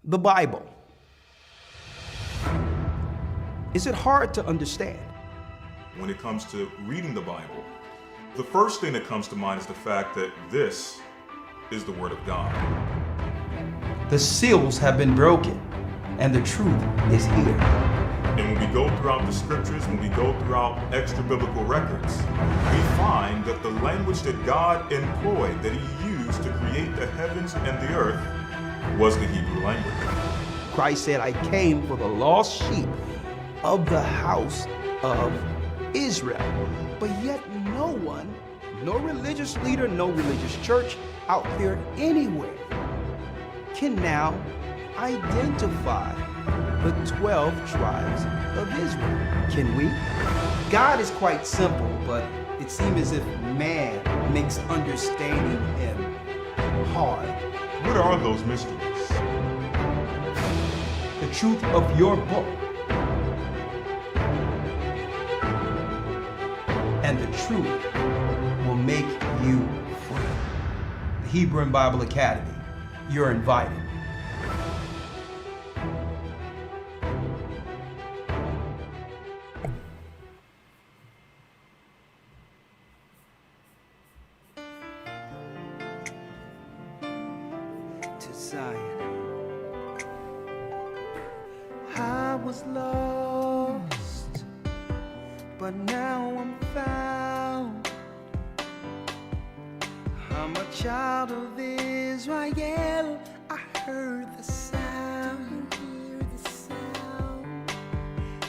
The Bible. Is it hard to understand? When it comes to reading the Bible, the first thing that comes to mind is the fact that this is the Word of God. The seals have been broken, and the truth is here. And when we go throughout the scriptures, when we go throughout extra biblical records, we find that the language that God employed, that He used to create the heavens and the earth, was the Hebrew language. Christ said, I came for the lost sheep of the house of Israel. But yet no one, no religious leader, no religious church out there anywhere can now identify the 12 tribes of Israel. Can we? God is quite simple, but it seems as if man makes understanding Him hard. What are those mysteries? The truth of your book and the truth will make you free. The Hebrew and Bible Academy, you're invited. To Zion. I was lost, but now I'm found. I'm a child of Israel. I heard the sound. You hear the sound.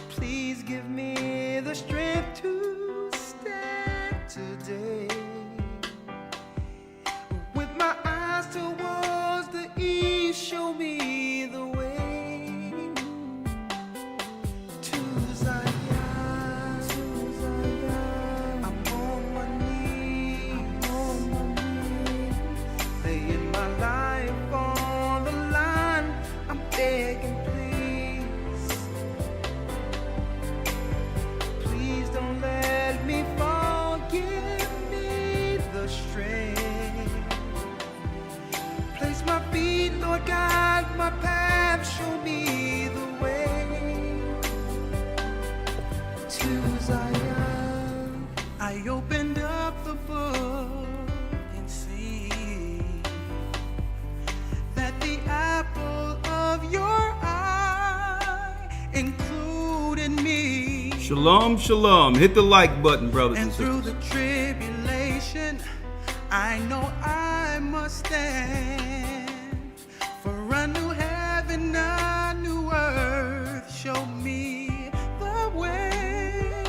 Please give me the strength to stand today. With my eyes towards the east, show me the way. Guide my path, show me the way to Zion. I opened up the book and see that the apple of your eye included me. Shalom, shalom. Hit the like button, brothers and sisters. And through the tribulation, I know I must stand. For a new heaven, a new earth, show me the way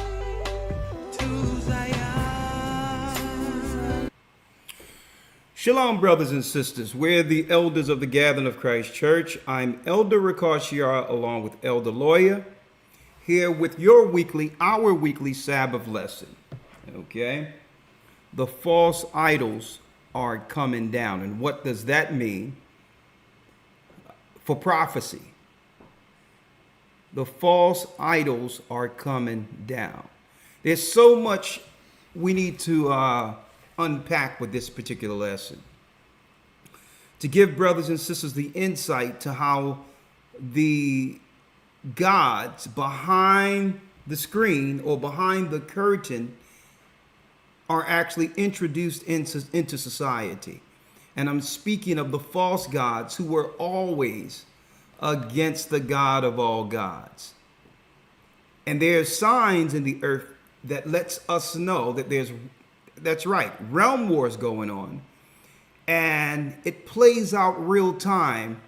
to Zion. Shalom, brothers and sisters. We're the elders of the Gathering of Christ Church. I'm Elder Ricard along with Elder Lawyer, here with our weekly Sabbath lesson. Okay? The false idols are coming down. And what does that mean? For prophecy, the false idols are coming down. There's so much we need to unpack with this particular lesson to give brothers and sisters the insight to how the gods behind the screen or behind the curtain are actually introduced into society. And I'm speaking of the false gods who were always against the God of all gods. And there's signs in the earth that lets us know that that's right, realm wars going on. And it plays out real time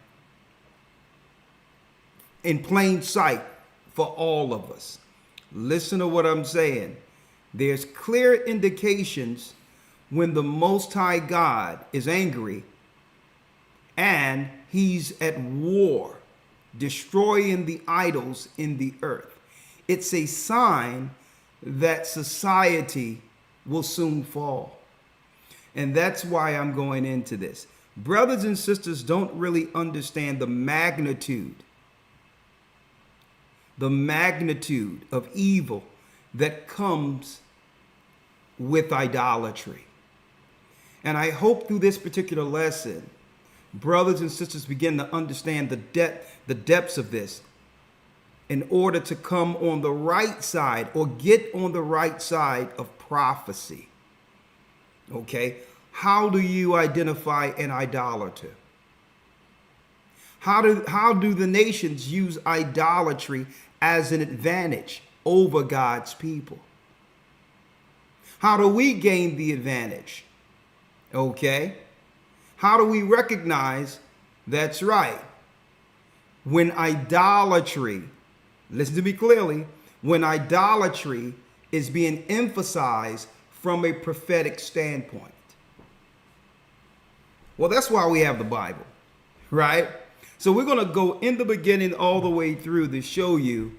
in plain sight for all of us. Listen to what I'm saying. There's clear indications when the Most High God is angry and He's at war, destroying the idols in the earth. It's a sign that society will soon fall. And that's why I'm going into this. Brothers and sisters don't really understand the magnitude of evil that comes with idolatry. And I hope through this particular lesson brothers and sisters begin to understand the depths of this in order to come on the right side or get on the right side of prophecy. Okay? How do you identify an idolater? How do the nations use idolatry as an advantage over God's people? How do we gain the advantage? Okay? How do we recognize that's right? When idolatry, listen to me clearly, when idolatry is being emphasized from a prophetic standpoint. Well, that's why we have the Bible, right? So we're going to go in the beginning all the way through to show you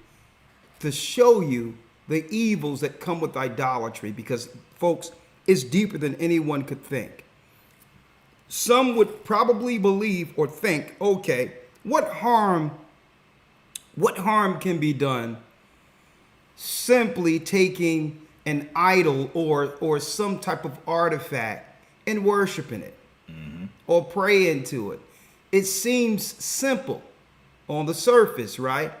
the evils that come with idolatry, because, folks, it's deeper than anyone could think. Some would probably believe or think, okay, what harm can be done simply taking an idol or some type of artifact and worshiping it or praying to it? It seems simple on the surface, right?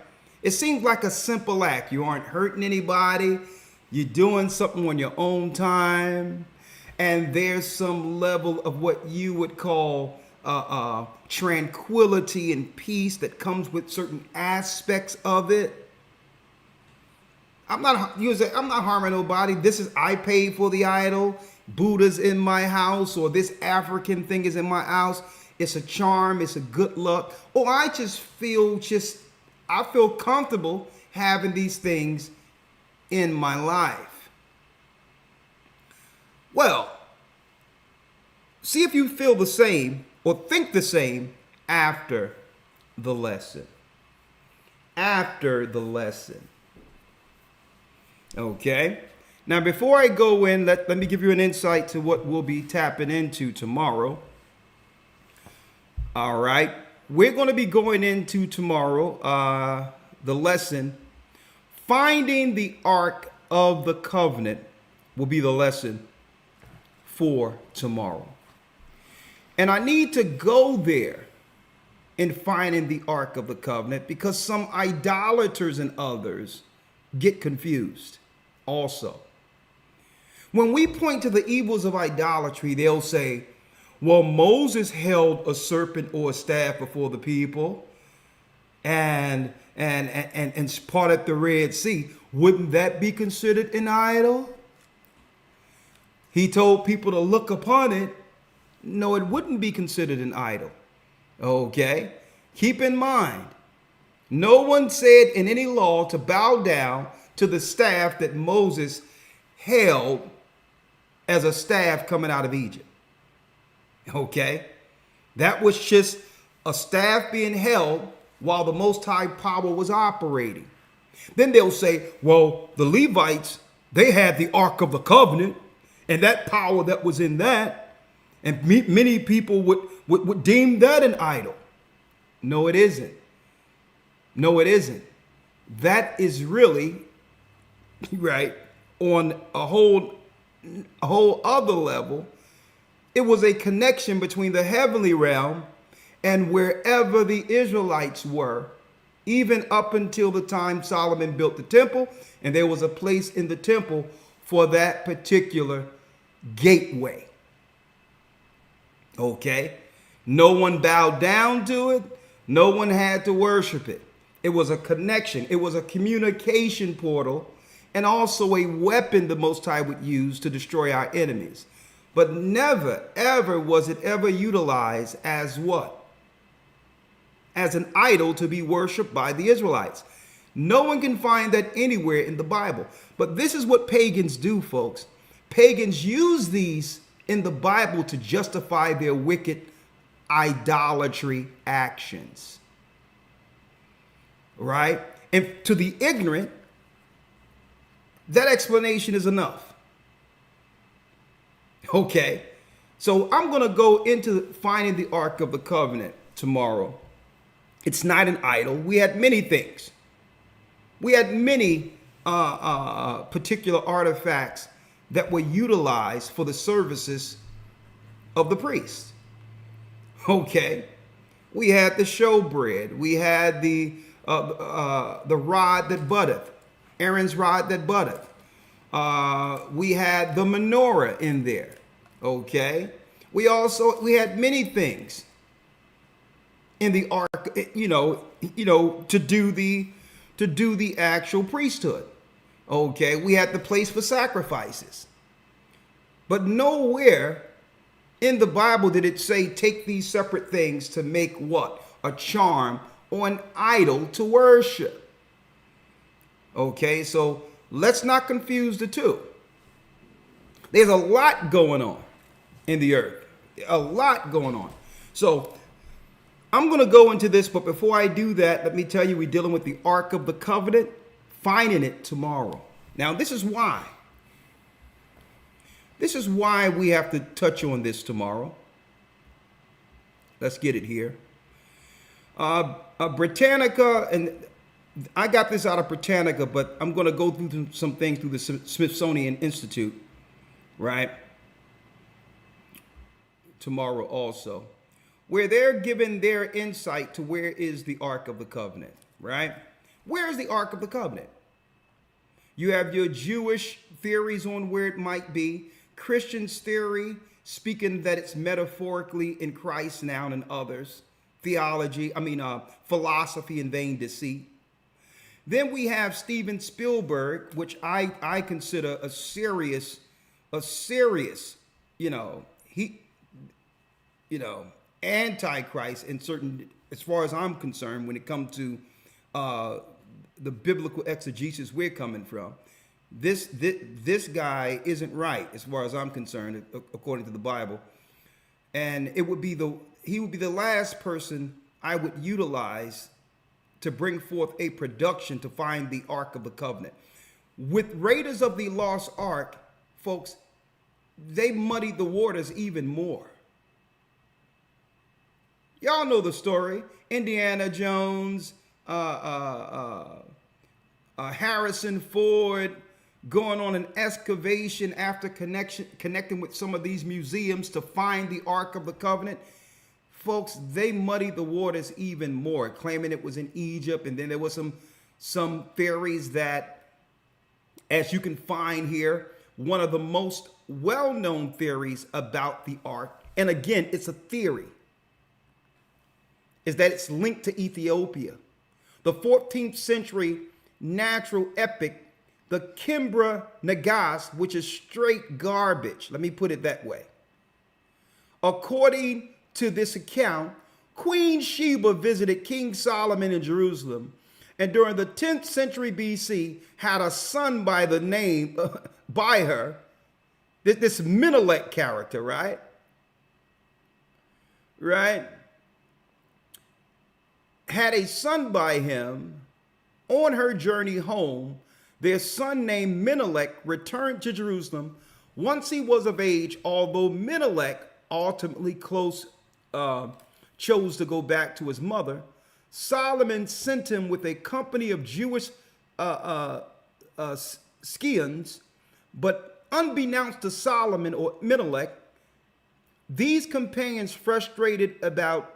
It seems like a simple act. You aren't hurting anybody. You're doing something on your own time. And there's some level of what you would call tranquility and peace that comes with certain aspects of it. I'm not harming nobody. I paid for the idol. Buddha's in my house, or this African thing is in my house. It's a charm. It's a good luck. Or I feel comfortable having these things in my life. Well, see if you feel the same or think the same after the lesson. After the lesson. Okay? Now, before I go in, let me give you an insight to what we'll be tapping into tomorrow. All right. We're going to be going into tomorrow, the lesson, finding the Ark of the Covenant will be the lesson for tomorrow. And I need to go there in finding the Ark of the Covenant because some idolaters and others get confused also. When we point to the evils of idolatry, they'll say, well, Moses held a serpent or a staff before the people and parted the Red Sea. Wouldn't that be considered an idol? He told people to look upon it. No, it wouldn't be considered an idol. Okay? Keep in mind, no one said in any law to bow down to the staff that Moses held as a staff coming out of Egypt. Okay? That was just a staff being held while the Most High power was operating. Then they'll say, well, the Levites, they had the Ark of the Covenant and that power that was in that. And many people would deem that an idol. No, it isn't. No, it isn't. That is really, right, on a whole other level. It was a connection between the heavenly realm and wherever the Israelites were, even up until the time Solomon built the temple, and there was a place in the temple for that particular gateway. Okay? No one bowed down to it. No one had to worship it. It was a connection. It was a communication portal and also a weapon the Most High would use to destroy our enemies. But never, ever was it ever utilized as what? As an idol to be worshiped by the Israelites. No one can find that anywhere in the Bible. But this is what pagans do, folks. Pagans use these in the Bible to justify their wicked idolatry actions. Right? And to the ignorant, that explanation is enough. Okay, so I'm going to go into finding the Ark of the Covenant tomorrow. It's not an idol. We had many things. We had many particular artifacts that were utilized for the services of the priests. Okay. We had the showbread. We had the rod that buddeth, Aaron's rod that buddeth. We had the menorah in there. Okay. We had many things in the ark, to do the actual priesthood. Okay. We had the place for sacrifices. But nowhere in the Bible did it say take these separate things to make what? A charm or an idol to worship. Okay, so let's not confuse the two. There's a lot going on in the earth. A lot going on. So I'm going to go into this, but before I do that, let me tell you, we're dealing with the Ark of the Covenant, finding it tomorrow. Now, this is why. This is why we have to touch on this tomorrow. Let's get it here. Britannica, and I got this out of Britannica, but I'm going to go through some things through the Smithsonian Institute, right? Tomorrow also, where they're giving their insight to where is the Ark of the Covenant, right? Where is the Ark of the Covenant? You have your Jewish theories on where it might be. Christian's theory, speaking that it's metaphorically in Christ now and others. Philosophy and vain deceit. Then we have Steven Spielberg, which I consider a serious, antichrist in certain, as far as I'm concerned, when it comes to the biblical exegesis we're coming from. This guy isn't right as far as I'm concerned, according to the Bible, and he would be the last person I would utilize to bring forth a production to find the Ark of the Covenant. With Raiders of the Lost Ark, folks, they muddied the waters even more. Y'all know the story. Indiana Jones, Harrison Ford, going on an excavation after connecting with some of these museums to find the Ark of the Covenant. Folks, they muddied the waters even more, claiming it was in Egypt. And then there was some theories that, as you can find here, one of the most well-known theories about the Ark, and again, it's a theory, is that it's linked to Ethiopia. The 14th century natural epic, the Kimbra Nagas, which is straight garbage. Let me put it that way. According to this account, Queen Sheba visited King Solomon in Jerusalem, and during the 10th century BC had a son by the name, by her, this Menelik character, right? Right? Had a son by him. On her journey home, their son named Menelik returned to Jerusalem. Once he was of age, although Menelik ultimately chose to go back to his mother, Solomon sent him with a company of Jewish Scythians. But unbeknownst to Solomon or Menelik, these companions frustrated about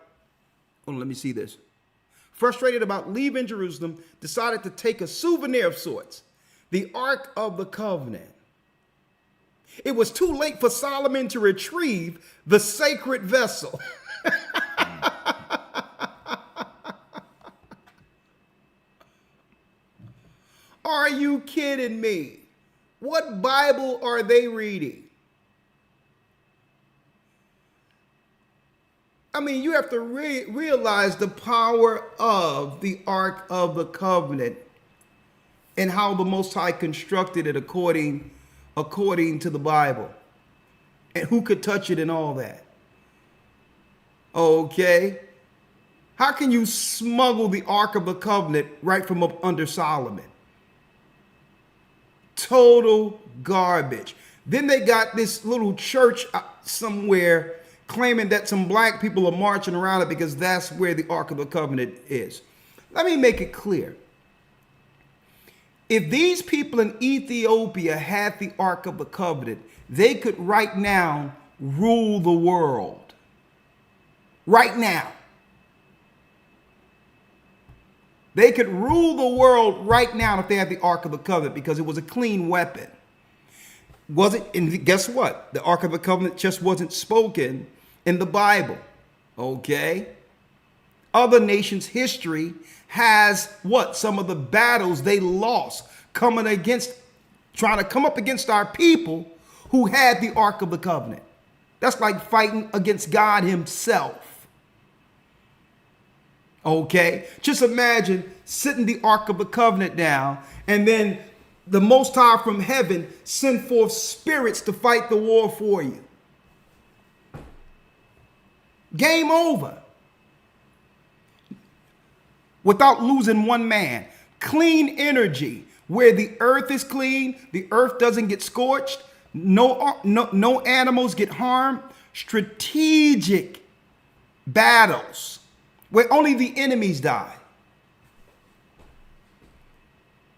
leaving Jerusalem, decided to take a souvenir of sorts, the Ark of the Covenant. It was too late for Solomon to retrieve the sacred vessel. Are you kidding me? What Bible are they reading? I mean, you have to realize the power of the Ark of the Covenant and how the Most High constructed it according to the Bible, and who could touch it and all that. Okay? How can you smuggle the Ark of the Covenant right from up under Solomon? Total garbage. Then they got this little church somewhere claiming that some black people are marching around it because that's where the Ark of the Covenant is. Let me make it clear. If these people in Ethiopia had the Ark of the Covenant, they could right now rule the world. right now. They could rule the world right now if they had the Ark of the Covenant, because it was a clean weapon. Was it? And guess what? The Ark of the Covenant just wasn't spoken in the Bible. Okay? Other nations' history has what? Some of the battles they lost trying to come up against our people who had the Ark of the Covenant. That's like fighting against God himself. Okay? Just imagine sitting the Ark of the Covenant down, and then the Most High from heaven send forth spirits to fight the war for you. Game over. Without losing one man. Clean energy. Where the earth is clean, the earth doesn't get scorched, no animals get harmed. Strategic battles where only the enemies die.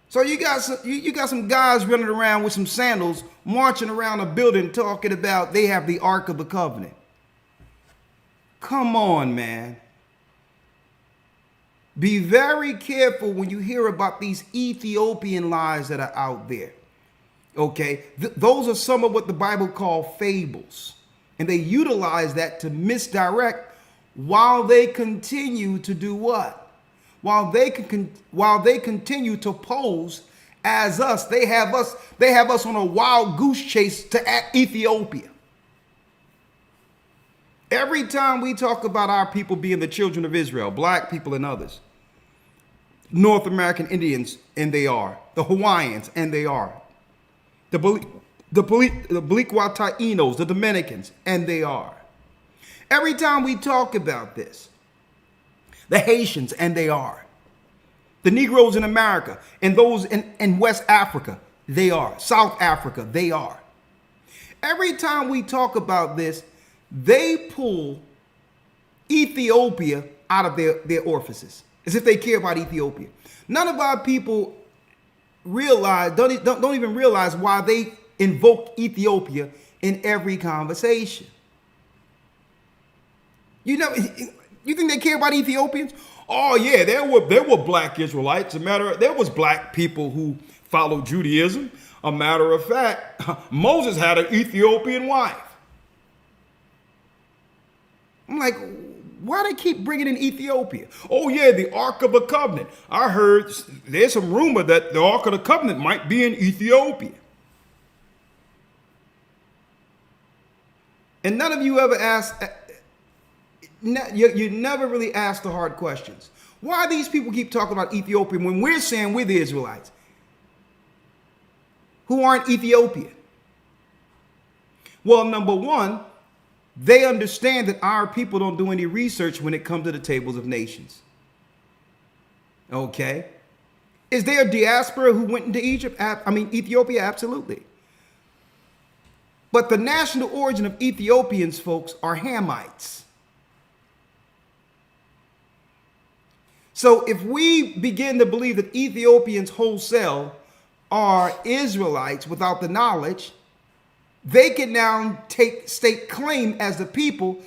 So you got some guys running around with some sandals, marching around a building talking about they have the Ark of the Covenant. Come on, man. Be very careful when you hear about these Ethiopian lies that are out there. Okay? Those are some of what the Bible calls fables. And they utilize that to misdirect while they continue to do what? While they continue to pose as us. They have us on a wild goose chase to Ethiopia. Every time we talk about our people being the children of Israel, black people and others, North American Indians, and they are. The Hawaiians, and they are. The Bliqua Taínos, the Dominicans, and they are. Every time we talk about this, the Haitians, and they are. The Negroes in America, and those in West Africa, they are. South Africa, they are. Every time we talk about this, they pull Ethiopia out of their orifices, as if they care about Ethiopia. None of our people don't even realize why they invoke Ethiopia in every conversation. You think they care about Ethiopians? Oh yeah, there were black Israelites. There was black people who followed Judaism. A matter of fact, Moses had an Ethiopian wife. I'm like, why do they keep bringing in Ethiopia? Oh yeah, the Ark of the Covenant. I heard there's some rumor that the Ark of the Covenant might be in Ethiopia. And none of you ever asked, you never really asked the hard questions. Why these people keep talking about Ethiopia when we're saying we're the Israelites who aren't Ethiopian? Well, number one, they understand that our people don't do any research when it comes to the tables of nations. Okay? Is there a diaspora who went into Ethiopia? Absolutely. But the national origin of Ethiopians, folks, are Hamites. So if we begin to believe that Ethiopians wholesale are Israelites without the knowledge, they can now state claim as the people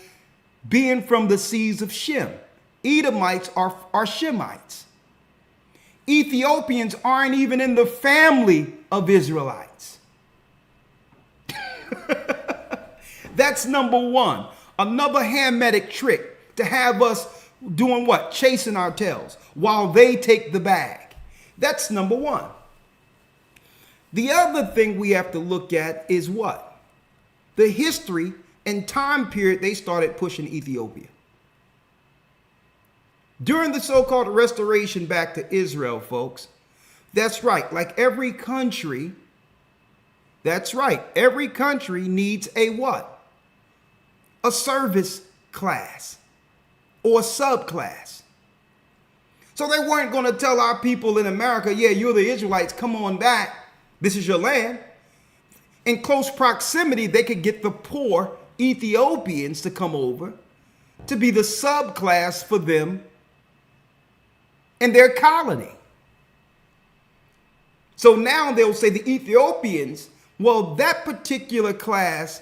being from the seeds of Shem. Edomites are Shemites. Ethiopians aren't even in the family of Israelites. That's number one. Another Hamitic trick to have us doing what? Chasing our tails while they take the bag. That's number one. The other thing we have to look at is what? The history and time period they started pushing Ethiopia. During the so-called restoration back to Israel, folks, that's right, like every country, that's right, every country needs a what? A service class or a subclass. So they weren't going to tell our people in America, yeah, you're the Israelites, come on back, this is your land. In close proximity, they could get the poor Ethiopians to come over to be the subclass for them in their colony. So now they'll say the Ethiopians, well, that particular class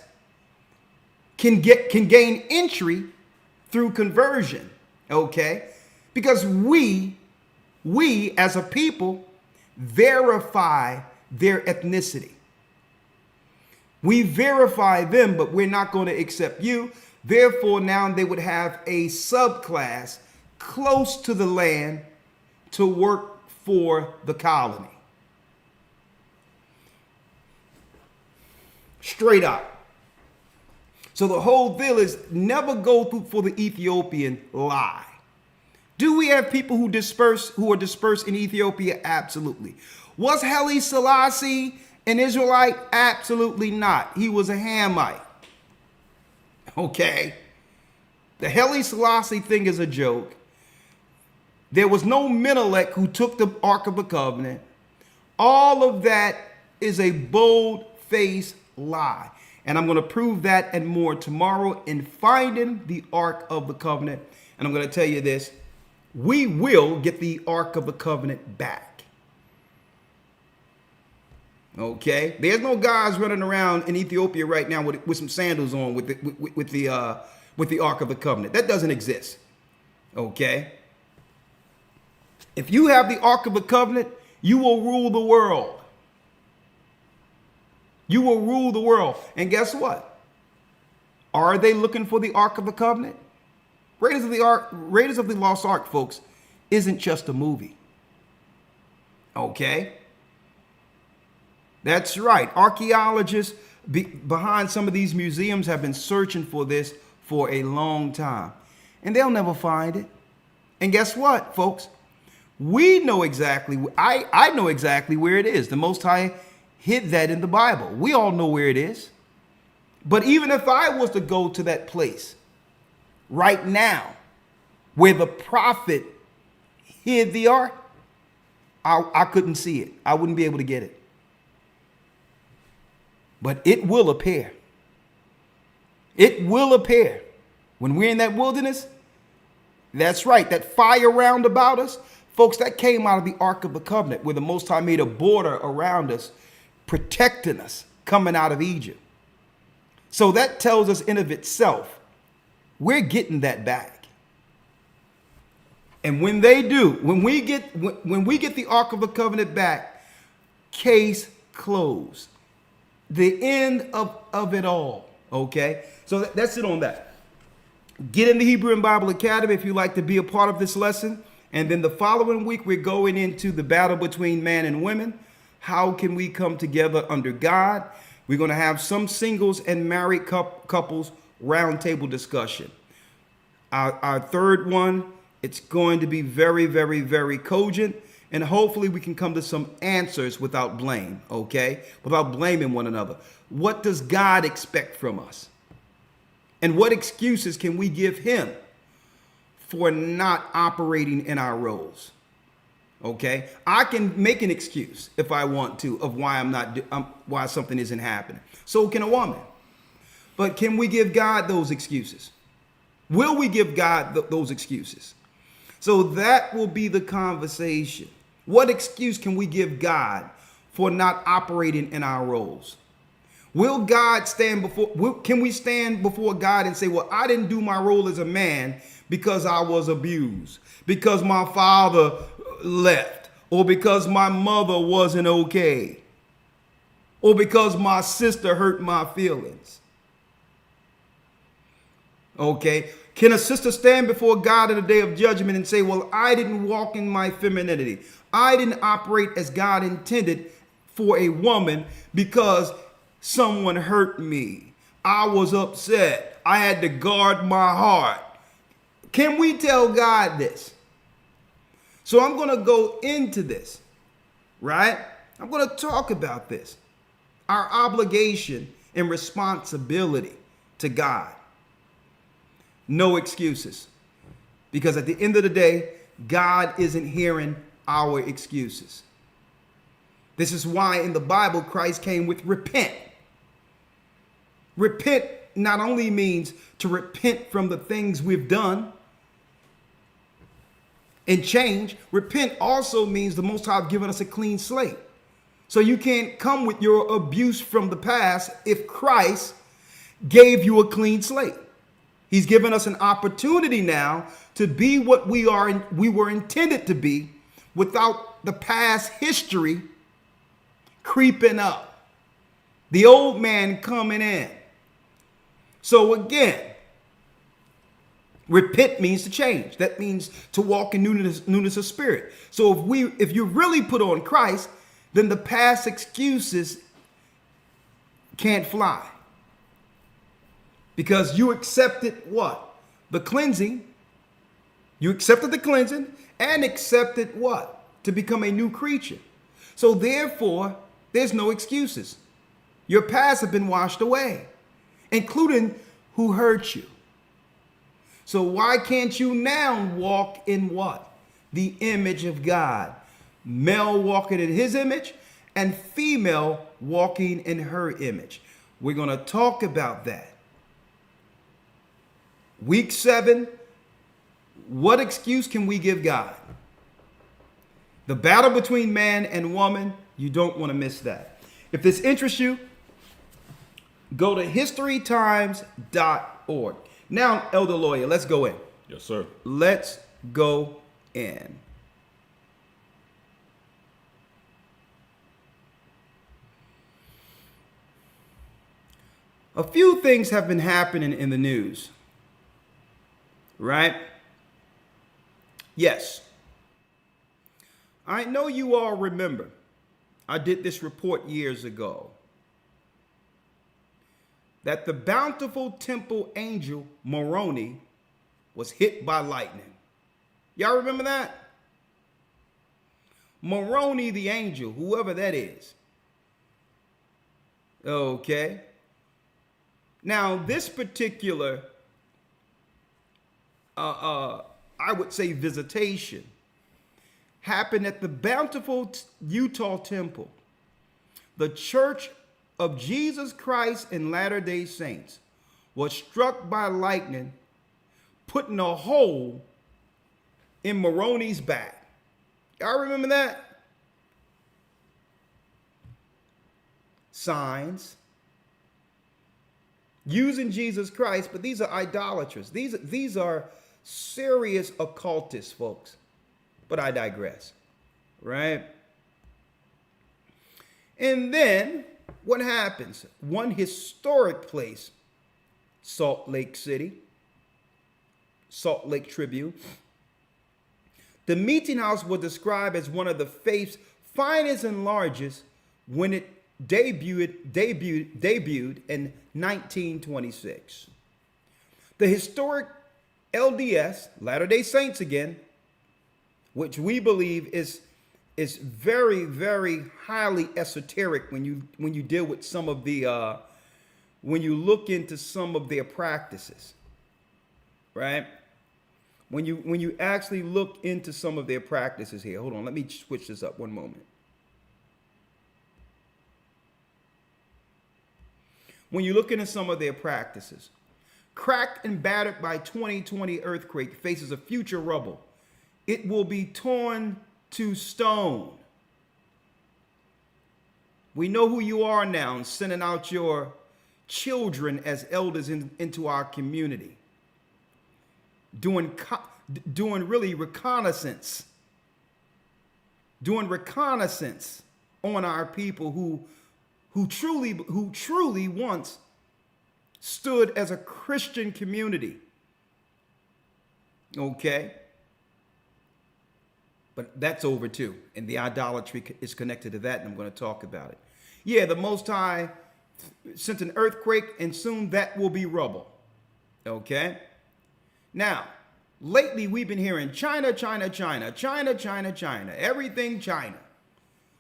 can gain entry through conversion, okay? Because we as a people verify their ethnicity. We verify them, but we're not going to accept you. Therefore, now they would have a subclass close to the land to work for the colony. Straight up. So the whole deal is never go through for the Ethiopian lie. Do we have people who are dispersed in Ethiopia? Absolutely. Was Haile Selassie an Israelite? Absolutely not. He was a Hamite. Okay. The Haile Selassie thing is a joke. There was no Menelik who took the Ark of the Covenant. All of that is a bold-faced lie. And I'm going to prove that and more tomorrow in finding the Ark of the Covenant. And I'm going to tell you this. We will get the Ark of the Covenant back. Okay? There's no guys running around in Ethiopia right now with some sandals on with the Ark of the Covenant. That doesn't exist. Okay? If you have the Ark of the Covenant, you will rule the world. You will rule the world. And guess what? Are they looking for the Ark of the Covenant? Raiders of the Lost Ark, folks, isn't just a movie. Okay? That's right. Archaeologists behind some of these museums have been searching for this for a long time. And they'll never find it. And guess what, folks? We know exactly, I know exactly where it is. The Most High hid that in the Bible. We all know where it is. But even if I was to go to that place right now where the prophet hid the ark, I couldn't see it. I wouldn't be able to get it. But it will appear. It will appear. When we're in that wilderness, that's right, that fire round about us, folks, that came out of the Ark of the Covenant, where the Most High made a border around us, protecting us coming out of Egypt. So that tells us in of itself, we're getting that back. And when they do, when we get the Ark of the Covenant back, case closed. The end of it all. Okay? So that's it on that. Get in the Hebrew and Bible Academy if you'd like to be a part of this lesson. And then the following week, we're going into the battle between man and women. How can we come together under God? We're going to have some singles and married couples roundtable discussion. Our third one, it's going to be very, very, very cogent. And hopefully we can come to some answers without blame, okay? Without blaming one another. What does God expect from us? And what excuses can we give him for not operating in our roles? Okay? I can make an excuse if I want to of why why something isn't happening. So can a woman. But can we give God those excuses? Will we give God those excuses? So that will be the conversation. What excuse can we give God for not operating in our roles? Will God can we stand before God and say, well, I didn't do my role as a man because I was abused, because my father left, or because my mother wasn't okay, or because my sister hurt my feelings? Okay. Can a sister stand before God in the day of judgment and say, well, I didn't walk in my femininity. I didn't operate as God intended for a woman because someone hurt me. I was upset. I had to guard my heart. Can we tell God this? So I'm going to go into this, right? I'm going to talk about this. Our obligation and responsibility to God. No excuses. Because at the end of the day, God isn't hearing our excuses. This is why in the Bible, Christ came with repent. Repent not only means to repent from the things we've done and change. Repent also means the Most High has given us a clean slate. So you can't come with your abuse from the past if Christ gave you a clean slate. He's given us an opportunity now to be what we were intended to be without the past history creeping up. The old man coming in. So again, repent means to change. That means to walk in newness of spirit. So if you really put on Christ, then the past excuses can't fly. Because you accepted what? The cleansing. You accepted the cleansing and accepted what? To become a new creature. So therefore, there's no excuses. Your past have been washed away, including who hurt you. So why can't you now walk in what? The image of God. Male walking in his image and female walking in her image. We're going to talk about that. Week 7, what excuse can we give God? The battle between man and woman, you don't want to miss that. If this interests you, go to historytimes.org. Now, Elder Lawyer, let's go in. Yes, sir. Let's go in. A few things have been happening in the news. Right? Yes. I know you all remember. I did this report years ago. That the bountiful temple angel Moroni was hit by lightning. Y'all remember that? Moroni the angel, whoever that is. Okay. Now, this particular I would say visitation happened at the bountiful Utah temple. The Church of Jesus Christ and Latter-day Saints was struck by lightning, putting a hole in Moroni's back. Y'all remember that? Signs. Using Jesus Christ, but these are idolaters. These are serious occultists, folks. But I digress, right? And then what happens? One historic place, Salt Lake City, Salt Lake Tribune. The meeting house was described as one of the faith's finest and largest when it debuted in 1926. The historic LDS, Latter-day Saints again, which we believe is very, very highly esoteric when you deal with some of the when you look into some of their practices, right? When you actually look into some of their practices here. Hold on, let me switch this up one moment. When you look into some of their practices, cracked and battered by 2020 earthquake, faces a future rubble. It will be torn to stone. We know who you are now, sending out your children as elders into our community. Doing really reconnaissance. Doing reconnaissance on our people who truly once stood as a Christian community. Okay? But that's over too. And the idolatry is connected to that, and I'm going to talk about it. Yeah, the Most High sent an earthquake, and soon that will be rubble. Okay? Now, lately we've been hearing China, China, China, China, China, China, everything China.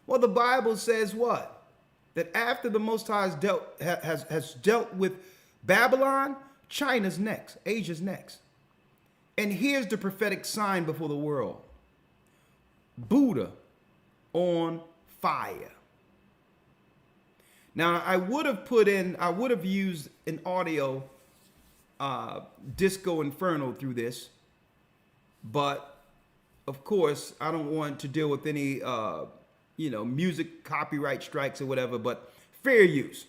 Well, the Bible says what? That after the Most High has dealt with Babylon, China's next, Asia's next. And here's the prophetic sign before the world. Buddha on fire. Now, I would have used an audio Disco Inferno through this, but of course, I don't want to deal with any music copyright strikes or whatever, but fair use.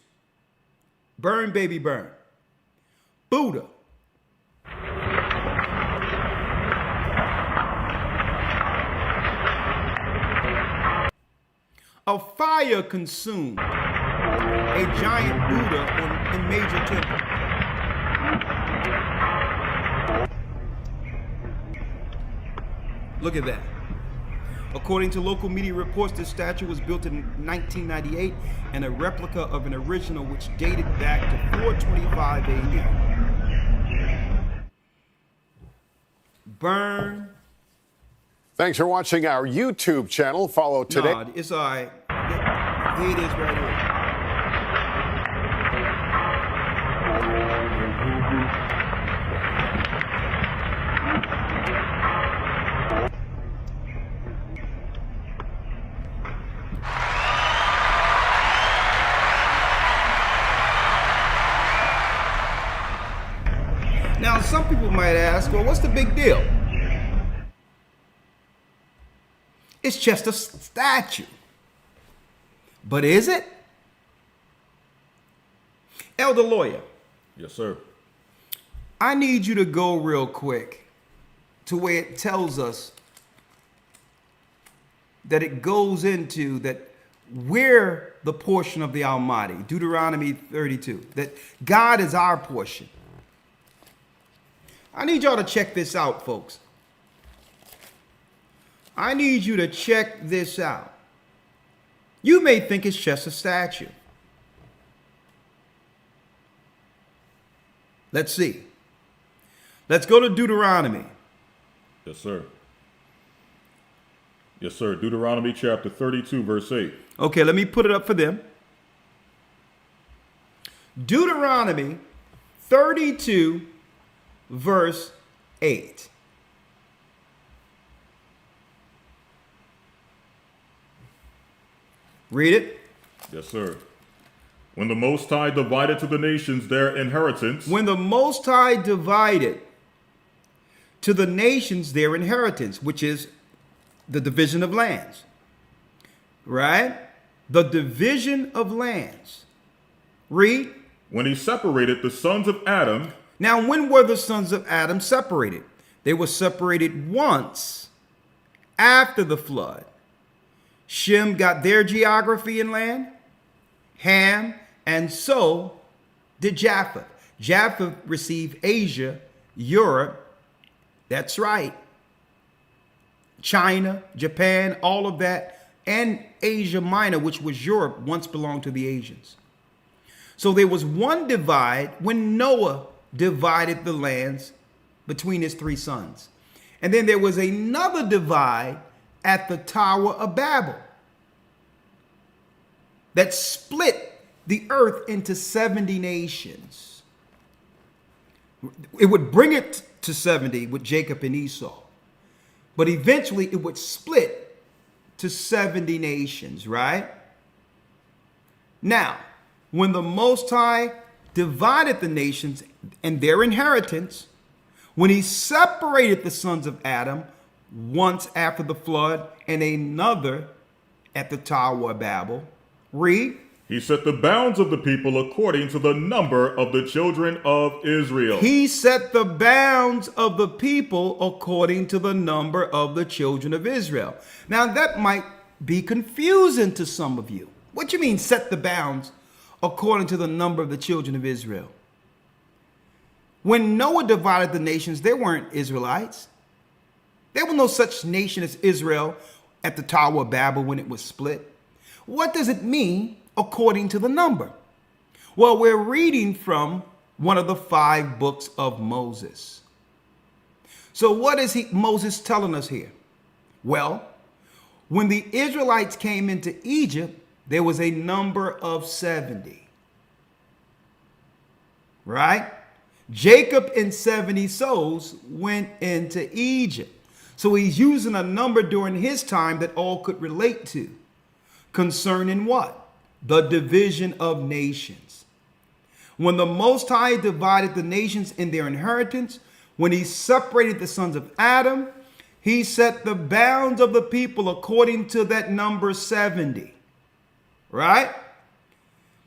Burn, baby, burn. Buddha a fire consumed a giant Buddha in major temple. Look at that. According to local media reports, this statue was built in 1998 and a replica of an original which dated back to 425 AD. Burn. Thanks for watching our YouTube channel. Follow today. No, it's all right. Here it is right here. Now, some people might ask, well, what's the big deal? It's just a statue. But is it? Elder Lawyer. Yes, sir. I need you to go real quick to where it tells us that it goes into that we're the portion of the Almighty, Deuteronomy 32, that God is our portion. I need y'all to check this out, folks. I need you to check this out. You may think it's just a statue. Let's see. Let's go to Deuteronomy. Yes, sir. Yes, sir. Deuteronomy chapter 32, verse 8. Okay, let me put it up for them. Deuteronomy 32, verse 8. Read it. Yes, sir. When the Most High divided to the nations their inheritance. When the Most High divided to the nations their inheritance, which is the division of lands. Right? The division of lands. Read. When he separated the sons of Adam. Now, when were the sons of Adam separated? They were separated once after the flood. Shem got their geography and land. Ham, and so did Japheth. Japheth received Asia, Europe. That's right. China, Japan, all of that, and Asia Minor, which was Europe, once belonged to the Asians. So there was one divide when Noah divided the lands between his three sons. And then there was another divide at the Tower of Babel that split the earth into 70 nations. It would bring it to 70 with Jacob and Esau, but eventually it would split to 70 nations, right? Now, when the Most High divided the nations and their inheritance, when he separated the sons of Adam once after the flood and another at the Tower of Babel, read. He set the bounds of the people according to the number of the children of Israel. He set the bounds of the people according to the number of the children of Israel. Now that might be confusing to some of you. What do you mean set the bounds according to the number of the children of Israel? When Noah divided the nations, there weren't Israelites. There was no such nation as Israel at the Tower of Babel when it was split. What does it mean according to the number? Well, we're reading from one of the 5 books of Moses. So what is Moses telling us here? Well, when the Israelites came into Egypt, there was a number of 70. Right? Jacob and 70 souls went into Egypt. So he's using a number during his time that all could relate to. Concerning what? The division of nations. When the Most High divided the nations in their inheritance, when he separated the sons of Adam, he set the bounds of the people according to that number 70. Right?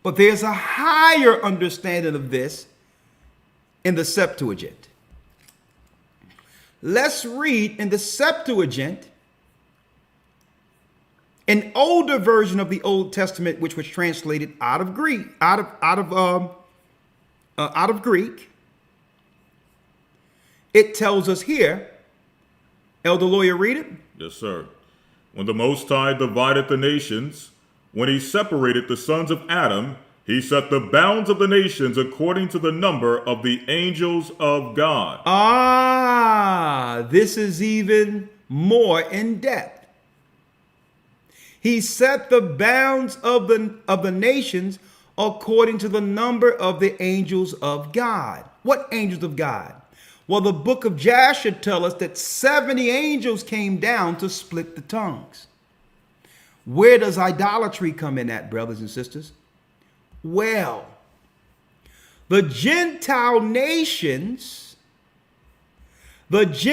But there's a higher understanding of this in the Septuagint. Let's read in the Septuagint An older version of the Old Testament, which was translated out of Greek, it tells us here. Elder Lawyer, read it. Yes, sir. When the Most High divided the nations, when he separated the sons of Adam, he set the bounds of the nations according to the number of the angels of God. This is even more in depth. He set the bounds of the nations according to the number of the angels of God. What angels of God? Well, the book of Jasher tells us that 70 angels came down to split the tongues. Where does idolatry come in at, brothers and sisters? Well, the Gentile nations, brothers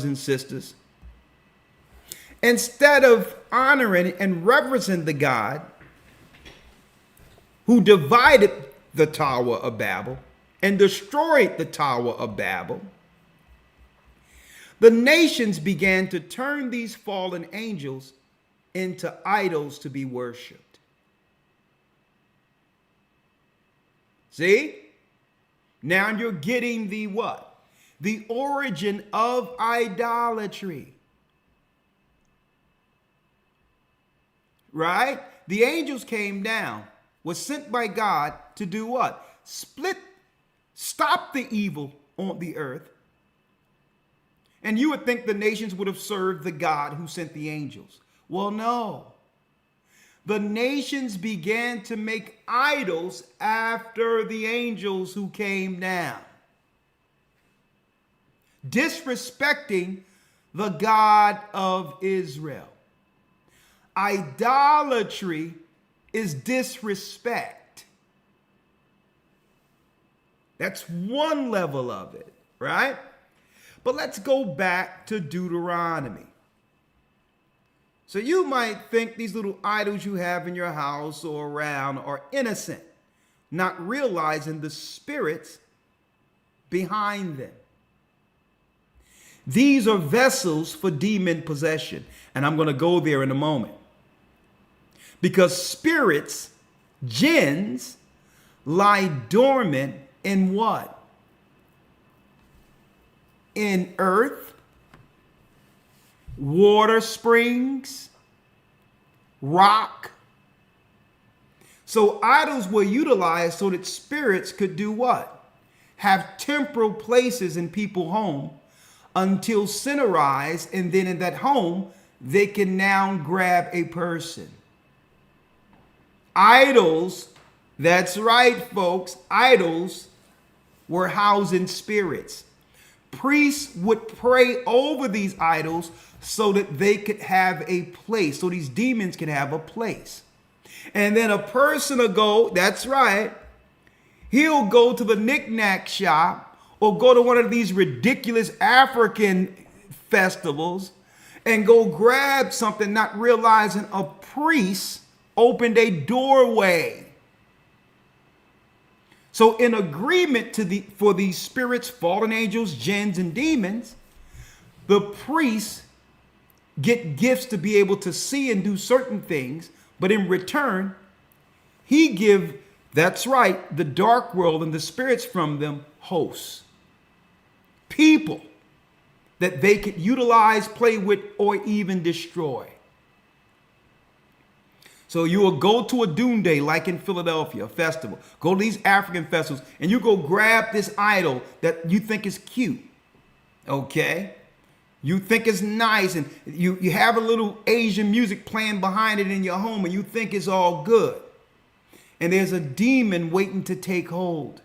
and sisters, instead of honoring and reverencing the God who divided the Tower of Babel and destroyed the Tower of Babel, the nations began to turn these fallen angels into idols to be worshipped. See? Now you're getting the what? The origin of idolatry. Right? The angels came down, was sent by God to do what? Stop the evil on the earth. And you would think the nations would have served the God who sent the angels. Well, no. The nations began to make idols after the angels who came down, disrespecting the God of Israel. Idolatry is disrespect. That's one level of it, right? But let's go back to Deuteronomy. So you might think these little idols you have in your house or around are innocent, not realizing the spirits behind them. These are vessels for demon possession. And I'm going to go there in a moment. Because spirits, jinns, lie dormant in what? In earth, water springs, rock. So idols were utilized so that spirits could do what? Have temporal places in people's home until sin arise, and then in that home, they can now grab a person. Idols, that's right, folks, idols were housing spirits. Priests would pray over these idols so that they could have a place, so these demons could have a place. And then a person will go, that's right, he'll go to the knick-knack shop or go to one of these ridiculous African festivals and go grab something, not realizing a priest opened a doorway. So in agreement for these spirits, fallen angels, jinns, and demons, the priests get gifts to be able to see and do certain things, but in return, he give, that's right, the dark world and the spirits from them hosts. People that they could utilize, play with, or even destroy. So you will go to a Doom Day, like in Philadelphia, a festival. Go to these African festivals, and you go grab this idol that you think is cute. Okay? You think it's nice, and you have a little Asian music playing behind it in your home, and you think it's all good. And there's a demon waiting to take hold.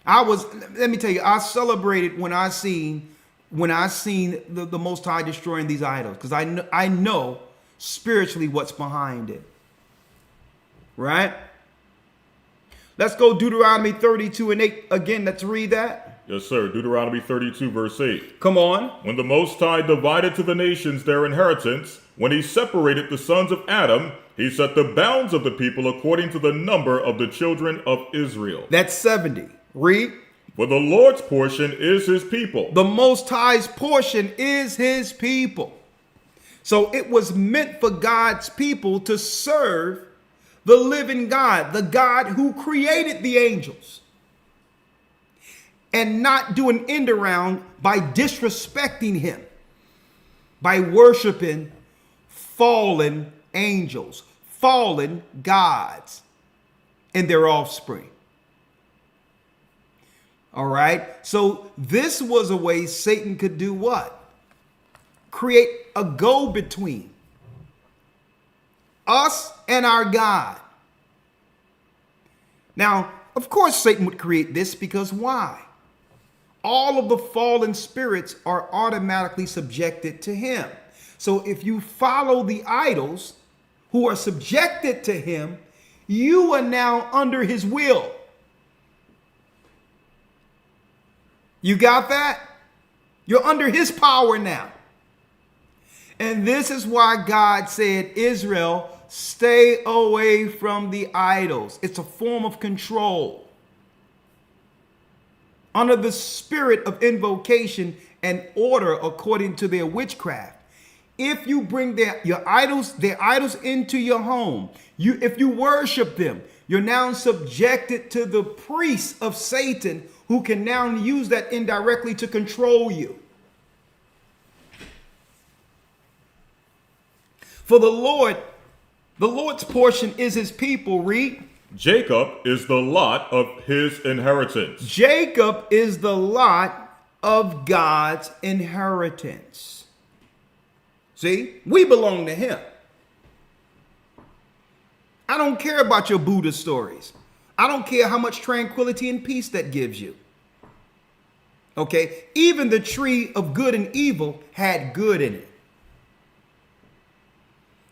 Let me tell you, I celebrated when I seen the Most High destroying these idols, because I know spiritually what's behind it. Right? Let's go Deuteronomy 32:8 again. Let's read that. Yes, sir. Deuteronomy 32, verse 8. Come on. When the Most High divided to the nations their inheritance, when he separated the sons of Adam, he set the bounds of the people according to the number of the children of Israel. That's 70. Read. For the Lord's portion is his people. The Most High's portion is his people. So it was meant for God's people to serve the living God, the God who created the angels, and not do an end around by disrespecting him, by worshiping fallen angels, fallen gods, and their offspring. All right. So this was a way Satan could do what? Create a go-between us and our God. Now, of course, Satan would create this because why? All of the fallen spirits are automatically subjected to him. So if you follow the idols who are subjected to him, you are now under his will. You got that? You're under his power now. And this is why God said, Israel, stay away from the idols. It's a form of control. Under the spirit of invocation and order according to their witchcraft. If you bring their idols into your home, if you worship them, you're now subjected to the priests of Satan, who can now use that indirectly to control you. For the Lord's portion is his people. Read. Jacob is the lot of his inheritance. Jacob is the lot of God's inheritance. See, we belong to him. I don't care about your Buddha stories. I don't care how much tranquility and peace that gives you. Okay, even the tree of good and evil had good in it.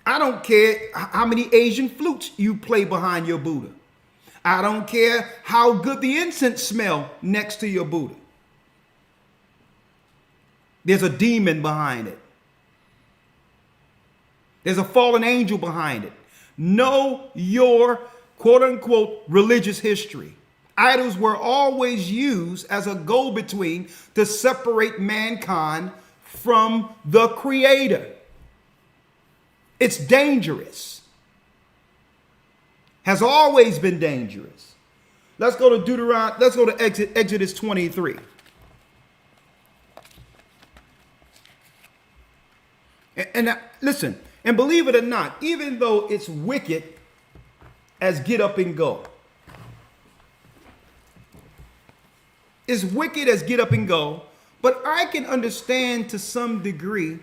I don't care how many Asian flutes you play behind your Buddha. I don't care how good the incense smell next to your Buddha. There's a demon behind it. There's a fallen angel behind it. Know your quote unquote religious history. Idols were always used as a go-between to separate mankind from the Creator. It's dangerous. Has always been dangerous. Let's go to Exodus 23. And listen, and believe it or not, even though it's wicked as get up and go. It's wicked as get up and go, but I can understand to some degree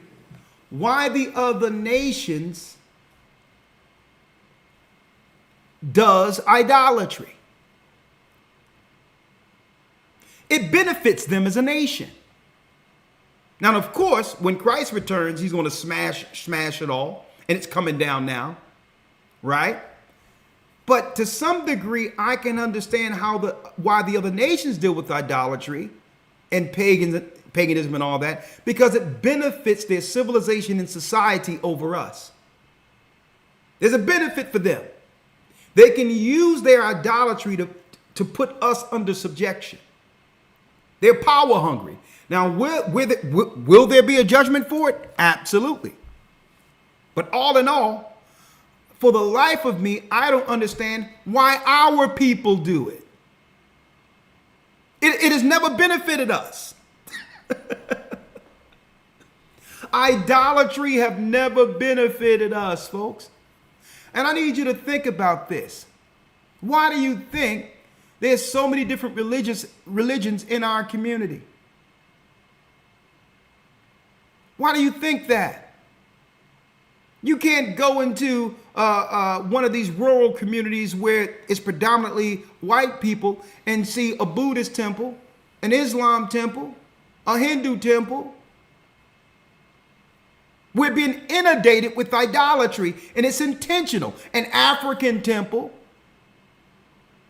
why the other nations does idolatry. It benefits them as a nation. Now, of course, when Christ returns, he's going to smash it all, and it's coming down now, right? But to some degree, I can understand why the other nations deal with idolatry and paganism and all that, because it benefits their civilization and society over us. There's a benefit for them. They can use their idolatry to put us under subjection. They're power hungry. Now, will there be a judgment for it? Absolutely. But all in all, for the life of me, I don't understand why our people do it. It has never benefited us. Idolatry have never benefited us, folks. And I need you to think about this. Why do you think there's so many different religions in our community? Why do you think that? You can't go into one of these rural communities where it's predominantly white people and see a Buddhist temple, an Islam temple, a Hindu temple. We're being inundated with idolatry, and it's intentional. An African temple,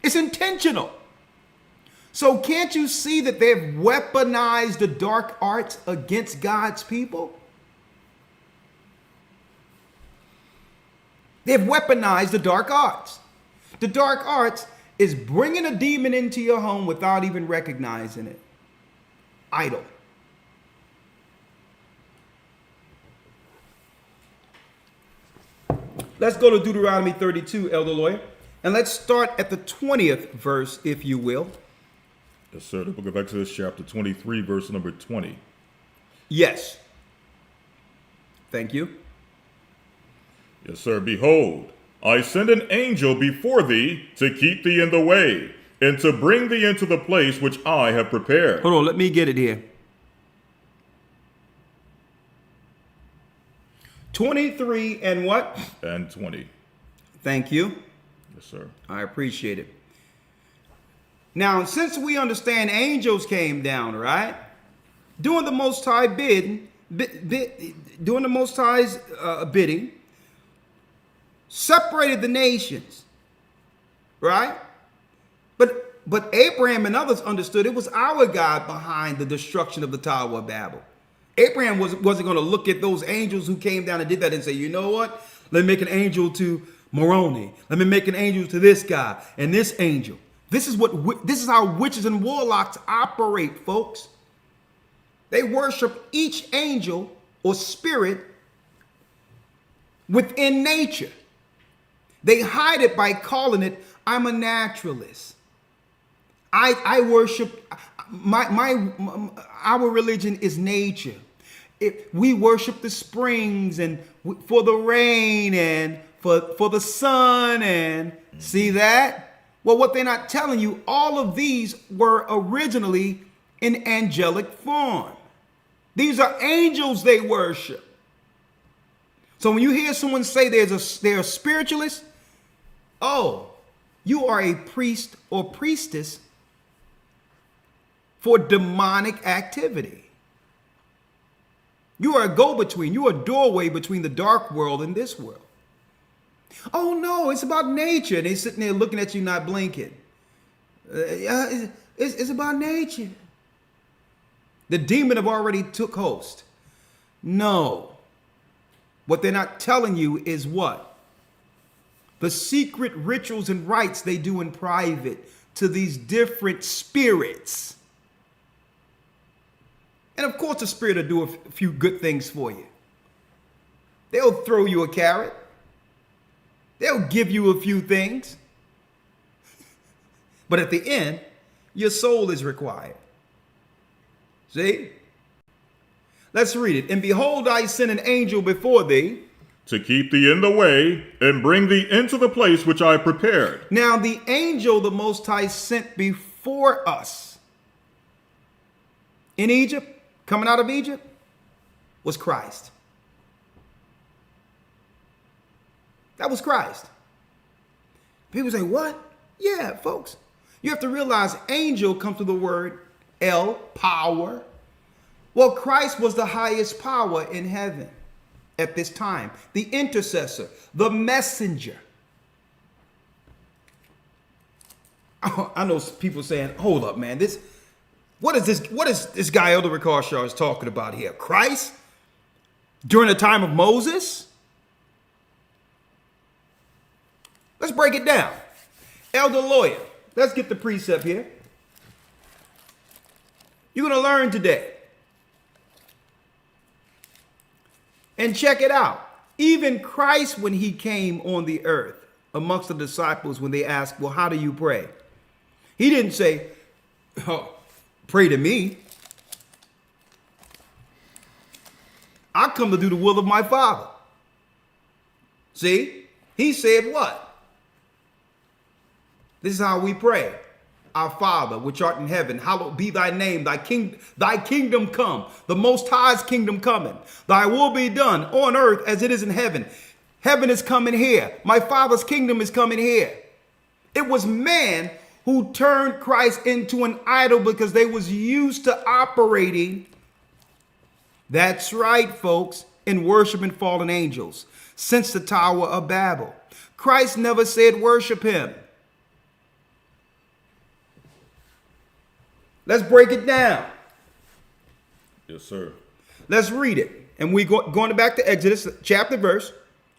it's intentional. So can't you see that they've weaponized the dark arts against God's people? They've weaponized the dark arts. The dark arts is bringing a demon into your home without even recognizing it. Idol. Let's go to Deuteronomy 32, Elder Lawyer. And let's start at the 20th verse, if you will. Yes, sir. The book of Exodus, chapter 23, verse number 20. Yes. Thank you. Yes, sir. Behold, I send an angel before thee to keep thee in the way, and to bring thee into the place which I have prepared. Hold on, let me get it here. 23 and what? And 20. Thank you. Yes, sir. I appreciate it. Now, since we understand angels came down, right? Doing the Most High doing the Most High's bidding, separated the nations, right? But Abraham and others understood it was our God behind the destruction of the Tower of Babel. Abraham wasn't going to look at those angels who came down and did that and say, you know what? Let me make an angel to Moroni. Let me make an angel to this guy and this angel. This is how witches and warlocks operate, folks. They worship each angel or spirit within nature. They hide it by calling it, I'm a naturalist. I worship, our religion is nature. We worship the springs and for the rain and for the sun and see that? Well, what they're not telling you, all of these were originally in angelic form. These are angels they worship. So when you hear someone say they're a spiritualist, oh, you are a priest or priestess for demonic activity. You are a go-between. You are a doorway between the dark world and this world. Oh, no, it's about nature. And they're sitting there looking at you, not blinking. It's about nature. The demon have already took host. No. What they're not telling you is what? The secret rituals and rites they do in private to these different spirits. And of course, the spirit will do a few good things for you. They'll throw you a carrot. They'll give you a few things. But at the end, your soul is required. See? Let's read it. And behold, I send an angel before thee, to keep thee in the way, and bring thee into the place which I prepared. Now the angel the Most High sent before us in Egypt, coming out of Egypt, was Christ. That was Christ. People say, what? Yeah, folks. You have to realize angel comes from the word El, power. Well, Christ was the highest power in heaven at this time. The intercessor, the messenger. I know people saying, hold up, man. What is this guy Elder Ricard is talking about here? Christ? During the time of Moses? Let's break it down. Elder Lawyer, let's get the precept here. You're going to learn today. And check it out. Even Christ, when he came on the earth amongst the disciples, when they asked, well, how do you pray? He didn't say, oh, pray to me. I come to do the will of my Father. See? He said what? This is how we pray. Our Father, which art in heaven, hallowed be thy name. Thy kingdom come. The Most High's kingdom coming. Thy will be done on earth as it is in heaven. Heaven is coming here. My Father's kingdom is coming here. It was man who turned Christ into an idol because they was used to operating. That's right, folks, in worshiping fallen angels since the Tower of Babel. Christ never said worship him. Let's break it down. Yes, sir. Let's read it. And we going back to Exodus, chapter verse.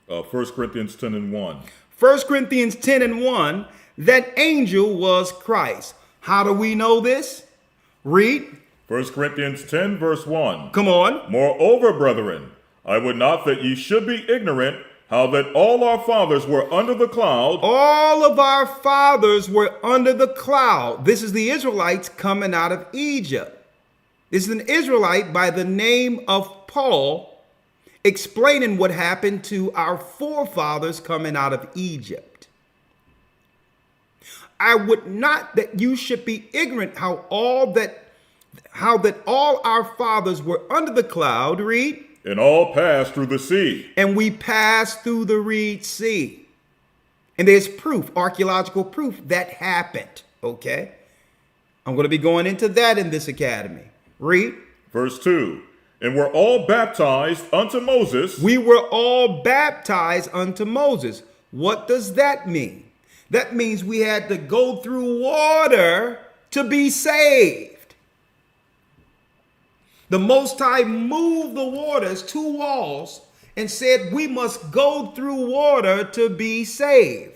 1 Corinthians 10 and 1. 1 Corinthians 10 and 1. that angel was Christ. How do we know this? Read. 1 Corinthians 10, verse 1. Come on. Moreover, brethren, I would not that ye should be ignorant how that all our fathers were under the cloud. All of our fathers were under the cloud. This is the Israelites coming out of Egypt. This is an Israelite by the name of Paul explaining what happened to our forefathers coming out of Egypt. I would not that you should be ignorant how that all our fathers were under the cloud. Read. And all passed through the sea. And we passed through the Red Sea. And there's proof, archaeological proof that happened. Okay. I'm going to be going into that in this academy. Read. Verse 2. And were all baptized unto Moses. We were all baptized unto Moses. What does that mean? That means we had to go through water to be saved. The Most High moved the waters, 2 walls, and said we must go through water to be saved.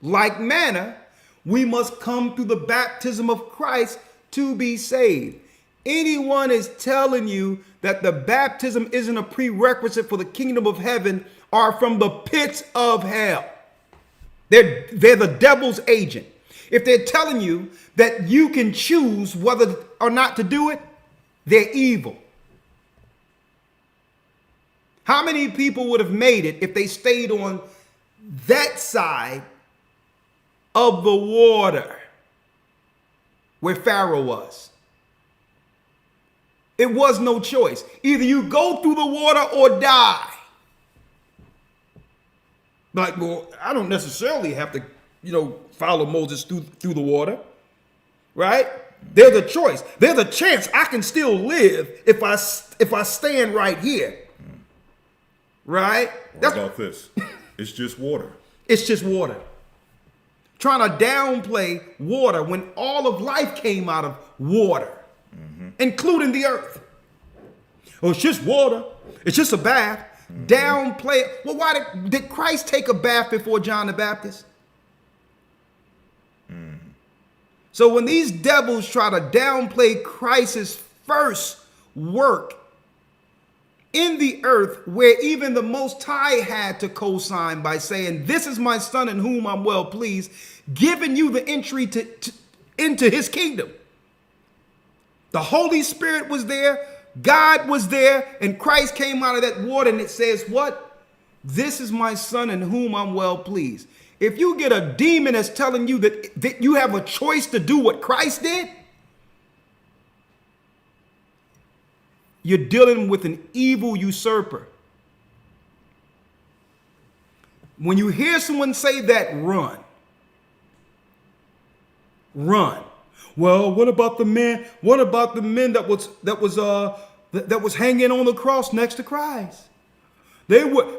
Like manner, we must come through the baptism of Christ to be saved. Anyone is telling you that the baptism isn't a prerequisite for the kingdom of heaven are from the pits of hell. They're the devil's agent. If they're telling you that you can choose whether or not to do it, they're evil. How many people would have made it if they stayed on that side of the water where Pharaoh was? It was no choice. Either you go through the water or die. Like, well, I don't necessarily have to, follow Moses through the water, right? There's a choice. There's a chance I can still live if I stand right here. Right? What about this? It's just water. It's just water. Trying to downplay water when all of life came out of water, including the earth. Oh, it's just water. It's just a bath. Downplay it. Well, why did Christ take a bath before John the Baptist? So when these devils try to downplay Christ's first work in the earth, where even the Most High had to co-sign by saying, this is my son in whom I'm well pleased, giving you the entry into his kingdom. The Holy Spirit was there, God was there, and Christ came out of that water, and it says what? This is my son in whom I'm well pleased. If you get a demon that's telling you that you have a choice to do what Christ did, you're dealing with an evil usurper. When you hear someone say that, run. Run. Well, what about the men? What about the men that was hanging on the cross next to Christ?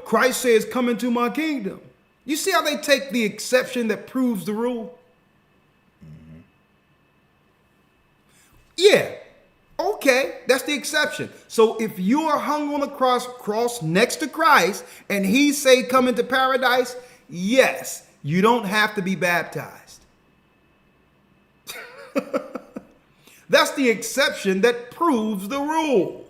Christ says, "Come into my kingdom." You see how they take the exception that proves the rule? Yeah. Okay, that's the exception. So if you are hung on the cross next to Christ and he say come into paradise, yes, you don't have to be baptized. That's the exception that proves the rule.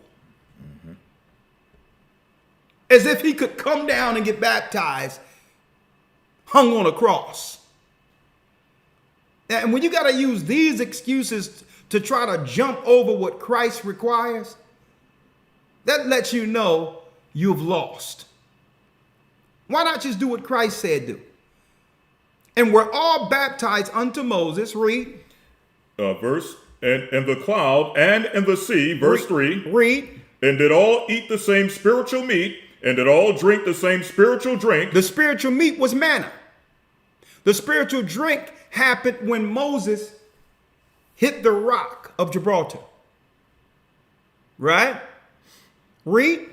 As if he could come down and get baptized hung on a cross. And when you got to use these excuses to try to jump over what Christ requires, that lets you know you've lost. Why not just do what Christ said do? And we're all baptized unto Moses. Read. Verse, and in the cloud and in the sea, verse 3. Read. And did all eat the same spiritual meat, and did all drink the same spiritual drink. The spiritual meat was manna. The spiritual drink happened when Moses hit the rock of Gibraltar. Right? Read.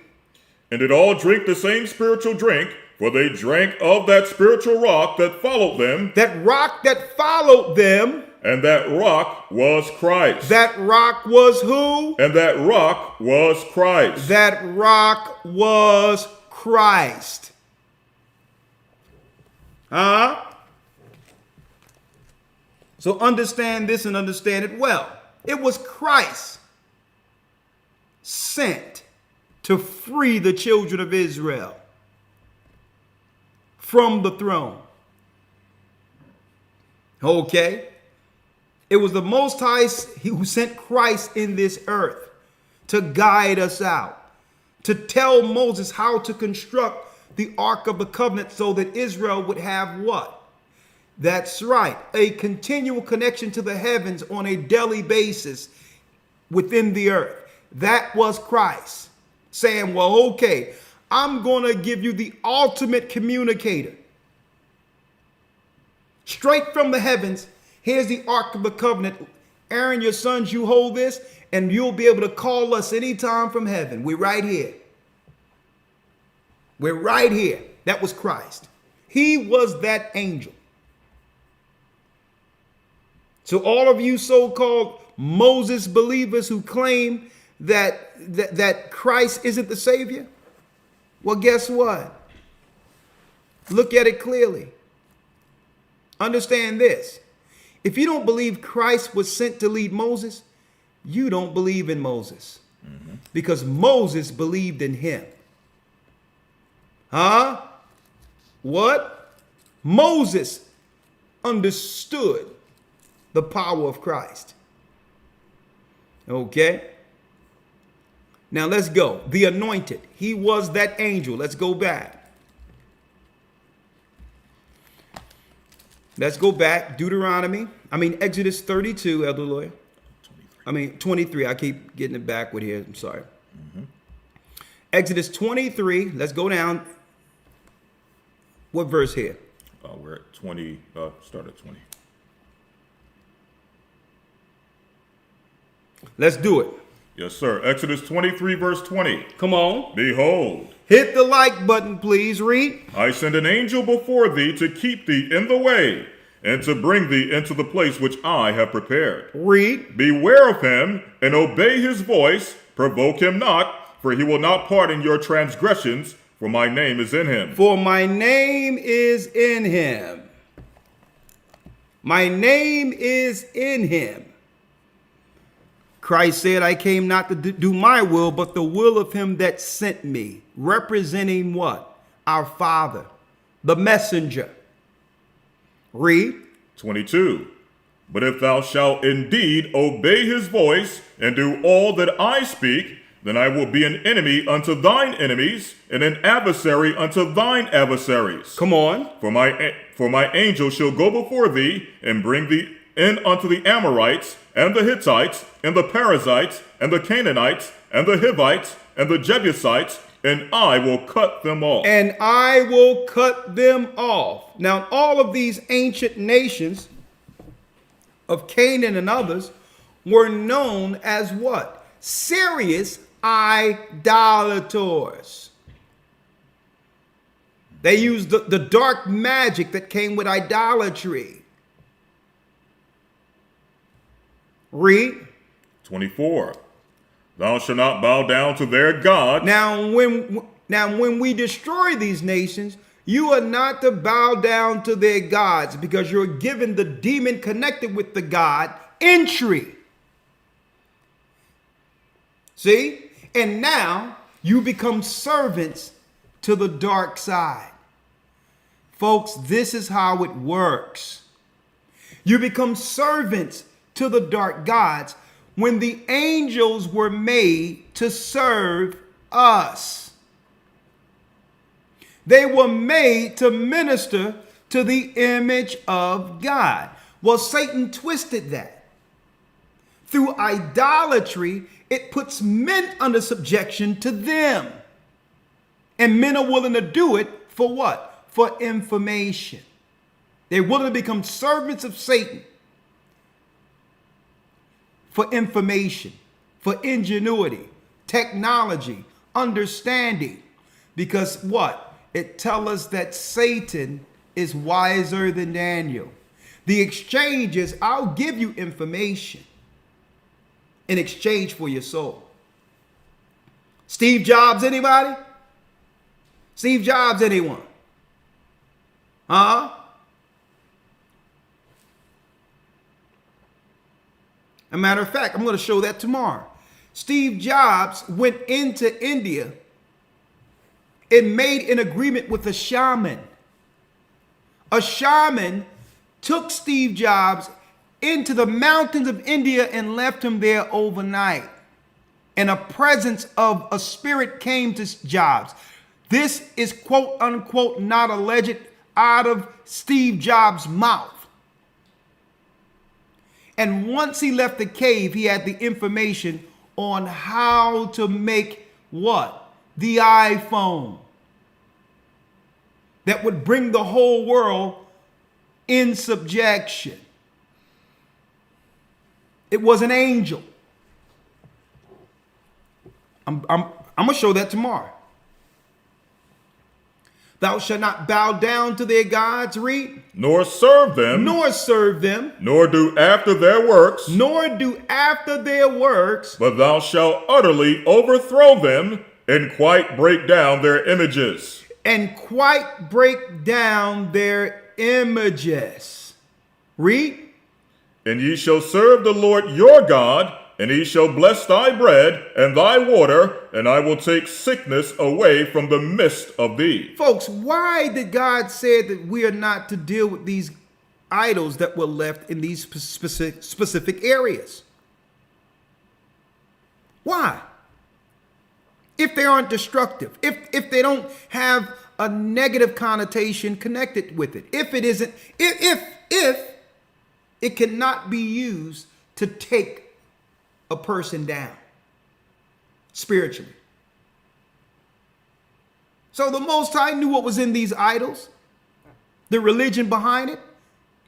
And did all drink the same spiritual drink, for they drank of that spiritual rock that followed them. That rock that followed them. And that rock was Christ. That rock was who? And that rock was Christ. That rock was Christ. So understand this and understand it well. It was Christ sent to free the children of Israel from the throne. Okay? It was the Most High who sent Christ in this earth to guide us out, to tell Moses how to construct the Ark of the Covenant so that Israel would have what? That's right, a continual connection to the heavens on a daily basis within the earth. That was Christ saying, well, okay, I'm going to give you the ultimate communicator. Straight from the heavens, here's the Ark of the Covenant. Aaron, your sons, you hold this, and you'll be able to call us anytime from heaven. We're right here. We're right here. That was Christ. He was that angel. So all of you so-called Moses believers who claim that Christ isn't the Savior, well, guess what? Look at it clearly. Understand this. If you don't believe Christ was sent to lead Moses, you don't believe in Moses. Because Moses believed in him. Huh? What? Moses understood the power of Christ. Okay? Now let's go. The anointed. He was that angel. Let's go back. Let's go back. Exodus 32, Elder Lawyer. 23. I keep getting it backward here. I'm sorry. Exodus 23. Let's go down. What verse here? We're at 20. Start at 20. Let's do it. Yes, sir. Exodus 23, verse 20. Come on. Behold, hit the like button, please. Read. I send an angel before thee to keep thee in the way and to bring thee into the place which I have prepared. Read. Beware of him and obey his voice. Provoke him not, for he will not pardon your transgressions, for my name is in him. For my name is in him. My name is in him. Christ said, I came not to do my will, but the will of him that sent me. Representing what? Our Father, the messenger. Read. 22. But if thou shalt indeed obey his voice and do all that I speak, then I will be an enemy unto thine enemies and an adversary unto thine adversaries. Come on. For my angel shall go before thee and bring thee in unto the Amorites and the Hittites and the Perizzites and the Canaanites and the Hivites and the Jebusites, and I will cut them off. And I will cut them off. Now, all of these ancient nations of Canaan and others were known as what? Serious idolators. They used the dark magic that came with idolatry. Read. 24. Thou shalt not bow down to their gods. Now when we destroy these nations, you are not to bow down to their gods, because you're given the demon connected with the God entry. See? And now you become servants to the dark side. Folks, this is how it works. You become servants to the dark gods when the angels were made to serve us. They were made to minister to the image of God. Well, Satan twisted that. Through idolatry, it puts men under subjection to them. And men are willing to do it for what? For information. They're willing to become servants of Satan for information, for ingenuity, technology, understanding. Because what? It tells us that Satan is wiser than Daniel. The exchange is, I'll give you information in exchange for your soul. Steve Jobs, anybody? Steve Jobs, anyone? Huh? A matter of fact, I'm going to show that tomorrow. Steve Jobs went into India and made an agreement with a shaman. A shaman took Steve Jobs into the mountains of India and left him there overnight. And a presence of a spirit came to Jobs. This is quote unquote not alleged out of Steve Jobs' mouth. And once he left the cave, he had the information on how to make what? The iPhone. That would bring the whole world in subjection. It was an angel. I'm going to show that tomorrow. Thou shalt not bow down to their gods, read. Nor serve them. Nor serve them. Nor do after their works. Nor do after their works. But thou shalt utterly overthrow them and quite break down their images. And quite break down their images. Read. And ye shall serve the Lord your God, and he shall bless thy bread and thy water, and I will take sickness away from the midst of thee. Folks, why did God say that we are not to deal with these idols that were left in these specific areas? Why? If they aren't destructive, if they don't have a negative connotation connected with it, if it cannot be used to take a person down spiritually. So the Most High knew what was in these idols, the religion behind it.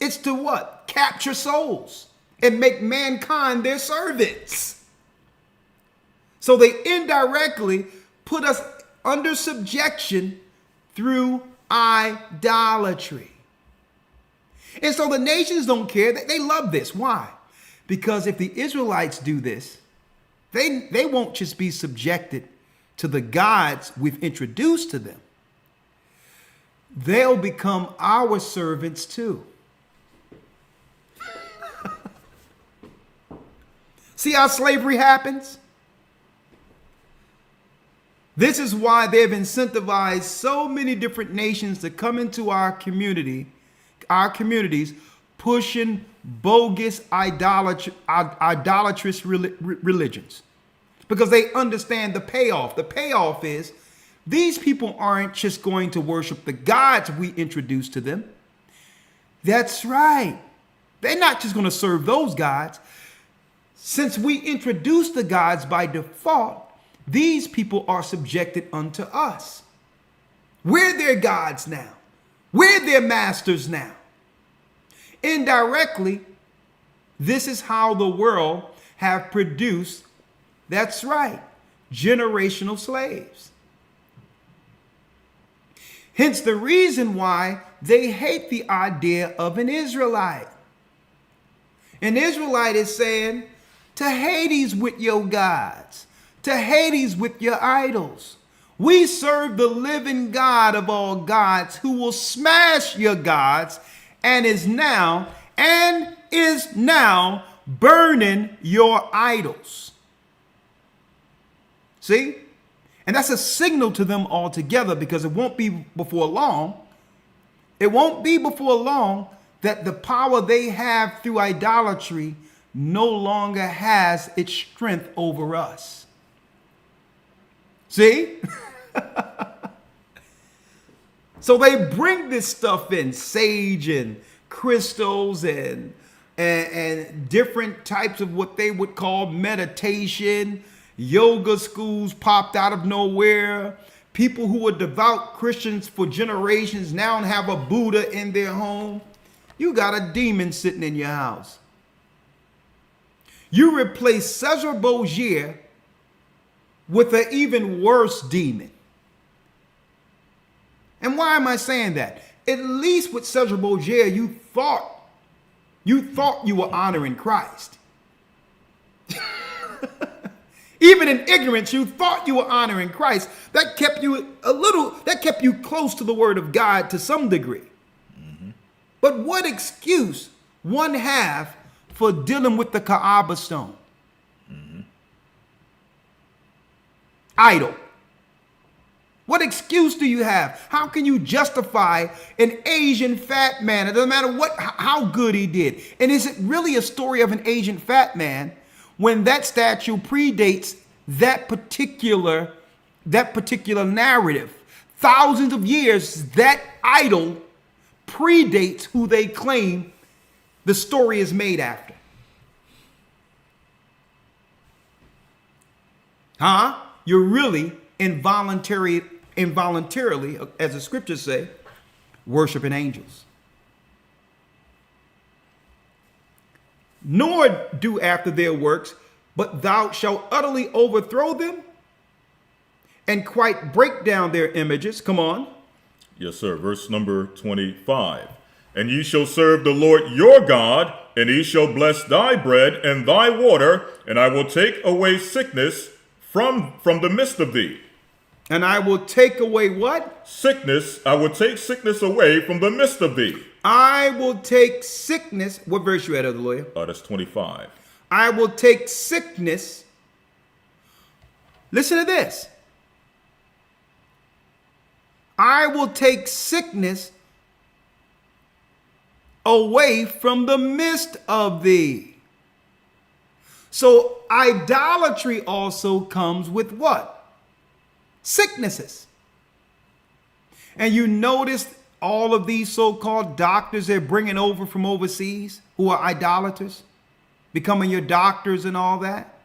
It's to what? Capture souls and make mankind their servants. So they indirectly put us under subjection through idolatry. And so the nations don't care. They love this. Why? Because if the Israelites do this, they won't just be subjected to the gods we've introduced to them. They'll become our servants too. See how slavery happens? This is why they've incentivized so many different nations to come into our communities, pushing bogus idolatrous religions, because they understand the payoff. The payoff is these people aren't just going to worship the gods we introduce to them. That's right. They're not just going to serve those gods. Since we introduce the gods by default, these people are subjected unto us. We're their gods now. We're their masters now. Indirectly, this is how the world have produced, that's right, generational slaves. Hence the reason why they hate the idea of an Israelite. An Israelite is saying, to Hades with your gods, to Hades with your idols. We serve the living God of all gods who will smash your gods and is now burning your idols. See? And that's a signal to them altogether, because it won't be before long. It won't be before long that the power they have through idolatry no longer has its strength over us. See? So they bring this stuff in, sage and crystals and different types of what they would call meditation. Yoga schools popped out of nowhere. People who were devout Christians for generations now have a Buddha in their home. You got a demon sitting in your house. You replace Cesar Borgia with an even worse demon. And why am I saying that? At least with Cesar Borgia, you thought you were honoring Christ. Even in ignorance, you thought you were honoring Christ. That kept you close to the word of God to some degree. Mm-hmm. But what excuse one have for dealing with the Kaaba stone. Idol. What excuse do you have? How can you justify an Asian fat man? It doesn't matter how good he did. And is it really a story of an Asian fat man when that statue predates that particular narrative? Thousands of years, that idol predates who they claim the story is made after. You're really involuntarily, as the scriptures say, worshiping angels. Nor do after their works, but thou shalt utterly overthrow them and quite break down their images. Come on. Yes, sir. Verse number 25. And ye shall serve the Lord your God, and he shall bless thy bread and thy water, and I will take away sickness from the midst of thee. And I will take away what? Sickness. I will take sickness away from the midst of thee. I will take sickness. What verse you at, Elder Lawyer? That's 25. I will take sickness. Listen to this. I will take sickness away from the midst of thee. So idolatry also comes with what? Sicknesses. And you notice all of these so-called doctors they're bringing over from overseas who are idolaters, becoming your doctors and all that.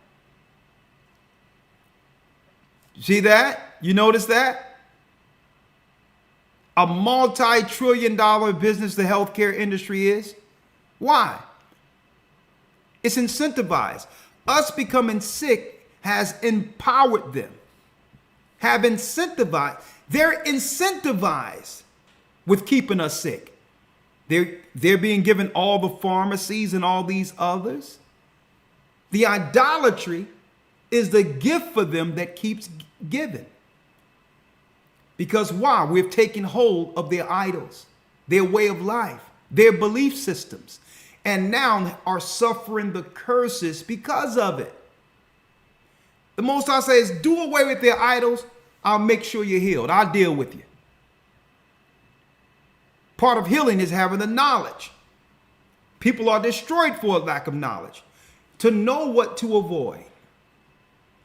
See that? You notice that? A multi-trillion-dollar business the healthcare industry is. Why? It's incentivized. Us becoming sick has empowered them. Have incentivized. They're incentivized with keeping us sick. They're being given all the pharmacies and all these others. The idolatry is the gift for them that keeps giving. Because why? We've taken hold of their idols, their way of life, their belief systems, and now are suffering the curses because of it. The most I say is do away with their idols. I'll make sure you're healed. I'll deal with you. Part of healing is having the knowledge. People are destroyed for a lack of knowledge. To know what to avoid.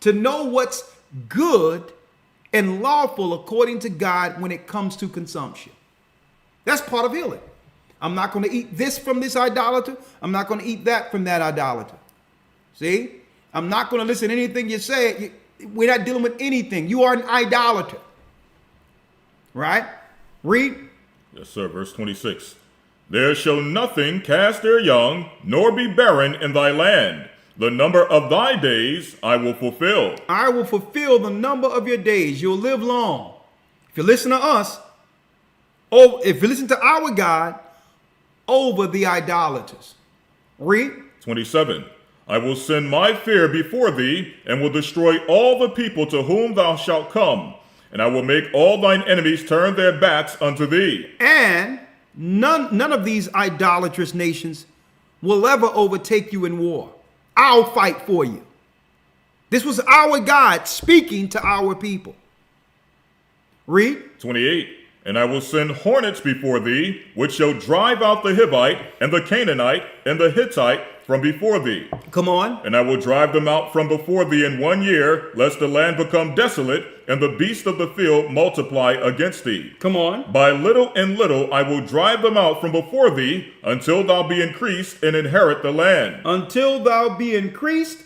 To know what's good and lawful according to God when it comes to consumption. That's part of healing. I'm not going to eat this from this idolater. I'm not going to eat that from that idolater. See? I'm not going to listen to anything you say. We're not dealing with anything. You are an idolater. Right? Read. Yes, sir. Verse 26. There shall nothing cast their young, nor be barren in thy land. The number of thy days I will fulfill. I will fulfill the number of your days. You'll live long. If you listen to us, if you listen to our God, over the idolaters. Read. 27. I will send my fear before thee, and will destroy all the people to whom thou shalt come. And I will make all thine enemies turn their backs unto thee. And none of these idolatrous nations will ever overtake you in war. I'll fight for you. This was our God speaking to our people. Read. 28. And I will send hornets before thee, which shall drive out the Hivite, and the Canaanite, and the Hittite from before thee. Come on. And I will drive them out from before thee in 1 year, lest the land become desolate, and the beasts of the field multiply against thee. Come on. By little and little I will drive them out from before thee, until thou be increased and inherit the land. Until thou be increased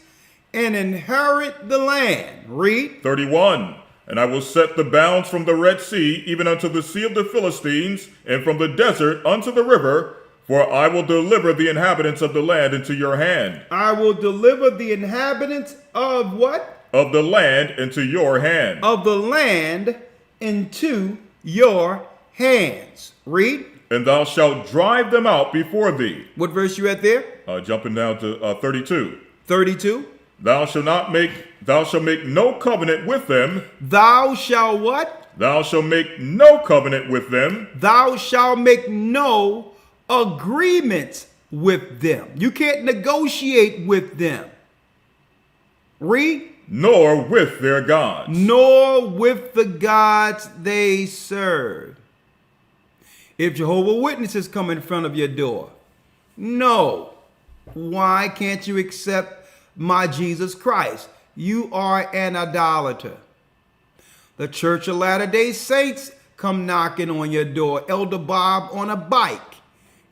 and inherit the land. Read. 31. And I will set the bounds from the Red Sea, even unto the sea of the Philistines, and from the desert unto the river, for I will deliver the inhabitants of the land into your hand. I will deliver the inhabitants of what? Of the land into your hand. Of the land into your hands. Read. And thou shalt drive them out before thee. What verse you at there? Jumping down to 32. 32. Thou shalt make no covenant with them. Thou shalt what? Thou shalt make no covenant with them. Thou shalt make no agreements with them. You can't negotiate with them. Read. Nor with their gods. Nor with the gods they serve. If Jehovah's Witnesses come in front of your door, no. Why can't you accept my Jesus Christ? You are an idolater. The Church of Latter-day Saints come knocking on your door. Elder Bob on a bike.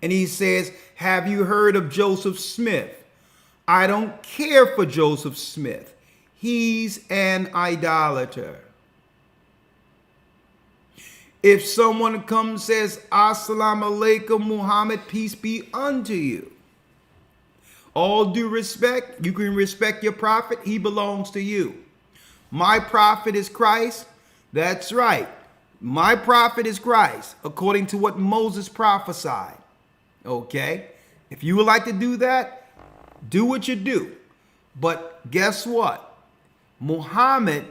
And he says, have you heard of Joseph Smith? I don't care for Joseph Smith. He's an idolater. If someone comes and says, Assalamu alaikum Muhammad, peace be unto you. All due respect, you can respect your prophet. He belongs to you. My prophet is Christ. That's right. My prophet is Christ, according to what Moses prophesied. Okay? If you would like to do that, do what you do. But guess what? Muhammad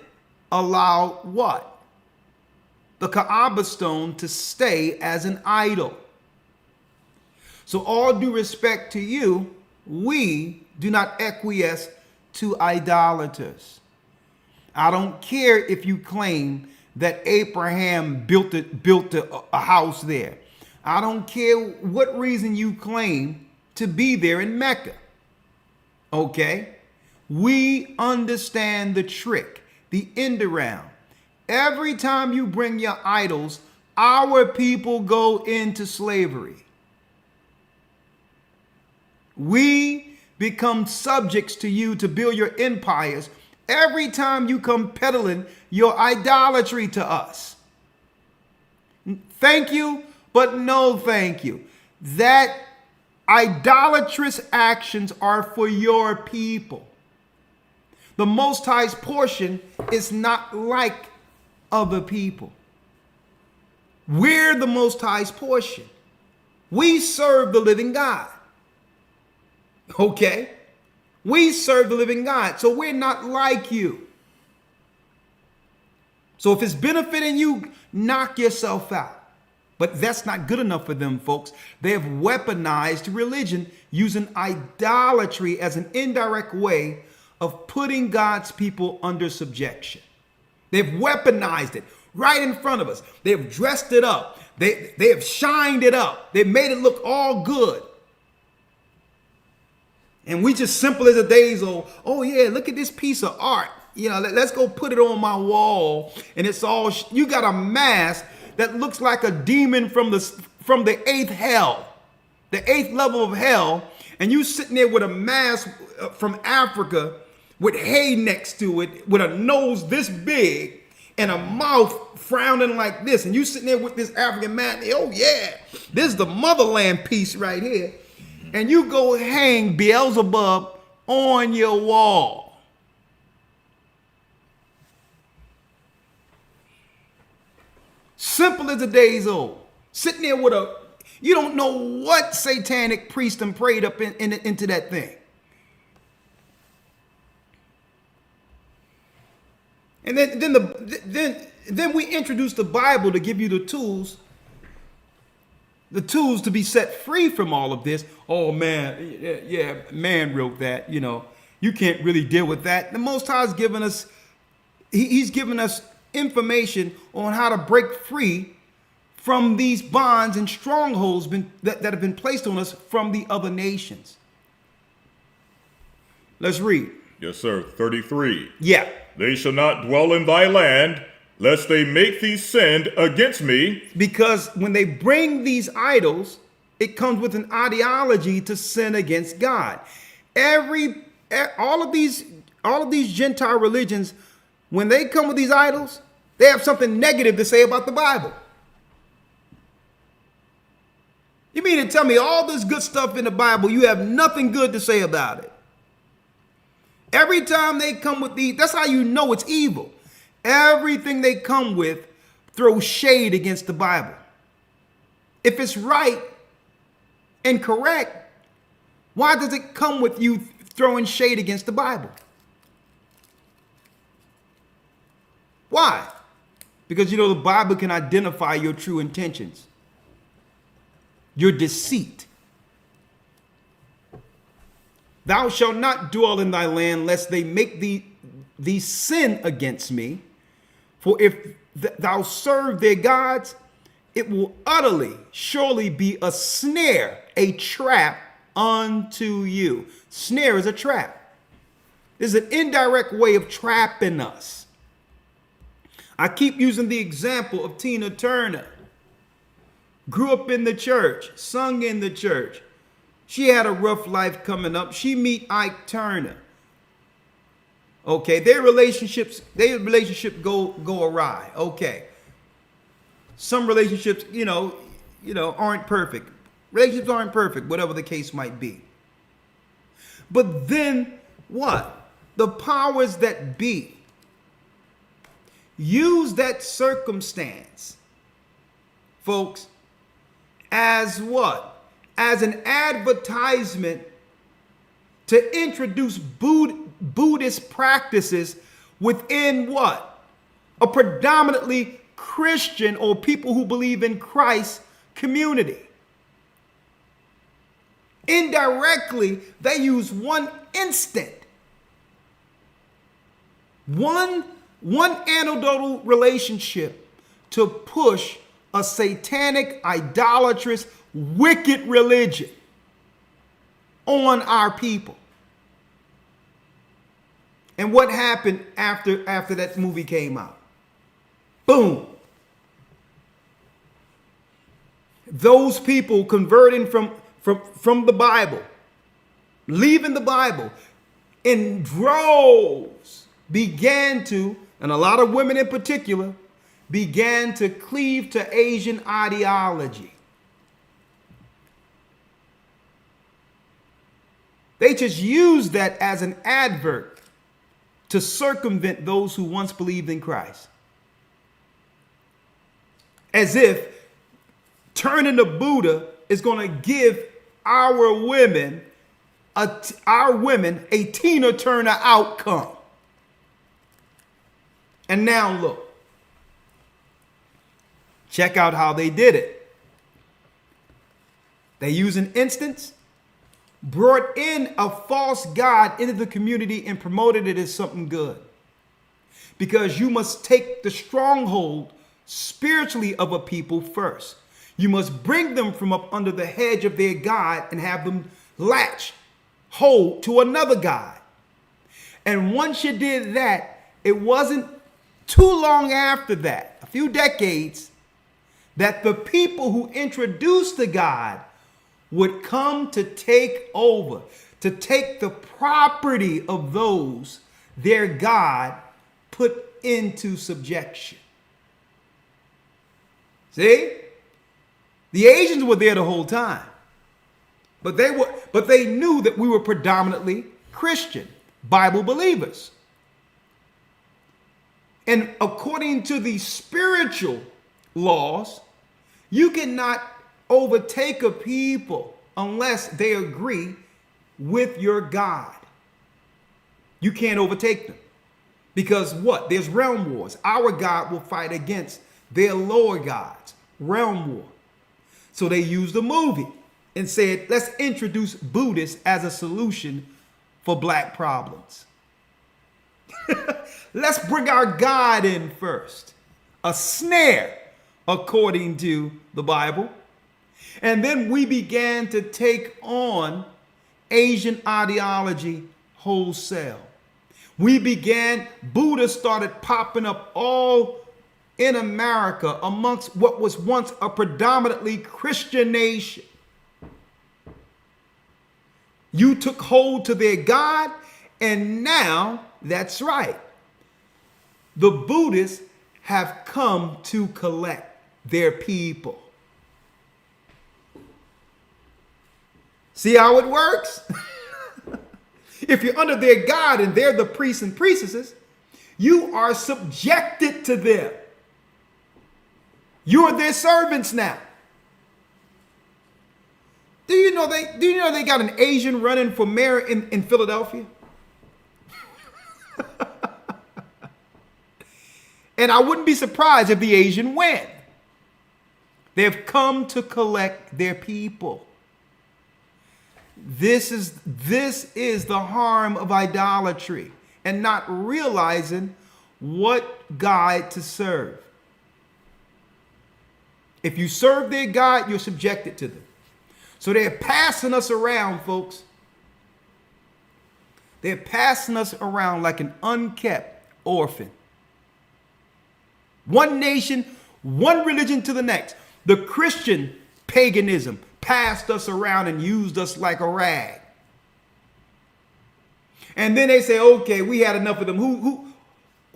allowed what? The Kaaba stone to stay as an idol. So all due respect to you, we do not acquiesce to idolaters. I don't care if you claim that Abraham built a house there. I don't care what reason you claim to be there in Mecca. Okay? We understand the trick, the end around. Every time you bring your idols, our people go into slavery. We become subjects to you to build your empires every time you come peddling your idolatry to us. Thank you, but no thank you. That idolatrous actions are for your people. The Most High's portion is not like other people. We're the Most High's portion. We serve the living God. Okay? We serve the living God, so we're not like you. So if it's benefiting you, knock yourself out. But that's not good enough for them, folks. They have weaponized religion using idolatry as an indirect way of putting God's people under subjection. They've weaponized it right in front of us. They've dressed it up. They have shined it up. They've made it look all good. And we just simple as a days old. Oh yeah, look at this piece of art. You know, let's go put it on my wall. And it's all, you got a mask that looks like a demon from the eighth hell, the eighth level of hell. And you sitting there with a mask from Africa with hay next to it, with a nose this big and a mouth frowning like this. And you sitting there with this African man. Oh yeah, this is the motherland piece right here. And you go hang Beelzebub on your wall. Simple as the days old. Sitting there with you don't know what satanic priest and prayed up into that thing. And then we introduce the Bible to give you the tools to be set free from all of this. Oh man, yeah, man wrote that, you know. You can't really deal with that. The Most High's given us, he's given us information on how to break free from these bonds and strongholds that have been placed on us from the other nations. Let's read. Yes, sir. 33. Yeah. They shall not dwell in thy land, lest they make thee sin against me. Because when they bring these idols, it comes with an ideology to sin against God. All of these Gentile religions, when they come with these idols, they have something negative to say about the Bible. You mean to tell me all this good stuff in the Bible, you have nothing good to say about it? Every time they come with these, that's how you know it's evil. Everything they come with throws shade against the Bible. If it's right and correct, why does it come with you throwing shade against the Bible? Why? Because you know the Bible can identify your true intentions, your deceit. Thou shalt not dwell in thy land, lest they make thee sin against me. For if thou serve their gods, it will utterly, surely be a snare, a trap unto you. Snare is a trap. This is an indirect way of trapping us. I keep using the example of Tina Turner. Grew up in the church, sung in the church. She had a rough life coming up. She meet Ike Turner. Okay, their relationship go awry. Okay. Some relationships, aren't perfect. Relationships aren't perfect, whatever the case might be. But then what? The powers that be use that circumstance, folks, as what? As an advertisement to introduce Buddhist practices within what? A predominantly Christian or people who believe in Christ community. Indirectly, they use one instant, one anecdotal relationship to push a satanic, idolatrous, wicked religion on our people. And what happened after that movie came out? Boom. Those people converting from the Bible, leaving the Bible in droves, began to, and a lot of women in particular, began to cleave to Asian ideology. They just used that as an advert to circumvent those who once believed in Christ. As if turning to Buddha is going to give our women a Tina Turner outcome. And now look. Check out how they did it. They used an instance, brought in a false god into the community and promoted it as something good. Because you must take the stronghold spiritually of a people first. You must bring them from up under the hedge of their God and have them latch hold to another God. And once you did that, it wasn't too long after that, a few decades, that the people who introduced the God would come to take over, to take the property of those their God put into subjection. See? The Asians were there the whole time. But they knew that we were predominantly Christian, Bible believers. And according to the spiritual laws, you cannot overtake a people unless they agree with your God. You can't overtake them. Because what? There's realm wars. Our God will fight against their lower gods. Realm war. So they used a movie and said, let's introduce Buddhists as a solution for black problems. Let's bring our God in first. A snare, according to the Bible. And then we began to take on Asian ideology wholesale. Buddha started popping up all in America amongst what was once a predominantly Christian nation. You took hold to their God, and now, that's right, the Buddhists have come to collect their people. See how it works? If you're under their God and they're the priests and priestesses, you are subjected to them. You're their servants now. Do you know they got an Asian running for mayor in Philadelphia? And I wouldn't be surprised if the Asian win. They've come to collect their people. This is the harm of idolatry and not realizing what God to serve. If you serve their God, you're subjected to them. So they're passing us around, folks. They're passing us around like an unkept orphan. One nation, one religion to the next. The Christian paganism passed us around and used us like a rag. And then they say, okay, we had enough of them.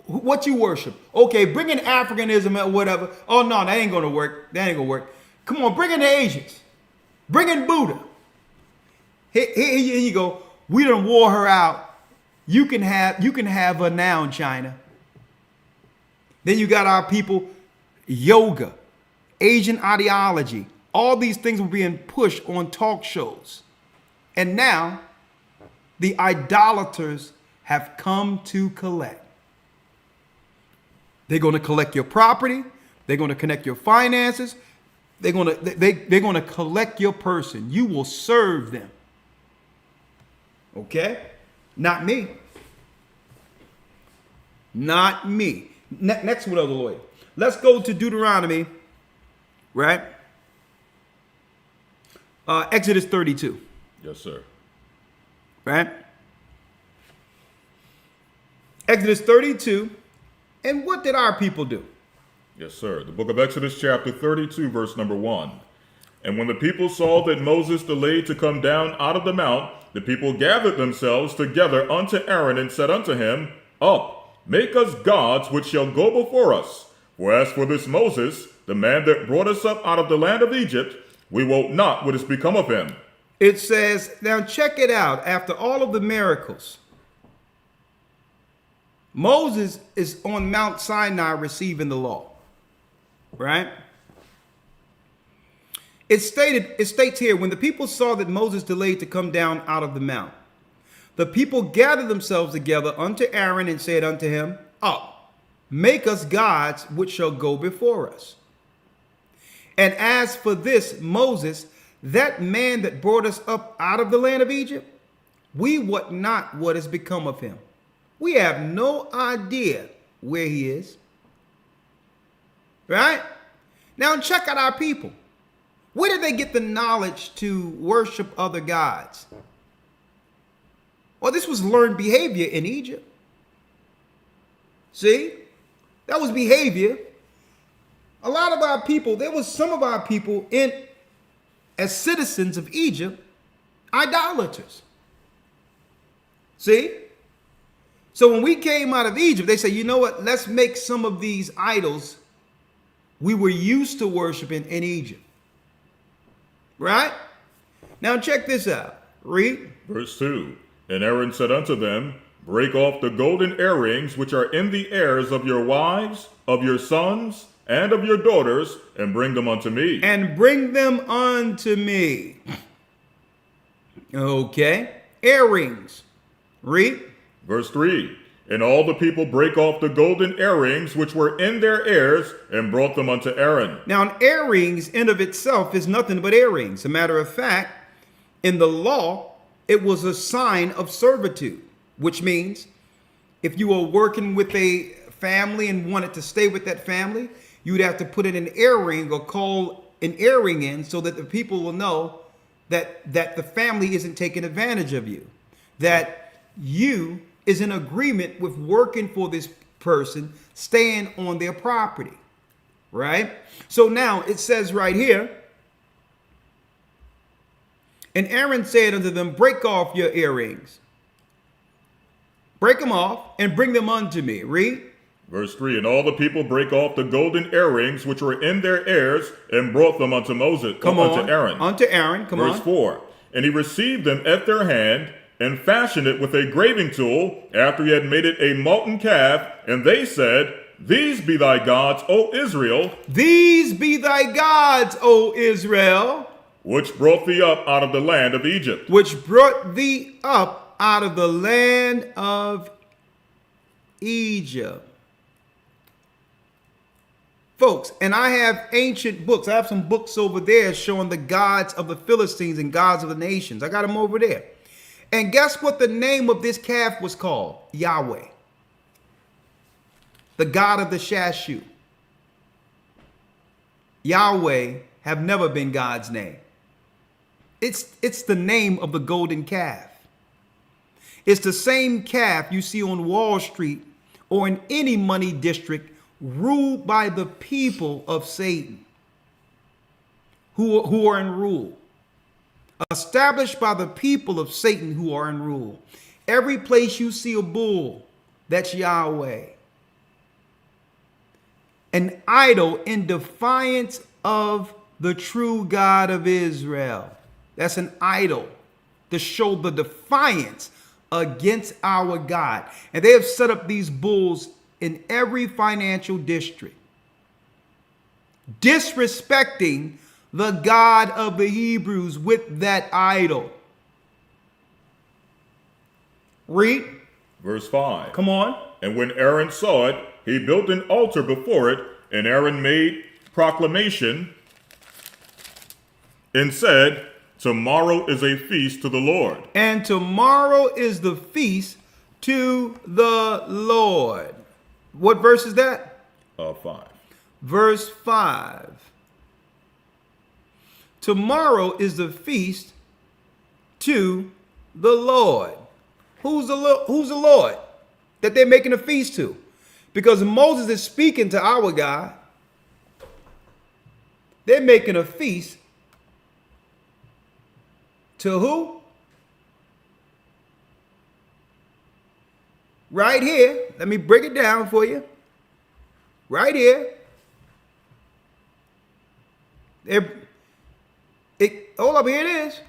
What you worship? Okay, bring in Africanism or whatever. Oh, no, that ain't going to work. That ain't going to work. Come on, bring in the Asians. Bring in Buddha. Here you go. We done wore her out. You can have her now in China. Then you got our people, yoga, Asian ideology. All these things were being pushed on talk shows. And now the idolaters have come to collect. They're going to collect your property. They're going to connect your finances. They're going to collect your person. You will serve them. Okay? Not me. Not me. Next one, other lawyer. Let's go to Deuteronomy, right? Exodus 32. Yes, sir. Right? Exodus 32. And what did our people do? Yes, sir. The book of Exodus, chapter 32, verse number 1. And when the people saw that Moses delayed to come down out of the mount, the people gathered themselves together unto Aaron and said unto him, Up, make us gods which shall go before us. For as for this Moses, the man that brought us up out of the land of Egypt, we wot not what is become of him. It says, now check it out. After all of the miracles, Moses is on Mount Sinai receiving the law, right? It states here, when the people saw that Moses delayed to come down out of the mount, the people gathered themselves together unto Aaron and said unto him, Up, make us gods which shall go before us. And as for this Moses, that man that brought us up out of the land of Egypt, we wot not what has become of him. We have no idea where he is. Right? Now check out our people. Where did they get the knowledge to worship other gods? Well, this was learned behavior in Egypt. See? That was behavior. A lot of our people, there was some of our people as citizens of Egypt, idolaters. See? So when we came out of Egypt, they said, you know what? Let's make some of these idols we were used to worshiping in Egypt. Right? Now check this out. Read. Verse 2. And Aaron said unto them, Break off the golden earrings which are in the ears of your wives, of your sons, and of your daughters, and bring them unto me. And bring them unto me. Okay. Earrings. Read. Verse 3. And all the people brake off the golden earrings which were in their ears, and brought them unto Aaron. Now, an earrings in of itself is nothing but earrings. A matter of fact, in the law, it was a sign of servitude, which means if you were working with a family and wanted to stay with that family, you would have to put in an earring or call an earring in so that the people will know that the family isn't taking advantage of you, that you is in agreement with working for this person, staying on their property, right? So now it says right here, and Aaron said unto them, Break off your earrings. Break them off and bring them unto me. Read. Verse 3. And all the people brake off the golden earrings which were in their ears, and brought them unto Moses, unto Aaron. Unto Aaron, come on. Verse 4. And he received them at their hand, and fashioned it with a graving tool, after he had made it a molten calf. And they said, These be thy gods, O Israel. These be thy gods, O Israel. Which brought thee up out of the land of Egypt. Which brought thee up out of the land of Egypt. Folks, and I have ancient books. I have some books over there showing the gods of the Philistines and gods of the nations. I got them over there. And guess what the name of this calf was called? Yahweh. The God of the Shashu. Yahweh have never been God's name. It's the name of the golden calf. It's the same calf you see on Wall Street or in any money district ruled by the people of Satan who are in rule. Established by the people of Satan who are in rule. Every place you see a bull, that's Yahweh. An idol in defiance of the true God of Israel. That's an idol to show the defiance against our God. And they have set up these bulls in every financial district, disrespecting the God of the Hebrews with that idol. Read. Verse 5. Come on. And when Aaron saw it, he built an altar before it, and Aaron made proclamation and said, tomorrow is a feast to the Lord. And tomorrow is the feast to the Lord. What verse is that? 5. Verse 5. Tomorrow is the feast to the Lord. Who's the Lord that they're making a feast to? Because Moses is speaking to our God. They're making a feast to who? Right here. Let me break it down for you. Right here. Hold up, here it is.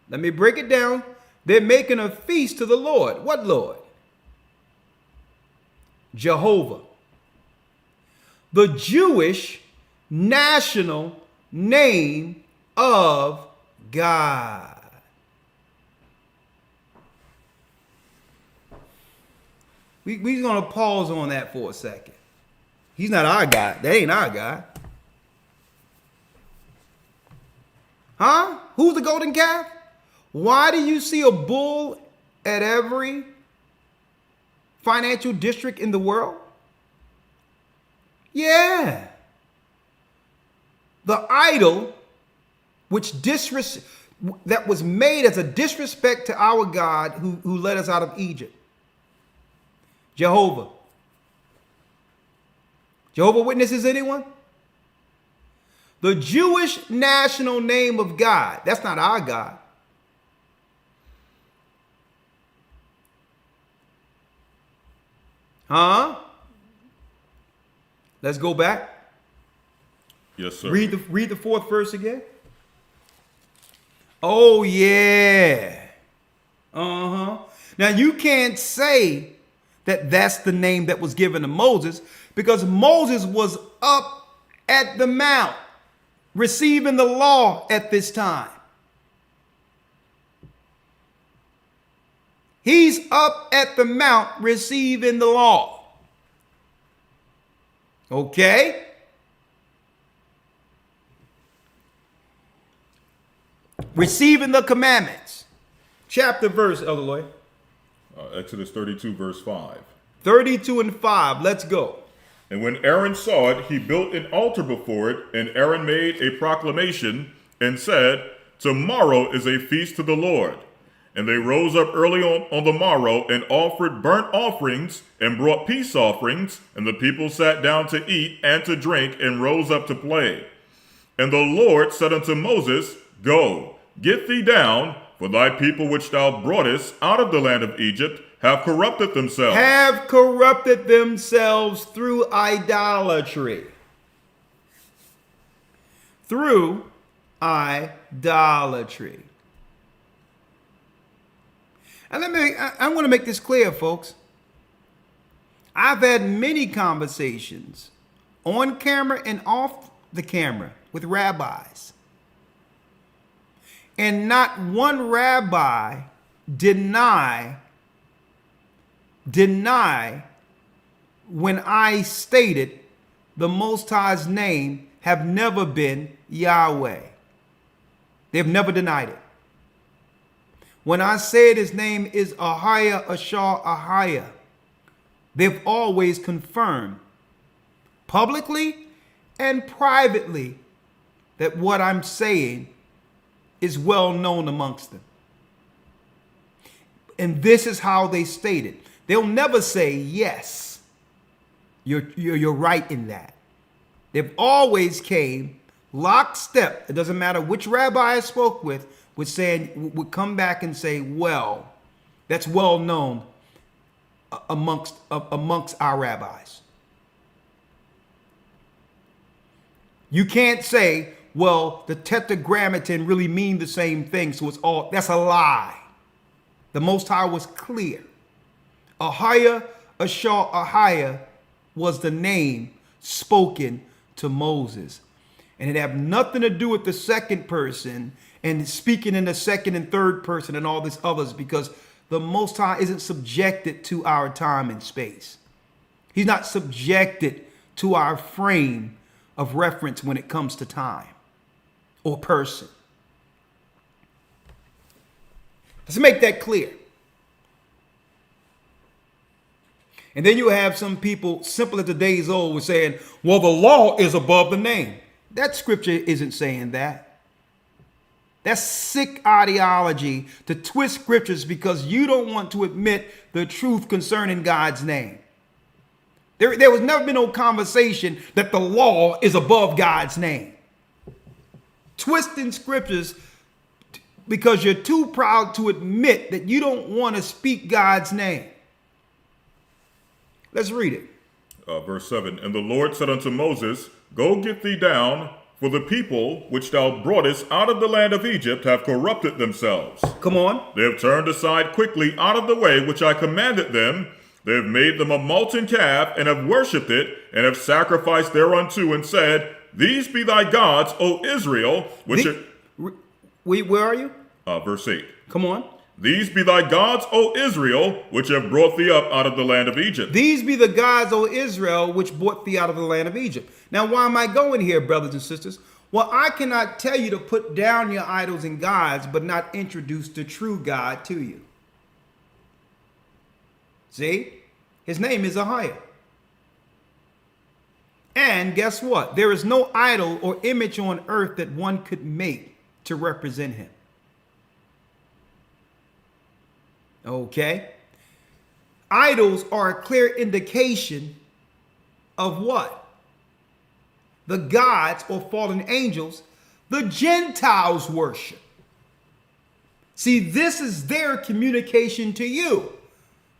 Let me break it down. They're making a feast to the Lord. What Lord? Jehovah. The Jewish national name of God. We're going to pause on that for a second. He's not our God. That ain't our God. Huh? Who's the golden calf? Why do you see a bull at every financial district in the world? Yeah. The idol that was made as a disrespect to our God who led us out of Egypt. Jehovah. Jehovah Witnesses, anyone? The Jewish national name of God. That's not our God. Huh? Let's go back. Yes, sir. Read the fourth verse again. Oh, yeah. Uh-huh. Now, you can't say that that's the name that was given to Moses because Moses was up at the mount receiving the law at this time. He's up at the mount receiving the law. Okay? Receiving the commandments. Chapter, verse, Elder Lloyd. Exodus 32, verse 5. 32 and 5. Let's go. And when Aaron saw it, he built an altar before it, and Aaron made a proclamation and said, tomorrow is a feast to the Lord. And they rose up early on the morrow and offered burnt offerings and brought peace offerings, and the people sat down to eat and to drink and rose up to play. And the Lord said unto Moses, go, get thee down, for thy people which thou broughtest out of the land of Egypt have corrupted themselves. Have corrupted themselves through idolatry. Through idolatry. And I'm going to make this clear, folks. I've had many conversations on camera and off the camera with rabbis. And not one rabbi deny when I stated the Most High's name have never been Yahweh. They've never denied it. When I said his name is Ahia, Ashar, Ahia, they've always confirmed publicly and privately that what I'm saying is well known amongst them. And this is how they state it. They'll never say, yes, you're right in that. They've always came lockstep. It doesn't matter which rabbi I spoke with, would come back and say, well, that's well known amongst our rabbis. You can't say, well, the tetragrammaton really mean the same thing, so that's a lie. The Most High was clear. Ahia, Ashar, Ahia was the name spoken to Moses. And it had nothing to do with the second person and speaking in the second and third person and all this others, because the Most High isn't subjected to our time and space. He's not subjected to our frame of reference when it comes to time or person. Let's make that clear. And then you have some people, simple as the days old, were saying, well, the law is above the name. That scripture isn't saying that. That's sick ideology to twist scriptures because you don't want to admit the truth concerning God's name. There was never been no conversation that the law is above God's name. Twisting scriptures because you're too proud to admit that you don't want to speak God's name. Let's read it. Verse 7, and the Lord said unto Moses, go get thee down, for the people which thou broughtest out of the land of Egypt have corrupted themselves. Come on. They have turned aside quickly out of the way which I commanded them. They have made them a molten calf, and have worshipped it, and have sacrificed thereunto, and said, these be thy gods, O Israel, which where are you? Verse 8. Come on. These be thy gods, O Israel, which have brought thee up out of the land of Egypt. These be the gods, O Israel, which brought thee out of the land of Egypt. Now, why am I going here, brothers and sisters? Well, I cannot tell you to put down your idols and gods, but not introduce the true God to you. See? His name is Ahia. And guess what? There is no idol or image on earth that one could make to represent him. Okay? Idols are a clear indication of what? The gods or fallen angels the Gentiles worship. See, this is their communication to you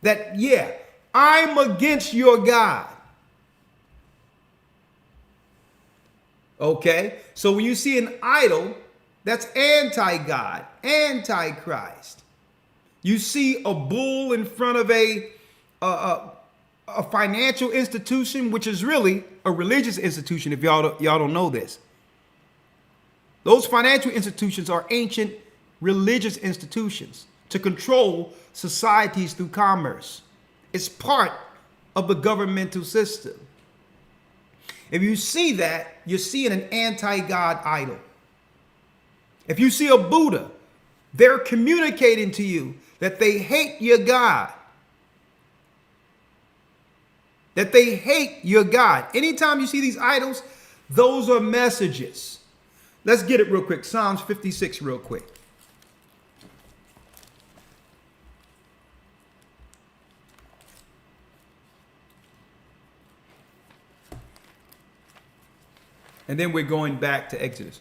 that, yeah, I'm against your God. Okay? So when you see an idol, that's anti-God, anti-Christ. You see a bull in front of a financial institution, which is really a religious institution, if y'all don't know this. Those financial institutions are ancient religious institutions to control societies through commerce. It's part of the governmental system. If you see that, you're seeing an anti-God idol. If you see a Buddha, they're communicating to you that they hate your God. That they hate your God. Anytime you see these idols, those are messages. Let's get it real quick. Psalms 56 real quick. And then we're going back to Exodus.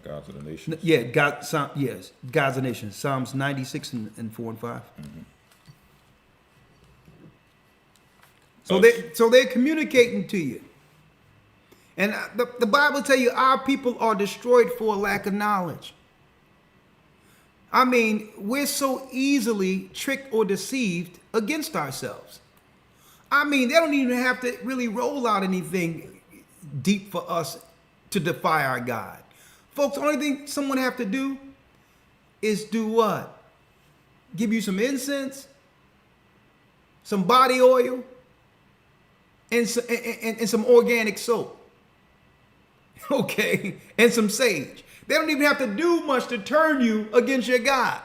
Gods of the nations. Yeah, gods of the nations. Psalms 96 and 4 and 5. Mm-hmm. So they're communicating to you. And the Bible tells you our people are destroyed for a lack of knowledge. I mean, we're so easily tricked or deceived against ourselves. I mean, they don't even have to really roll out anything deep for us to defy our God. Folks, the only thing someone have to do is do what? Give you some incense some body oil, and some organic soap. Okay, and some sage. They don't even have to do much to turn you against your God.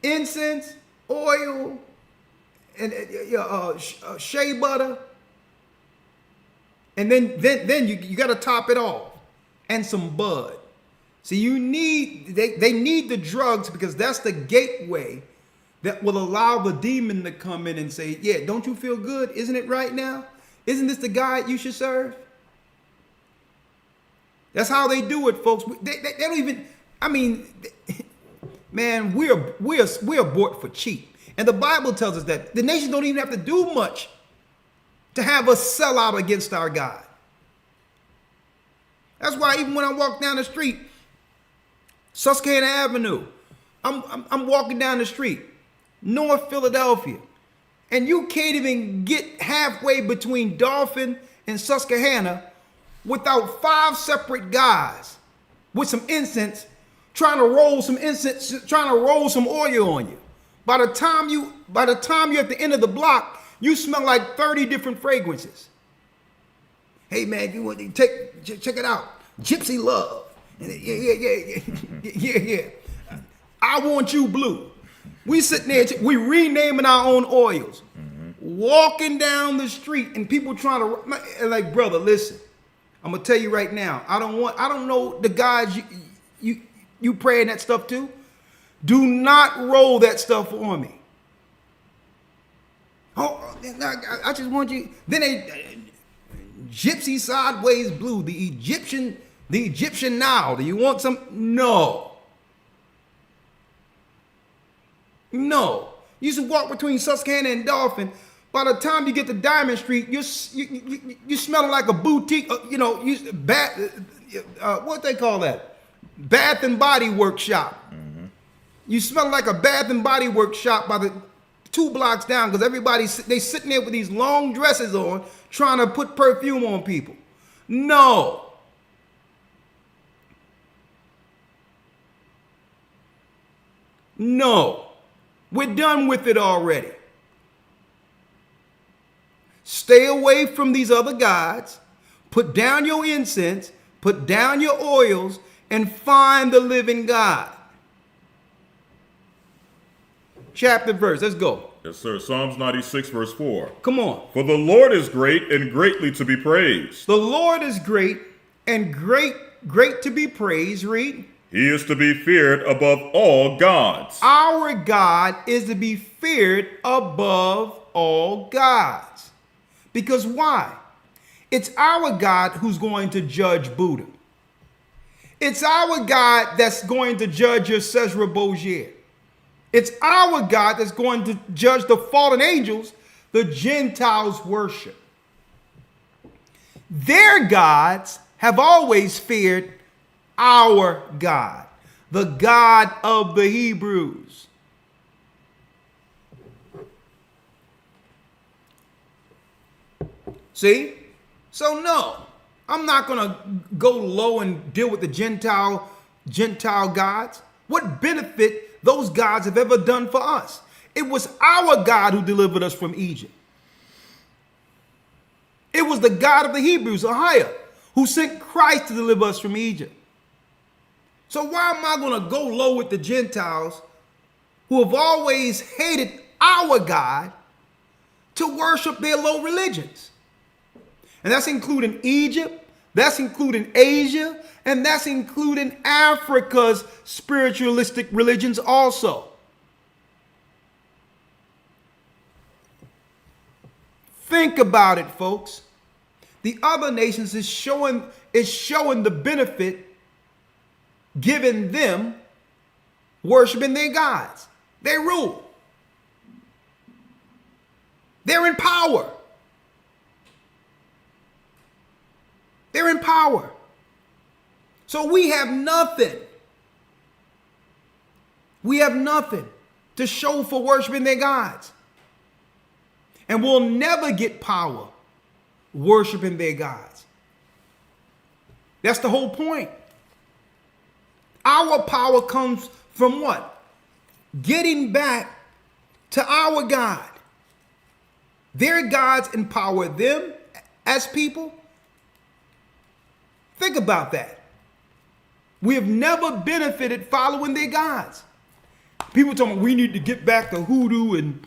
Incense, oil, and shea butter, and then you got to top it off, and some bud. See, they need the drugs because that's the gateway that will allow the demon to come in and say, yeah, don't you feel good? Isn't it right now? Isn't this the God you should serve? That's how they do it, folks. They don't even, I mean, man, we're bought for cheap. And the Bible tells us that the nations don't even have to do much to have us sell out against our God. That's why even when I walk down the street, Susquehanna Avenue, I'm walking down the street, North Philadelphia, and you can't even get halfway between Dolphin and Susquehanna without 5 separate guys with some incense trying to roll some incense, trying to roll some oil on you. By the time you're at the end of the block, you smell like 30 different fragrances. Hey man, you want to check it out, Gypsy Love. Yeah. I want you blue. We sitting there, we renaming our own oils, walking down the street, and people trying to like, brother, listen. I'm gonna tell you right now. I don't know the guys you praying that stuff to. Do not roll that stuff on me. Oh, I just want you. Then Gypsy Sideways Blue, the Egyptian Nile. Do you want some? No. You should walk between Susquehanna and Dolphin. By the time you get to Diamond Street, you smelling like a boutique. What they call that? Bath and Body Workshop. You smell like a Bath and Body Workshop by the 2 blocks down because they sitting there with these long dresses on trying to put perfume on people. No. We're done with it already. Stay away from these other gods. Put down your incense, put down your oils, and find the living God. Chapter, verse, let's go. Yes, sir. Psalms 96, verse 4. Come on. For the Lord is great and greatly to be praised. The Lord is great and great to be praised. Read. He is to be feared above all gods. Our God is to be feared above all gods. Because why? It's our God who's going to judge Buddha. It's our God that's going to judge your Cesare Borgia. It's our God that's going to judge the fallen angels the Gentiles worship. Their gods have always feared our God, the God of the Hebrews. See? So no, I'm not going to go low and deal with the Gentile gods. What benefit those gods have ever done for us? It was our God who delivered us from Egypt. It was the God of the Hebrews, Ahiah, who sent Christ to deliver us from Egypt. So why am I going to go low with the Gentiles who have always hated our God to worship their low religions? And that's including Egypt, that's including Asia, and that's including Africa's spiritualistic religions also. Think about it, folks. The other nations is showing the benefit given them worshiping their gods. They rule. They're in power. They're in power. So we have nothing. We have nothing to show for worshiping their gods. And we'll never get power worshiping their gods. That's the whole point. Our power comes from what? getting back to our God. Their gods empower them as people. Think about that. We have never benefited following their gods. People talking about we need to get back to hoodoo and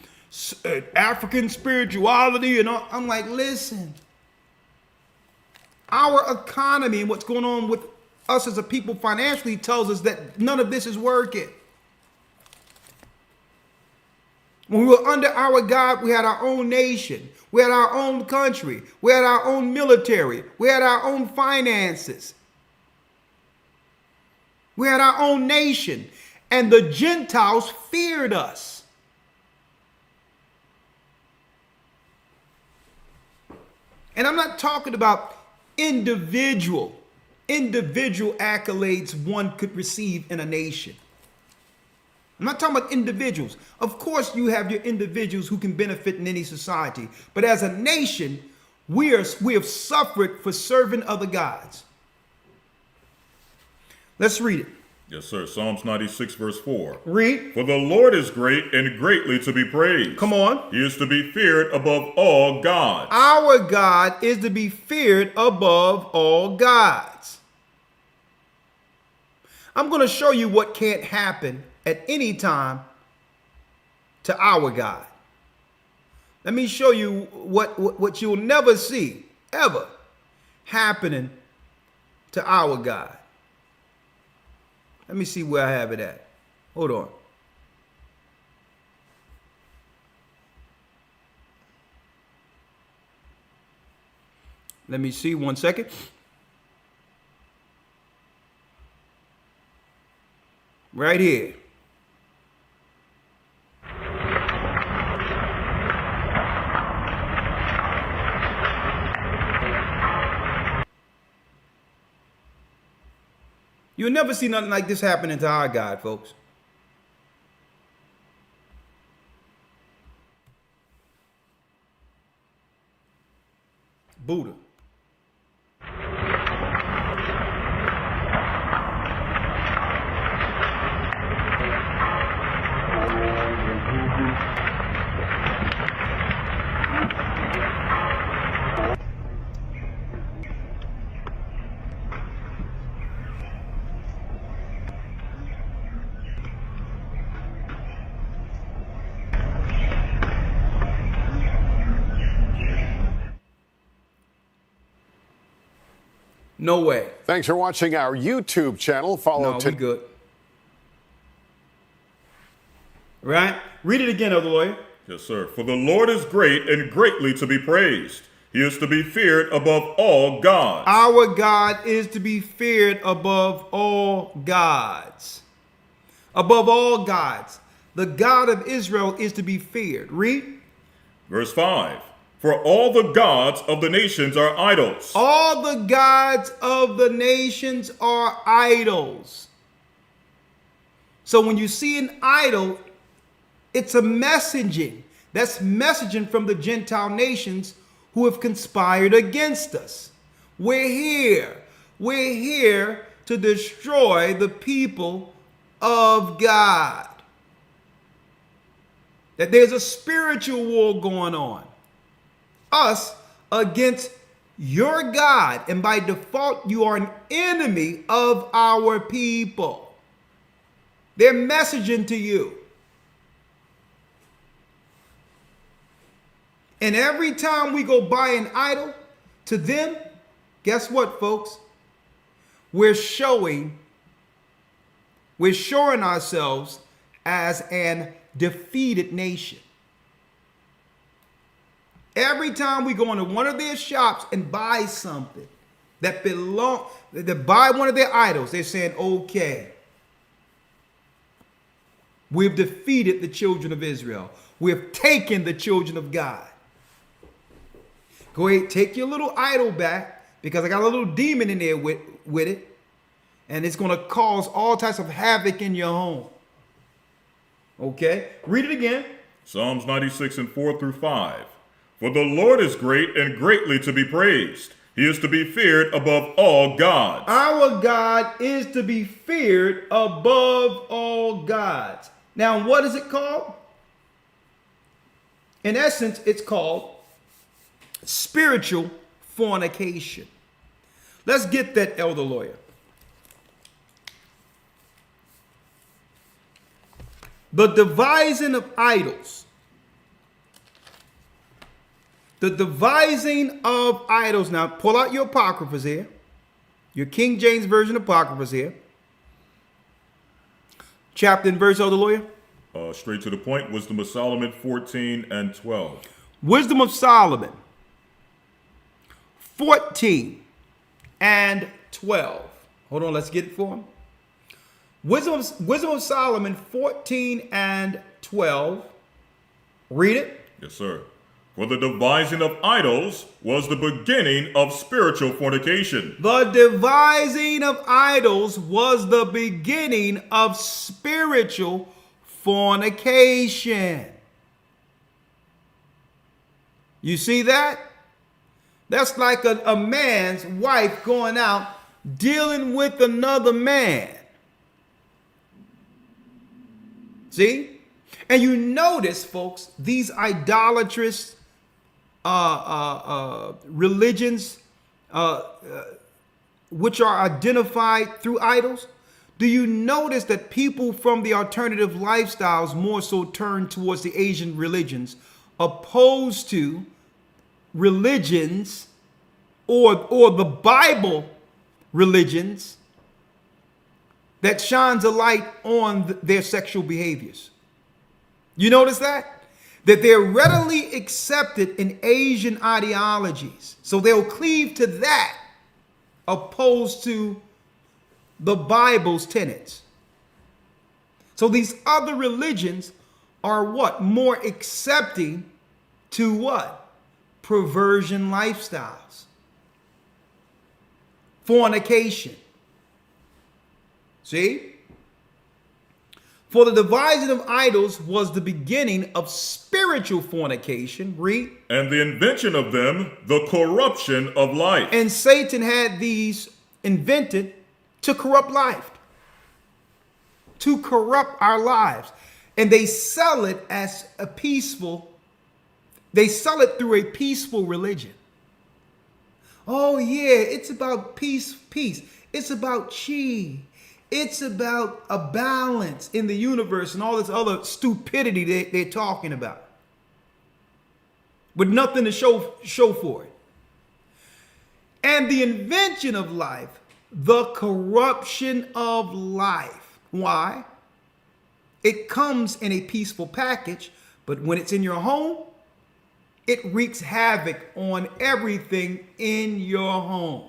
African spirituality and all. I'm like, listen, our economy and what's going on with us as a people financially tells us that none of this is working. When we were under our God, we had our own nation. We had our own country. We had our own military. We had our own finances. We had our own nation. And the Gentiles feared us. And I'm not talking about individual accolades one could receive in a nation. I'm not talking about individuals. Of course, you have your individuals who can benefit in any society. But as a nation, we have suffered for serving other gods. Let's read it. Yes, sir. Psalms 96, verse 4. Read. For the Lord is great and greatly to be praised. Come on. He is to be feared above all gods. Our God is to be feared above all gods. I'm going to show you what can't happen at any time to our God. Let me show you what you'll never see ever happening to our God. Let me see where I have it at. Hold on. Let me see 1 second. Right here. You'll never see nothing like this happening to our God, folks. Buddha. No way. Thanks for watching our YouTube channel. Follow No, we good. Right? Read it again, Elder Lawyer. Yes, sir. For the Lord is great and greatly to be praised. He is to be feared above all gods. Our God is to be feared above all gods. Above all gods. The God of Israel is to be feared. Read. Verse 5. For all the gods of the nations are idols. All the gods of the nations are idols. So when you see an idol, it's a messaging. That's messaging from the Gentile nations who have conspired against us. We're here. We're here to destroy the people of God. That there's a spiritual war going on. Us against your God, and by default you are an enemy of our people. They're messaging to you. And every time we go buy an idol to them, guess what, folks? We're showing ourselves as an defeated nation. Every time we go into one of their shops and buy something that buy one of their idols, they're saying, okay, we've defeated the children of Israel. We've taken the children of God. Go ahead, take your little idol back, because I got a little demon in there with it, and it's going to cause all types of havoc in your home. Okay, read it again. Psalms 96 and 4 through 5. For the Lord is great and greatly to be praised. He is to be feared above all gods. Our God is to be feared above all gods. Now, what is it called? In essence, it's called spiritual fornication. Let's get that, elder lawyer. The devising of idols. The devising of idols. Now, pull out your apocryphas here. Your King James Version apocryphas here. Chapter and verse, elder lawyer. Straight to the point, Wisdom of Solomon 14 and 12. Wisdom of Solomon 14 and 12. Hold on, let's get it for him. Wisdom of Solomon 14 and 12. Read it. Yes, sir. For the devising of idols was the beginning of spiritual fornication. The devising of idols was the beginning of spiritual fornication. You see that? That's like a man's wife going out dealing with another man. See? And you notice, folks, these idolatrous religions which are identified through idols. Do you notice that people from the alternative lifestyles more so turn towards the Asian religions opposed to religions or the Bible religions that shines a light on their sexual behaviors? You notice that? That they're readily accepted in Asian ideologies. So they'll cleave to that opposed to the Bible's tenets. So these other religions are what? More accepting to what? Perversion lifestyles. Fornication. See? For the devising of idols was the beginning of spiritual fornication. Read. And the invention of them, the corruption of life. And Satan had these invented to corrupt life. To corrupt our lives. And they sell it as a peaceful, they sell it through a peaceful religion. Oh yeah, it's about peace. It's about chi. It's about a balance in the universe and all this other stupidity they're talking about. With nothing to show for it. And the invention of life, the corruption of life. Why? It comes in a peaceful package, but when it's in your home, it wreaks havoc on everything in your home.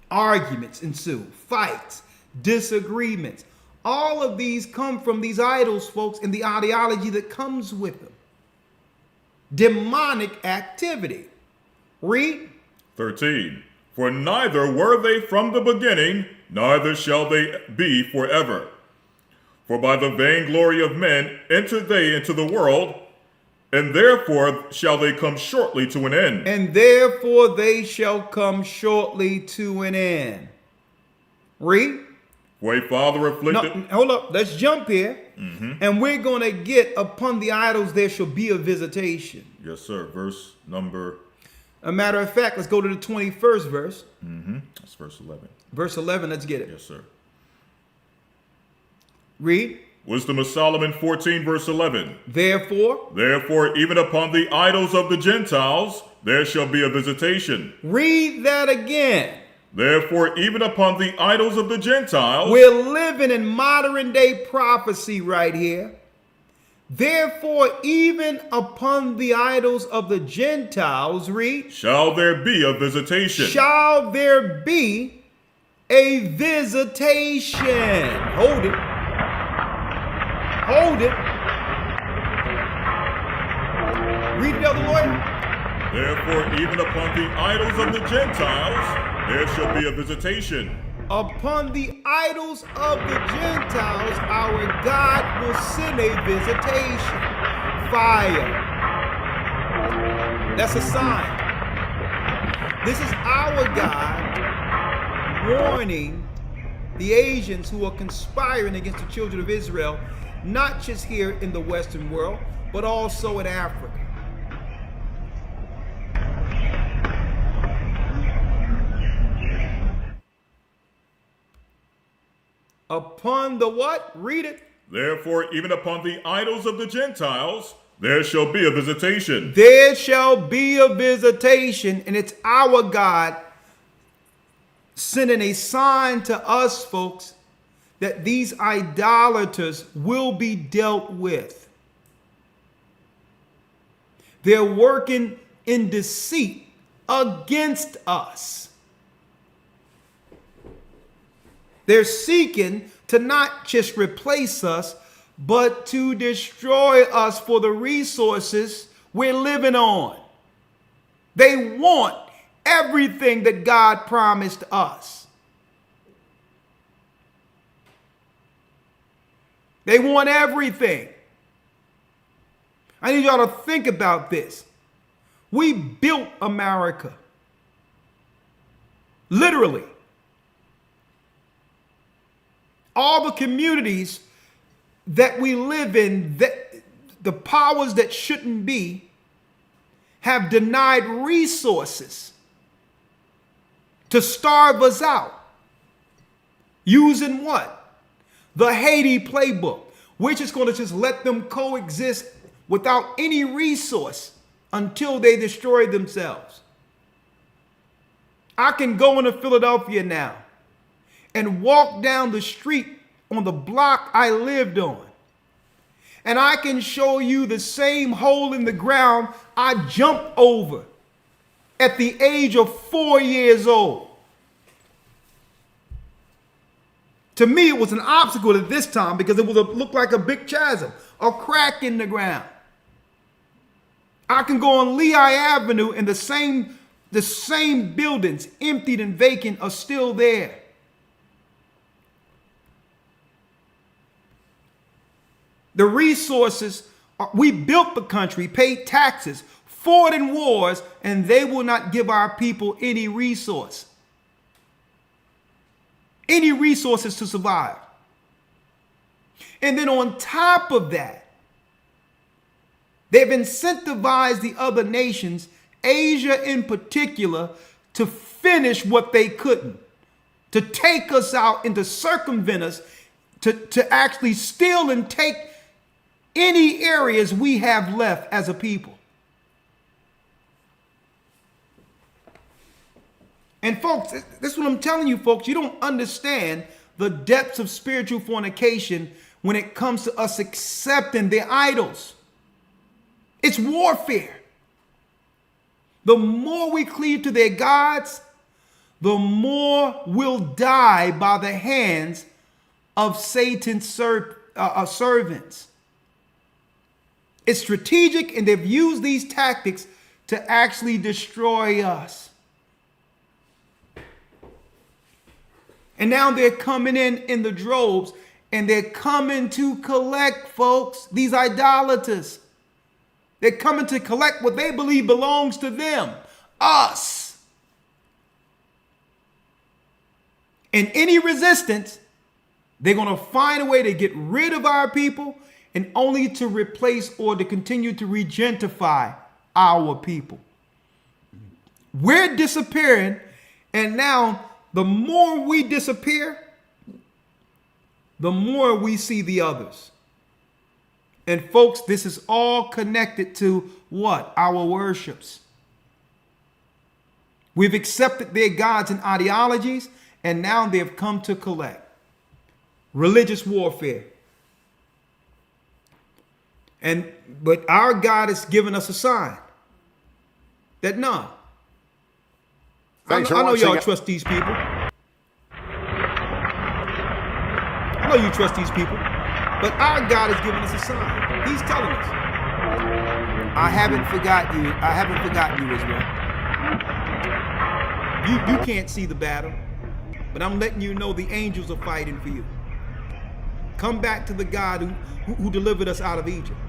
Arguments ensue, fights, disagreements. All of these come from these idols, folks, and the ideology that comes with them. Demonic activity. Read. 13. For neither were they from the beginning, neither shall they be forever. For by the vainglory of men enter they into the world, and therefore shall they come shortly to an end. And therefore they shall come shortly to an end. Read. For a father afflicted. No, hold up. Let's jump here. And we're going to get upon the idols there shall be a visitation. Yes, sir. Verse number. A matter of fact, let's go to the 21st verse. That's verse 11. Verse 11, let's get it. Yes, sir. Read. Wisdom of Solomon 14, verse 11. Therefore, even upon the idols of the Gentiles, there shall be a visitation. Read that again. Therefore, even upon the idols of the Gentiles. We're living in modern day prophecy right here. Therefore, even upon the idols of the Gentiles, read. Shall there be a visitation. Shall there be a visitation. Hold it. Hold it. Read it, elder lawyer. Therefore, even upon the idols of the Gentiles, there shall be a visitation. Upon the idols of the Gentiles, our God will send a visitation. Fire. That's a sign. This is our God warning the Asians who are conspiring against the children of Israel, not just here in the Western world, but also in Africa. Upon the what? Read it. Therefore, even upon the idols of the Gentiles, there shall be a visitation. There shall be a visitation, and it's our God sending a sign to us, folks, that these idolaters will be dealt with. They're working in deceit against us. They're seeking to not just replace us, but to destroy us for the resources we're living on. They want everything that God promised us. They want everything. I need y'all to think about this. We built America. Literally. All the communities that we live in, that the powers that shouldn't be, have denied resources to starve us out. Using what? The Haiti playbook. We're just going to just let them coexist without any resource until they destroy themselves. I can go into Philadelphia now and walk down the street on the block I lived on, and I can show you the same hole in the ground I jumped over at the age of 4 years old. To me, it was an obstacle at this time because it looked like a big chasm, a crack in the ground. I can go on Lehigh Avenue and the same buildings, emptied and vacant, are still there. The resources, we built the country, paid taxes, fought in wars, and they will not give our people any resources to survive. And then on top of that, they've incentivized the other nations, Asia in particular, to finish what they couldn't, to take us out and to circumvent us, to actually steal and take any areas we have left as a people. And folks, this is what I'm telling you, folks. You don't understand the depths of spiritual fornication when it comes to us accepting their idols. It's warfare. The more we cleave to their gods, the more we'll die by the hands of Satan's servants. It's strategic, and they've used these tactics to actually destroy us. And now they're coming in the droves, and they're coming to collect, folks, these idolaters. They're coming to collect what they believe belongs to them, us. And any resistance, they're going to find a way to get rid of our people and only to replace or to continue to regentrify our people. We're disappearing, and now the more we disappear, the more we see the others. And folks, this is all connected to what? Our worships. We've accepted their gods and ideologies, and now they've come to collect. Religious warfare. But our God has given us a sign that no. I know y'all trust these people. I know you trust these people. But our God has given us a sign. He's telling us, I haven't forgotten you. I haven't forgotten you, Israel. You can't see the battle, but I'm letting you know the angels are fighting for you. Come back to the God who delivered us out of Egypt.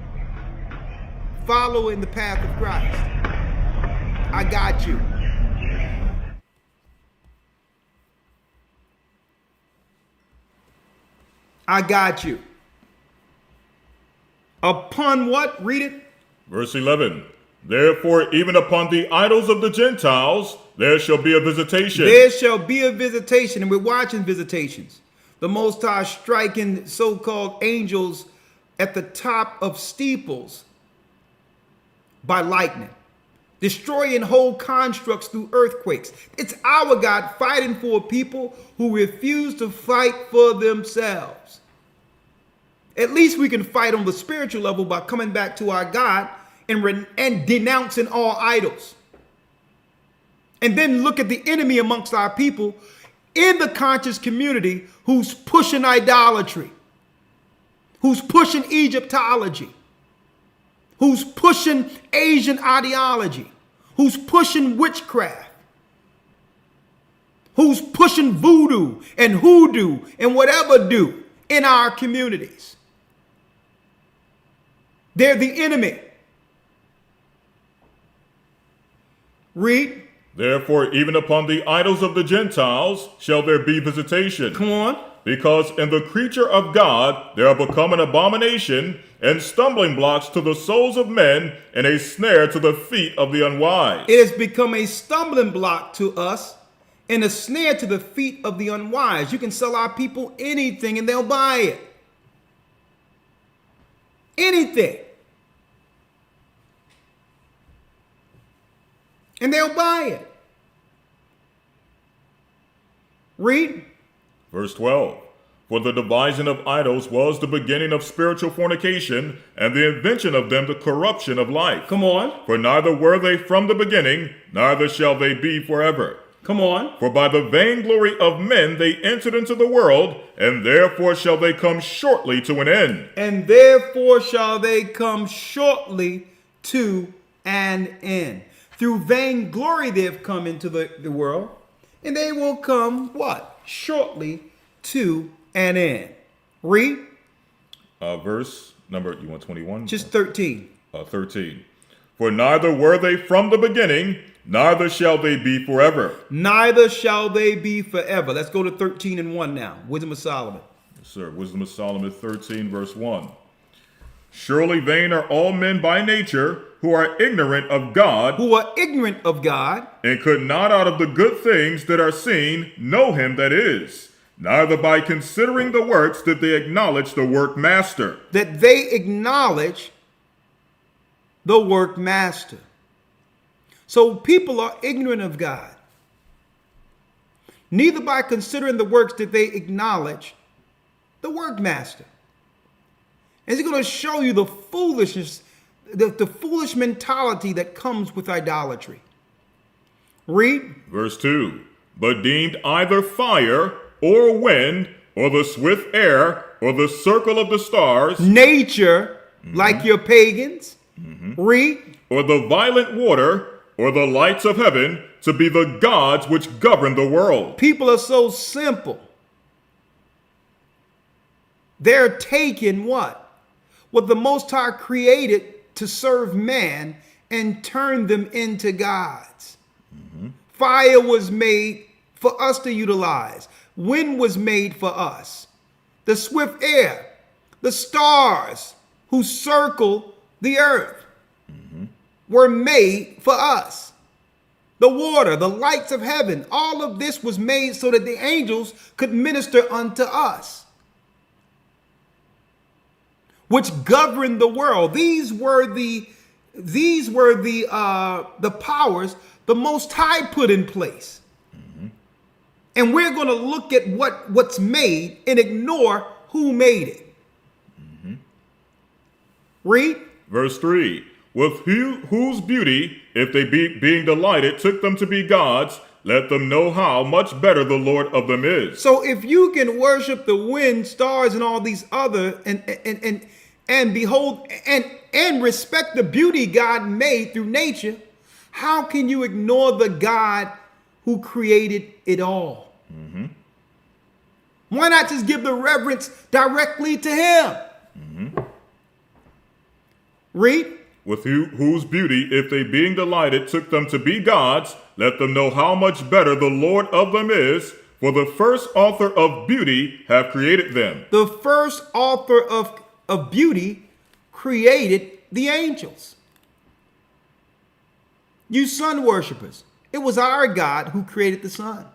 Follow in the path of Christ. I got you. I got you. Upon what? Read it. Verse 11. Therefore, even upon the idols of the Gentiles, there shall be a visitation. There shall be a visitation, and we're watching visitations. The Most High striking so-called angels at the top of steeples by lightning, destroying whole constructs through earthquakes. It's our God fighting for a people who refuse to fight for themselves. At least we can fight on the spiritual level by coming back to our God and denouncing all idols. And then look at the enemy amongst our people in the conscious community who's pushing idolatry, who's pushing Egyptology, who's pushing Asian ideology, who's pushing witchcraft, who's pushing voodoo and hoodoo and whatever do in our communities. They're the enemy. Read. Therefore, even upon the idols of the Gentiles shall there be visitation. Come on. Because in the creature of God there are become an abomination and stumbling blocks to the souls of men and a snare to the feet of the unwise. It has become a stumbling block to us and a snare to the feet of the unwise. You can sell our people anything and they'll buy it. Anything. And they'll buy it. Read. Verse 12. For the devising of idols was the beginning of spiritual fornication, and the invention of them the corruption of life. Come on. For neither were they from the beginning, neither shall they be forever. Come on. For by the vainglory of men they entered into the world, and therefore shall they come shortly to an end. And therefore shall they come shortly to an end. Through vainglory they have come into the world, and they will come, what? Shortly to an end. Read. Verse number, you want 21? Just 13. 13. For neither were they from the beginning, neither shall they be forever. Neither shall they be forever. Let's go to 13 and 1 now. Wisdom of Solomon. Yes, sir. Wisdom of Solomon 13, verse 1. Surely vain are all men by nature who are ignorant of God, Who are ignorant of God, and could not out of the good things that are seen know him that is. Neither by considering the works did they acknowledge the workmaster. that they acknowledge the workmaster. So people are ignorant of God. Neither by considering the works did they acknowledge the workmaster. And he's going to show you the foolishness, the foolish mentality that comes with idolatry. Read. Verse 2. But deemed either fire or wind or the swift air or the circle of the stars, Nature, like your pagans. Read. or the violent water or the lights of heaven to be the gods which govern the world. People are so simple. They're taking what the Most High created to serve man and turn them into gods. Fire was made for us to utilize. Wind was made for us. The swift air, the stars who circle the earth were made for us. The water, the lights of heaven, all of this was made so that the angels could minister unto us, which governed the world. These were the powers the Most High put in place. And we're going to look at what's made and ignore who made it. Read. Verse 3. With whose beauty, if they being delighted, took them to be gods, let them know how much better the Lord of them is. So if you can worship the wind, stars, and all these other and behold and respect the beauty God made through nature, how can you ignore the God who created it all? Why not just give the reverence directly to him? Read. With whose beauty, if they being delighted, took them to be gods, let them know how much better the Lord of them is, For the first author of beauty have created them. The first author of beauty created the angels. You sun worshipers, it was our God who created the sun.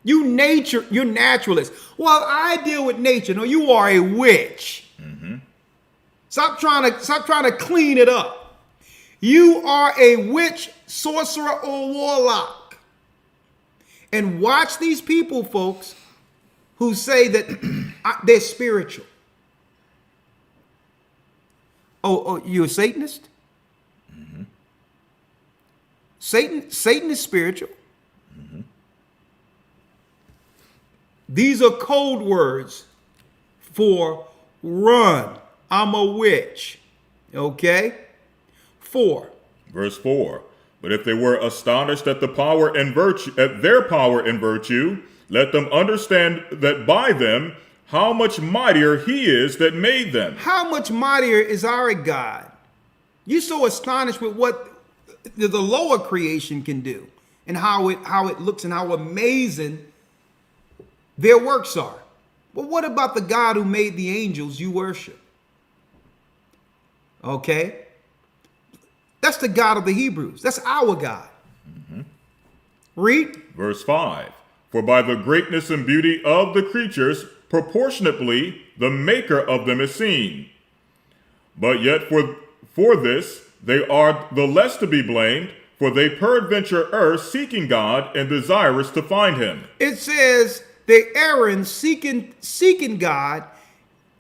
You're naturalists. Well, I deal with nature. No, you are a witch. Stop trying to clean it up. You are a witch, sorcerer, or warlock. And watch these people, folks, who say that they're spiritual. Oh, you're a Satanist? Satan is spiritual. These are code words for run. I'm a witch. Okay? 4. Verse 4. But if they were astonished at their power and virtue, let them understand that by them how much mightier he is that made them. How much mightier is our God? You're so astonished with what the lower creation can do and how it looks and how amazing their works are. But what about the God who made the angels you worship? Okay? That's the God of the Hebrews. That's our God. Read. Verse 5. For by the greatness and beauty of the creatures, proportionately the maker of them is seen. But yet for this they are the less to be blamed, for they peradventure err, seeking God and desirous to find him. It says they erring, seeking God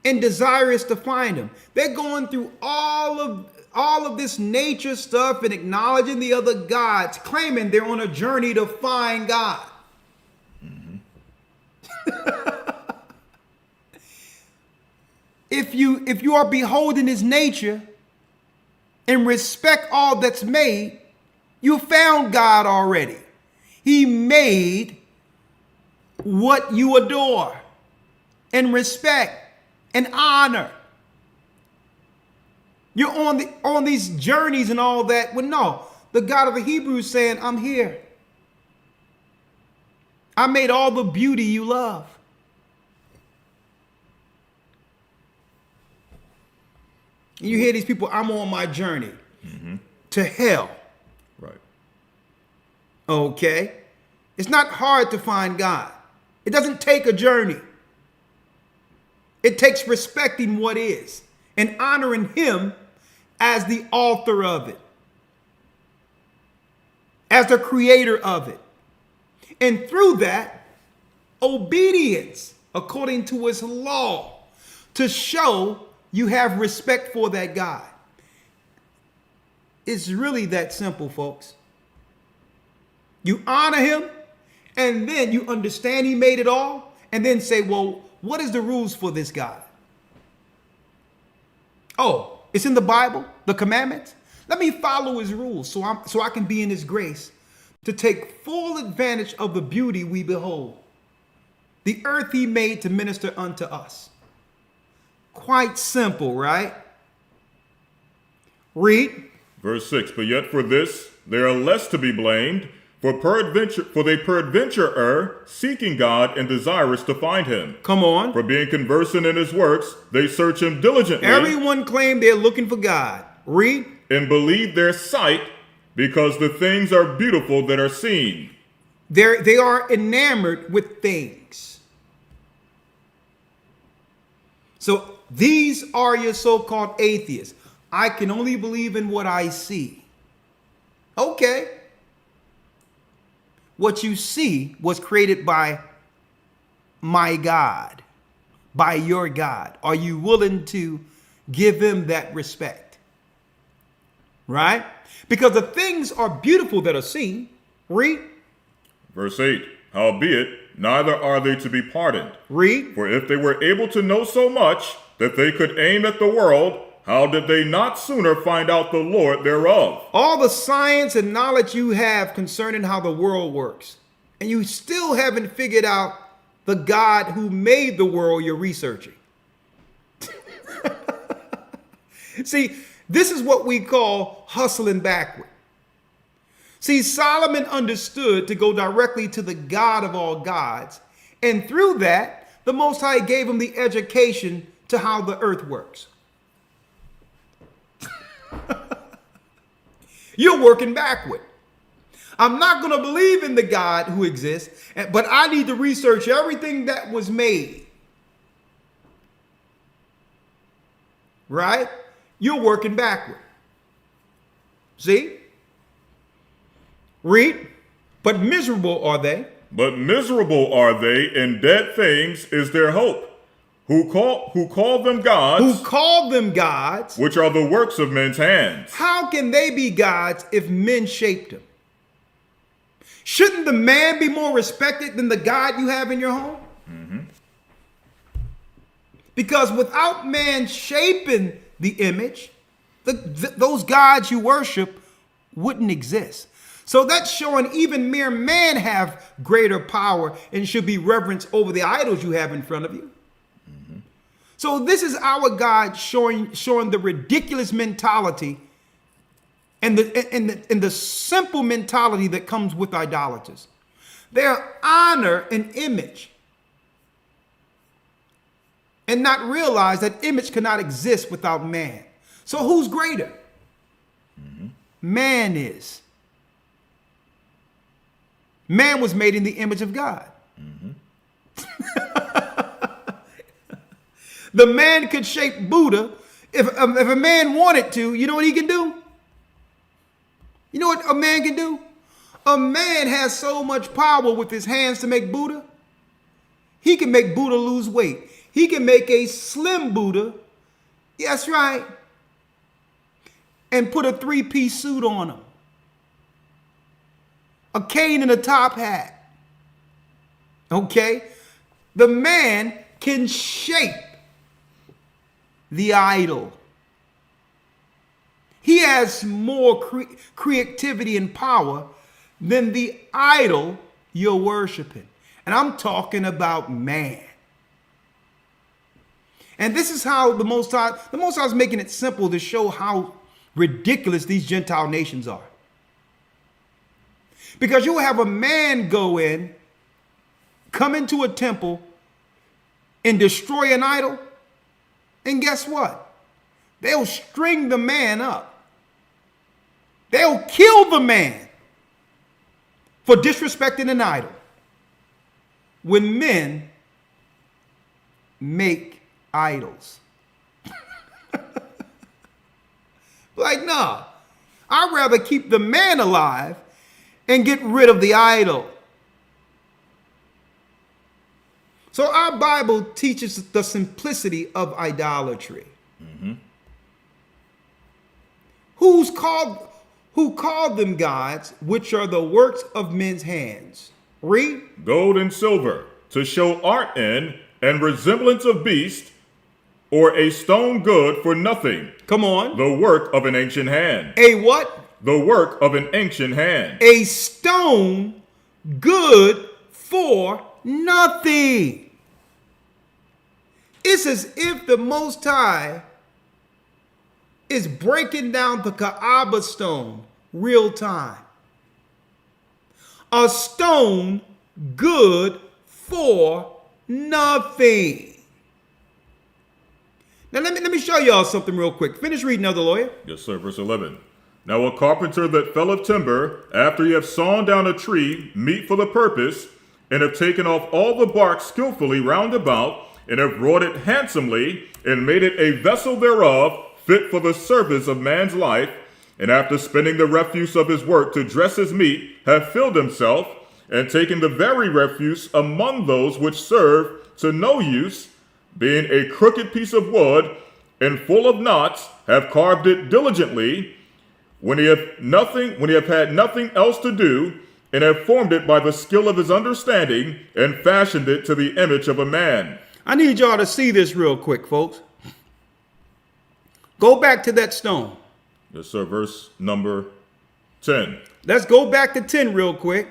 and desirous to find him. They're going through all of this nature stuff and acknowledging the other gods, claiming they're on a journey to find God. If you are beholding his nature and respect all that's made, you found God already. He made what you adore and respect and honor. You're on these journeys and all that. Well, no, the God of the Hebrews saying, I'm here. I made all the beauty you love. And you hear these people, I'm on my journey to hell. Right. Okay? It's not hard to find God. It doesn't take a journey. It takes respecting what is and honoring him as the author of it, as the creator of it. And through that, obedience according to his law to show you have respect for that God. It's really that simple, folks. You honor him, and then you understand he made it all, and then say, well, what is the rules for this God? Oh, it's in the Bible, the commandments. Let me follow his rules so I can be in his grace to take full advantage of the beauty we behold. The earth he made to minister unto us. Quite simple, right? Read. Verse 6. But yet for this they are less to be blamed, for they peradventure err, seeking God and desirous to find him. Come on. For being conversant in his works, they search him diligently. Everyone claimed they're looking for God. Read. And believe their sight, because the things are beautiful that are seen. They are enamored with things. So these are your so-called atheists. I can only believe in what I see. Okay. What you see was created by my God, by your God. Are you willing to give him that respect? Right? Because the things are beautiful that are seen. Read. Verse 8. Howbeit, neither are they to be pardoned. Read. For if they were able to know so much that they could aim at the world, how did they not sooner find out the Lord thereof? All the science and knowledge you have concerning how the world works, and you still haven't figured out the God who made the world you're researching. See, this is what we call hustling backward. See, Solomon understood to go directly to the God of all gods. And through that, the Most High gave him the education to how the earth works. You're working backward. I'm not going to believe in the God who exists, but I need to research everything that was made. Right? You're working backward. See? Read. But miserable are they. But miserable are they, and dead things is their hope. Who call them gods? Who called them gods? Which are the works of men's hands. How can they be gods if men shaped them? Shouldn't the man be more respected than the God you have in your home? Mm-hmm. Because without man shaping the image, those gods you worship wouldn't exist. So that's showing even mere man have greater power and should be reverenced over the idols you have in front of you. Mm-hmm. So this is our God showing the ridiculous mentality and the simple mentality that comes with idolaters. They honor an image and not realize that image cannot exist without man. So who's greater? Mm-hmm. Man is. Man was made in the image of God. Mm-hmm. The man could shape Buddha. If a man wanted to, you know what he can do? You know what a man can do? A man has so much power with his hands to make Buddha. He can make Buddha lose weight. He can make a slim Buddha. That's right. And put a 3-piece suit on him. A cane and a top hat. Okay? The man can shape the idol. He has more creativity and power than the idol you're worshiping. And I'm talking about man. And this is how the Most High is making it simple to show how ridiculous these Gentile nations are. Because you'll have a man go in, come into a temple, and destroy an idol. And guess what? They'll string the man up. They'll kill the man for disrespecting an idol. When men make idols. Like, nah, I'd rather keep the man alive and get rid of the idol. So our Bible teaches the simplicity of idolatry. Mm-hmm. Who called them gods, which are the works of men's hands? Read. Gold and silver, to show art in, and resemblance of beast, or a stone good for nothing. Come on. The work of an ancient hand. A what? The work of an ancient hand. A stone good for nothing. It's as if the Most High is breaking down the Kaaba stone real time. A stone good for nothing. Now let me show y'all something real quick. Finish reading, Elder Lawyer. Yes, sir. Verse 11. Now a carpenter that fell of timber, after he have sawn down a tree, meet for the purpose, and have taken off all the bark skillfully round about, and have wrought it handsomely, and made it a vessel thereof, fit for the service of man's life, and after spending the refuse of his work to dress his meat, have filled himself, and taken the very refuse among those which serve to no use, being a crooked piece of wood, and full of knots, have carved it diligently, when he have had nothing else to do, and have formed it by the skill of his understanding, and fashioned it to the image of a man. I need y'all to see this real quick, folks. Go back to that stone. Yes, sir. Verse number 10. Let's go back to 10 real quick.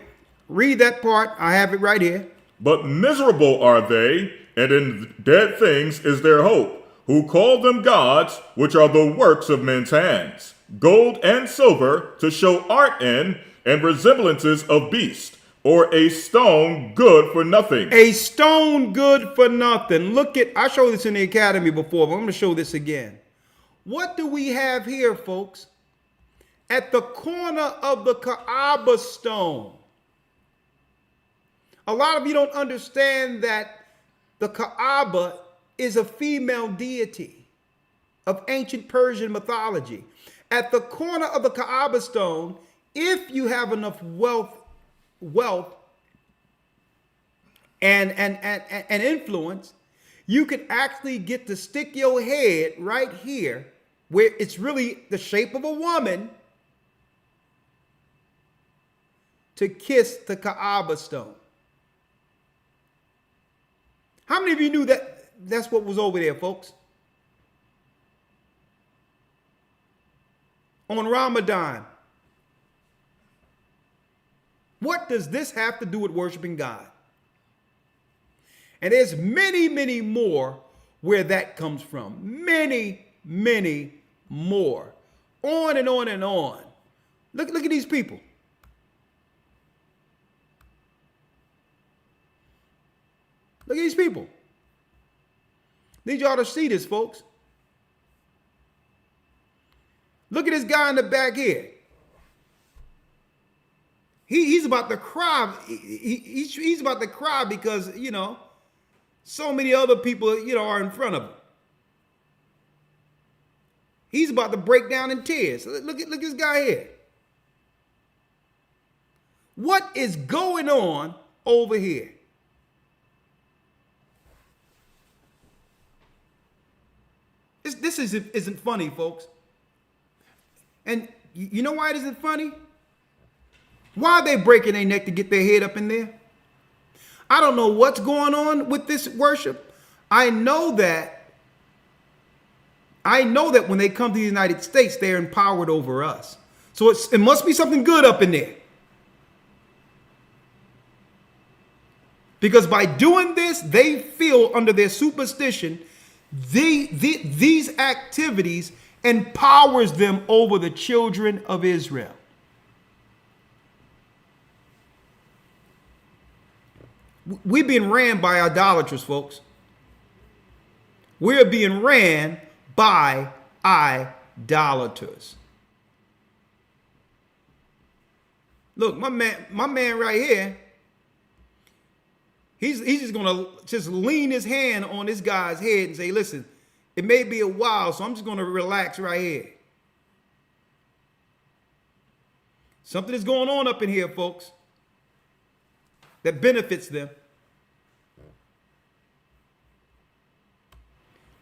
Read that part. I have it right here. But miserable are they, and in dead things is their hope, who call them gods, which are the works of men's hands, gold and silver, to show art in, and resemblances of beasts, or a stone good for nothing. A stone good for nothing. Look at, I showed this in the academy before, but I'm going to show this again. What do we have here, folks? At the corner of the Kaaba stone. A lot of you don't understand that the Kaaba is a female deity of ancient Persian mythology. At the corner of the Kaaba stone, if you have enough wealth and influence, you can actually get to stick your head right here, where it's really the shape of a woman, to kiss the Kaaba stone. How many of you knew that that's what was over there, folks? On Ramadan. What does this have to do with worshiping God? And there's many, many more where that comes from. Many, many more. On and on and on. Look at these people. Look at these people. Need y'all to see this, folks. Look at this guy in the back here. He's about to cry. He's about to cry because, you know, so many other people, you know, are in front of him. He's about to break down in tears. Look at this guy here. What is going on over here? This isn't funny, folks. And you know why it isn't funny? Why are they breaking their neck to get their head up in there? I don't know what's going on with this worship. I know that when they come to the United States, they're empowered over us. So it must be something good up in there. Because by doing this, they feel under their superstition, these activities empowers them over the children of Israel. We're being ran by idolaters, folks. We're being ran by idolaters. Look, my man right here, he's just gonna lean his hand on this guy's head and say, listen, it may be a while, so I'm just gonna relax right here. Something is going on up in here, folks, that benefits them.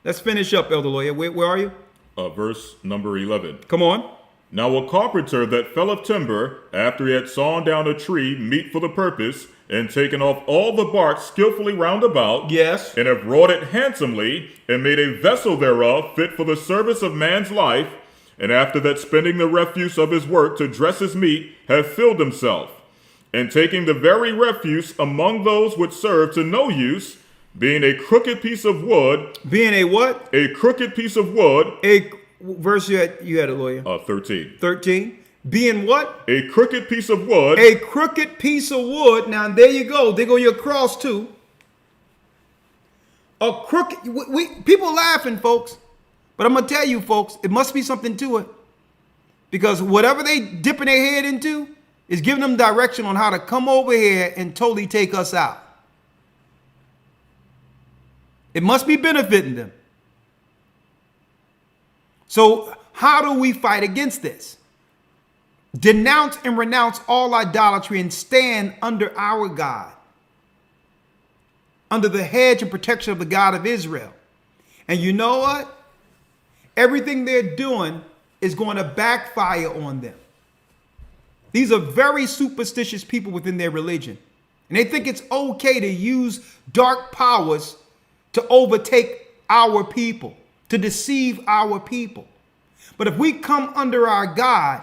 Let's finish up, Elder Lawyer. Where are you? Verse number 11. Come on. Now a carpenter that fell of timber, after he had sawn down a tree meet for the purpose, and taken off all the bark skillfully round about, Yes. and have wrought it handsomely, and made a vessel thereof fit for the service of man's life, and after that spending the refuse of his work to dress his meat, have filled himself, and taking the very refuse among those which serve to no use, being a crooked piece of wood. Being a what? A crooked piece of wood. A verse you had it, Lawyer. 13. 13. Being what? A crooked piece of wood. A crooked piece of wood. Now, there you go. There go your cross, too. A crooked... people laughing, folks. But I'm going to tell you, folks, it must be something to it. Because whatever they dipping their head into is giving them direction on how to come over here and totally take us out. It must be benefiting them. So how do we fight against this? Denounce and renounce all idolatry and stand under our God, under the hedge and protection of the God of Israel. And you know what? Everything they're doing is going to backfire on them. These are very superstitious people within their religion. And they think it's okay to use dark powers to overtake our people, to deceive our people. But if we come under our God,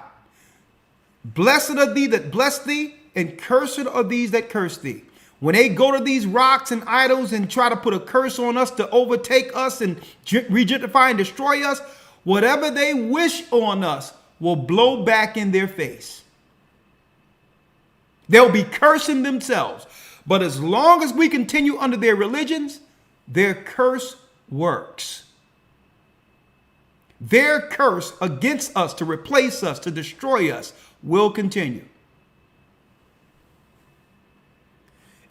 blessed are thee that bless thee, and cursed are these that curse thee. When they go to these rocks and idols and try to put a curse on us to overtake us and regentrify and destroy us, whatever they wish on us will blow back in their face. They'll be cursing themselves. But as long as we continue under their religions, their curse works. Their curse against us to replace us, to destroy us, will continue.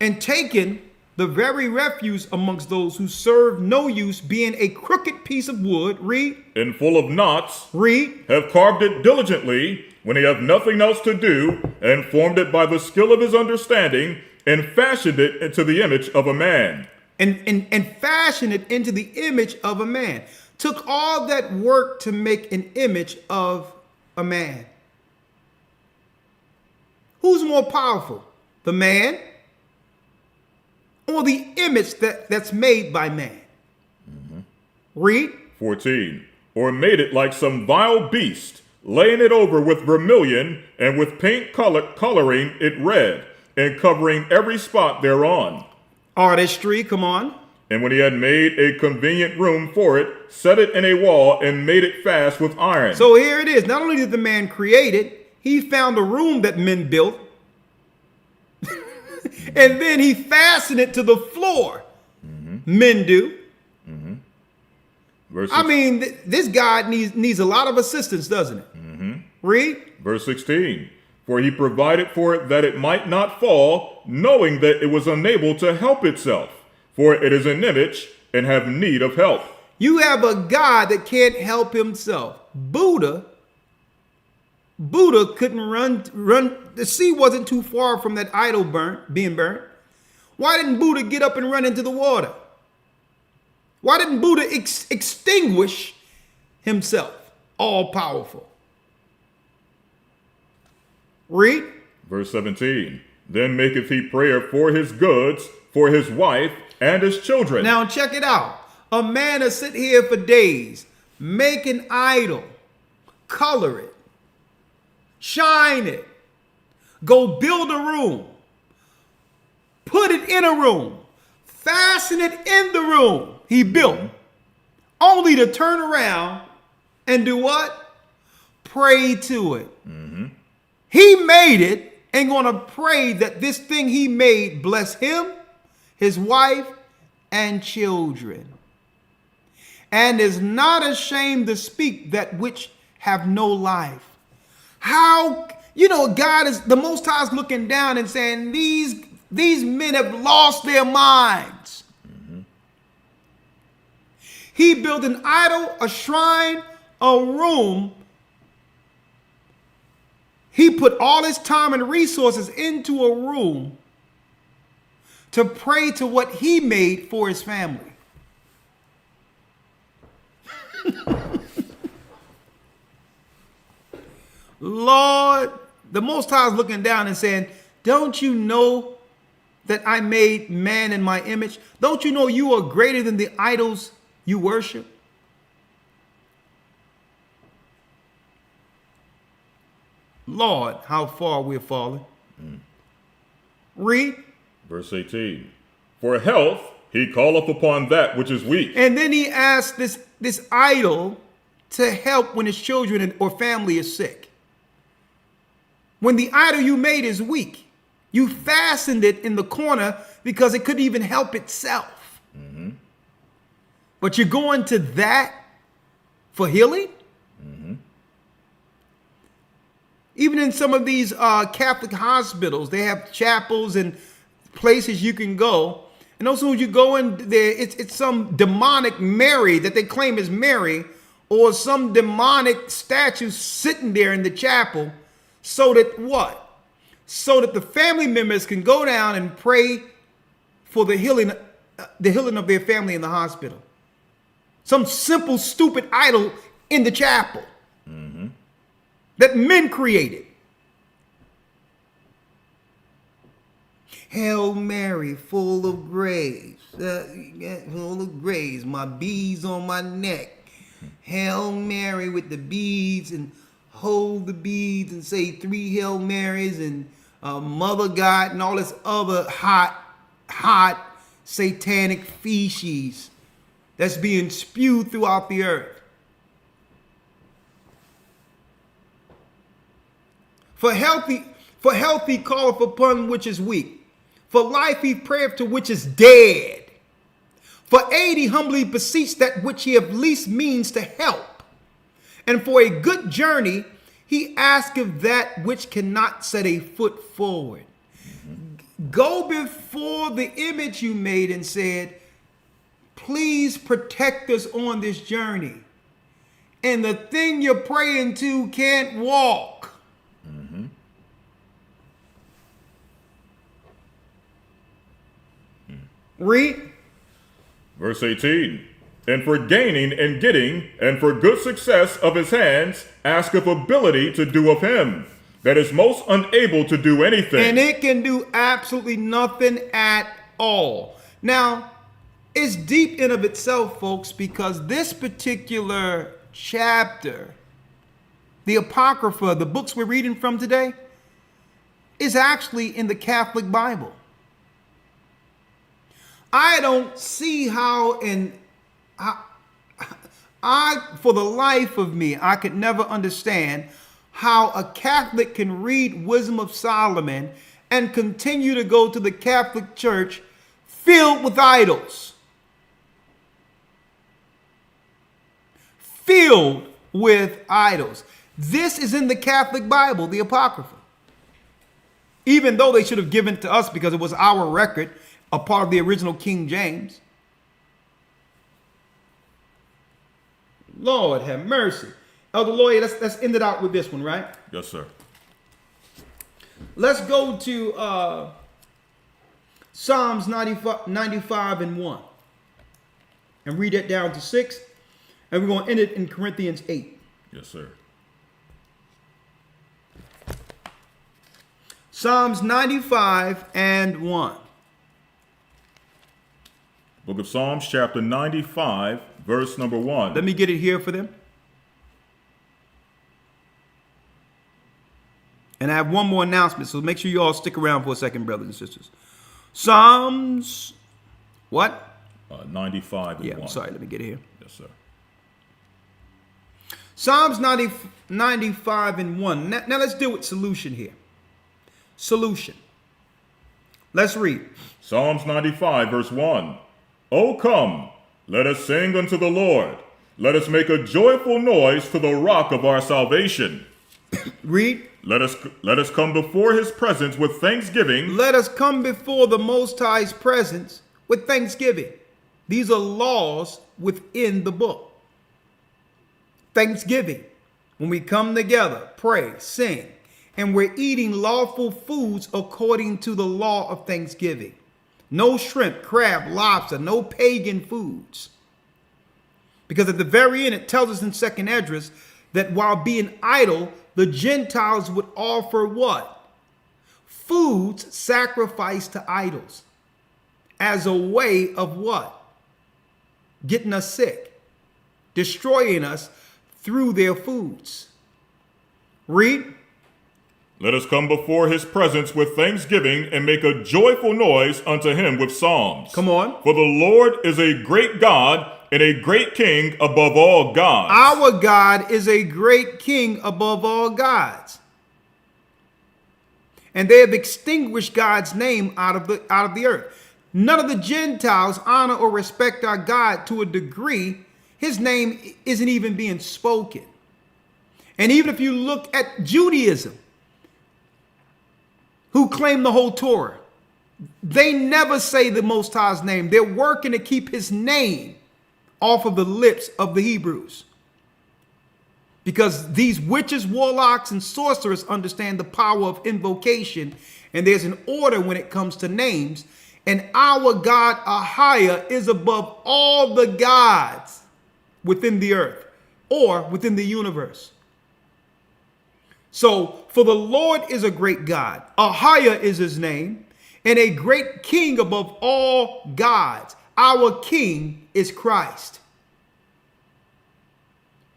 And taking the very refuse amongst those who serve no use, being a crooked piece of wood, read, and full of knots, read, have carved it diligently, when he hath nothing else to do, and formed it by the skill of his understanding, and fashioned it into the image of a man. And fashioned it into the image of a man. Took all that work to make an image of a man. Who's more powerful, the man or the image that's made by man? Read. 14. Or made it like some vile beast, laying it over with vermilion, and with paint coloring it red, and covering every spot thereon. Artistry, come on. And when he had made a convenient room for it, set it in a wall, and made it fast with iron. So here it is. Not only did the man create it, he found a room that men built. And then he fastened it to the floor. Men do. I mean, this God needs a lot of assistance, doesn't it? Read. Verse 16. For he provided for it that it might not fall, knowing that it was unable to help itself. For it is an image and have need of help. You have a God that can't help himself. Buddha couldn't run. The sea wasn't too far from that idol being burnt. Why didn't Buddha get up and run into the water? Why didn't Buddha extinguish himself? All powerful. Read. Verse 17. Then maketh he prayer for his goods, for his wife, and his children. Now check it out. A man will sit here for days, make an idol, color it, shine it, go build a room, put it in a room, fasten it in the room he built, only to turn around and do what? Pray to it. He made it and going to pray that this thing he made bless him, his wife, and children. And is not ashamed to speak that which have no life. How, God is, the Most High is looking down and saying, these men have lost their minds. He built an idol, a shrine, a room. He put all his time and resources into a room to pray to what he made for his family. Lord, the Most High is looking down and saying, don't you know that I made man in my image? Don't you know you are greater than the idols you worship? Lord, how far we're falling. Read. Verse 18. For health he calleth upon that which is weak. And then he asked this idol to help when his children or family is sick. When the idol you made is weak, you fastened it in the corner because it couldn't even help itself. But you're going to that for healing? Even in some of these Catholic hospitals, they have chapels and places you can go. And also when you go in there, it's some demonic Mary that they claim is Mary, or some demonic statue sitting there in the chapel, so that what? So that the family members can go down and pray for the healing of their family in the hospital. Some simple, stupid idol in the chapel that men created. Hail Mary, full of grace, my beads on my neck. Hail Mary with the beads, and hold the beads and say 3 Hail Marys, and Mother God, and all this other hot satanic feces that's being spewed throughout the earth. For For health he calleth upon which is weak. For life he prayeth to which is dead. For aid he humbly beseech that which he have least means to help. And for a good journey he asketh that which cannot set a foot forward. Go before the image you made and said, please protect us on this journey. And the thing you're praying to can't walk. Read. Verse 18. And for gaining and getting, and for good success of his hands, asketh ability to do of him, that is most unable to do anything. And it can do absolutely nothing at all. Now, it's deep in of itself, folks, because this particular chapter, the Apocrypha, the books we're reading from today, is actually in the Catholic Bible. I don't see how, for the life of me, I could never understand how a Catholic can read Wisdom of Solomon and continue to go to the Catholic Church filled with idols. Filled with idols. This is in the Catholic Bible, the Apocrypha. Even though they should have given it to us because it was our record, a part of the original King James. Lord have mercy. Elder Lawyer, let's end it out with this one, right? Yes, sir. Let's go to Psalms 95 and 1. And read that down to 6. And we're going to end it in Corinthians 8. Yes, sir. Psalms 95 and 1. Book of Psalms, chapter 95, verse number 1. Let me get it here for them. And I have one more announcement, so make sure you all stick around for a second, brothers and sisters. Psalms, what? 95 and 1. I'm sorry, let me get it here. Yes, sir. Psalms 95 and 1. Now let's deal with solution here. Solution. Let's read. Psalms 95, verse 1. O come, let us sing unto the Lord. Let us make a joyful noise to the rock of our salvation. Read. Let us come before his presence with thanksgiving. Let us come before the Most High's presence with thanksgiving. These are laws within the book. Thanksgiving. When we come together, pray, sing, and we're eating lawful foods according to the law of thanksgiving. No shrimp, crab, lobster, no pagan foods. Because at the very end, it tells us in 2nd Esdras that while being idle, the Gentiles would offer what? Foods sacrificed to idols. As a way of what? Getting us sick. Destroying us through their foods. Read. Let us come before his presence with thanksgiving and make a joyful noise unto him with psalms. Come on. For the Lord is a great God and a great king above all gods. Our God is a great king above all gods. And they have extinguished God's name out of the earth. None of the Gentiles honor or respect our God to a degree. His name isn't even being spoken. And even if you look at Judaism, who claim the whole Torah, they never say the Most High's name. They're working to keep his name off of the lips of the Hebrews. Because these witches, warlocks, and sorcerers understand the power of invocation, and there's an order when it comes to names. And our God, Ahia, is above all the gods within the earth or within the universe. So, for the Lord is a great God. Ahia is his name, and a great king above all gods. Our king is Christ.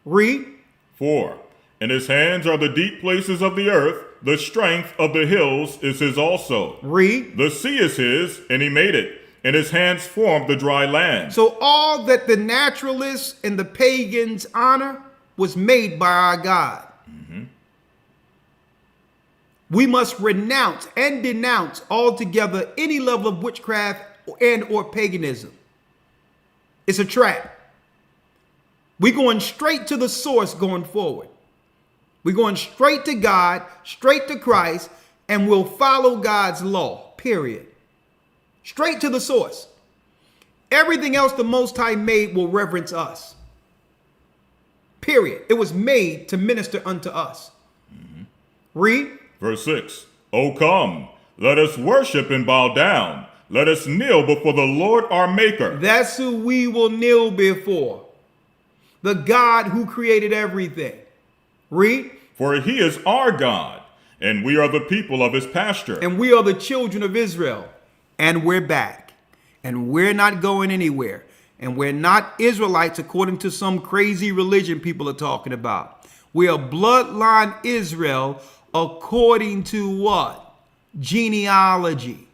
Read. 4. In his hands are the deep places of the earth. The strength of the hills is his also. Read. The sea is his, and he made it, and his hands formed the dry land. So all that the naturalists and the pagans honor was made by our God. We must renounce and denounce altogether any level of witchcraft and or paganism. It's a trap. We're going straight to the source going forward. We're going straight to God, straight to Christ, and we'll follow God's law, period. Straight to the source. Everything else the Most High made will reverence us. Period. It was made to minister unto us. Read. Verse 6. O come, let us worship and bow down. Let us kneel before the Lord our Maker. That's who we will kneel before. The God who created everything. Read. For he is our God, and we are the people of his pasture. And we are the children of Israel. And we're back. And we're not going anywhere. And we're not Israelites according to some crazy religion people are talking about. We are bloodline Israel according to what? Genealogy.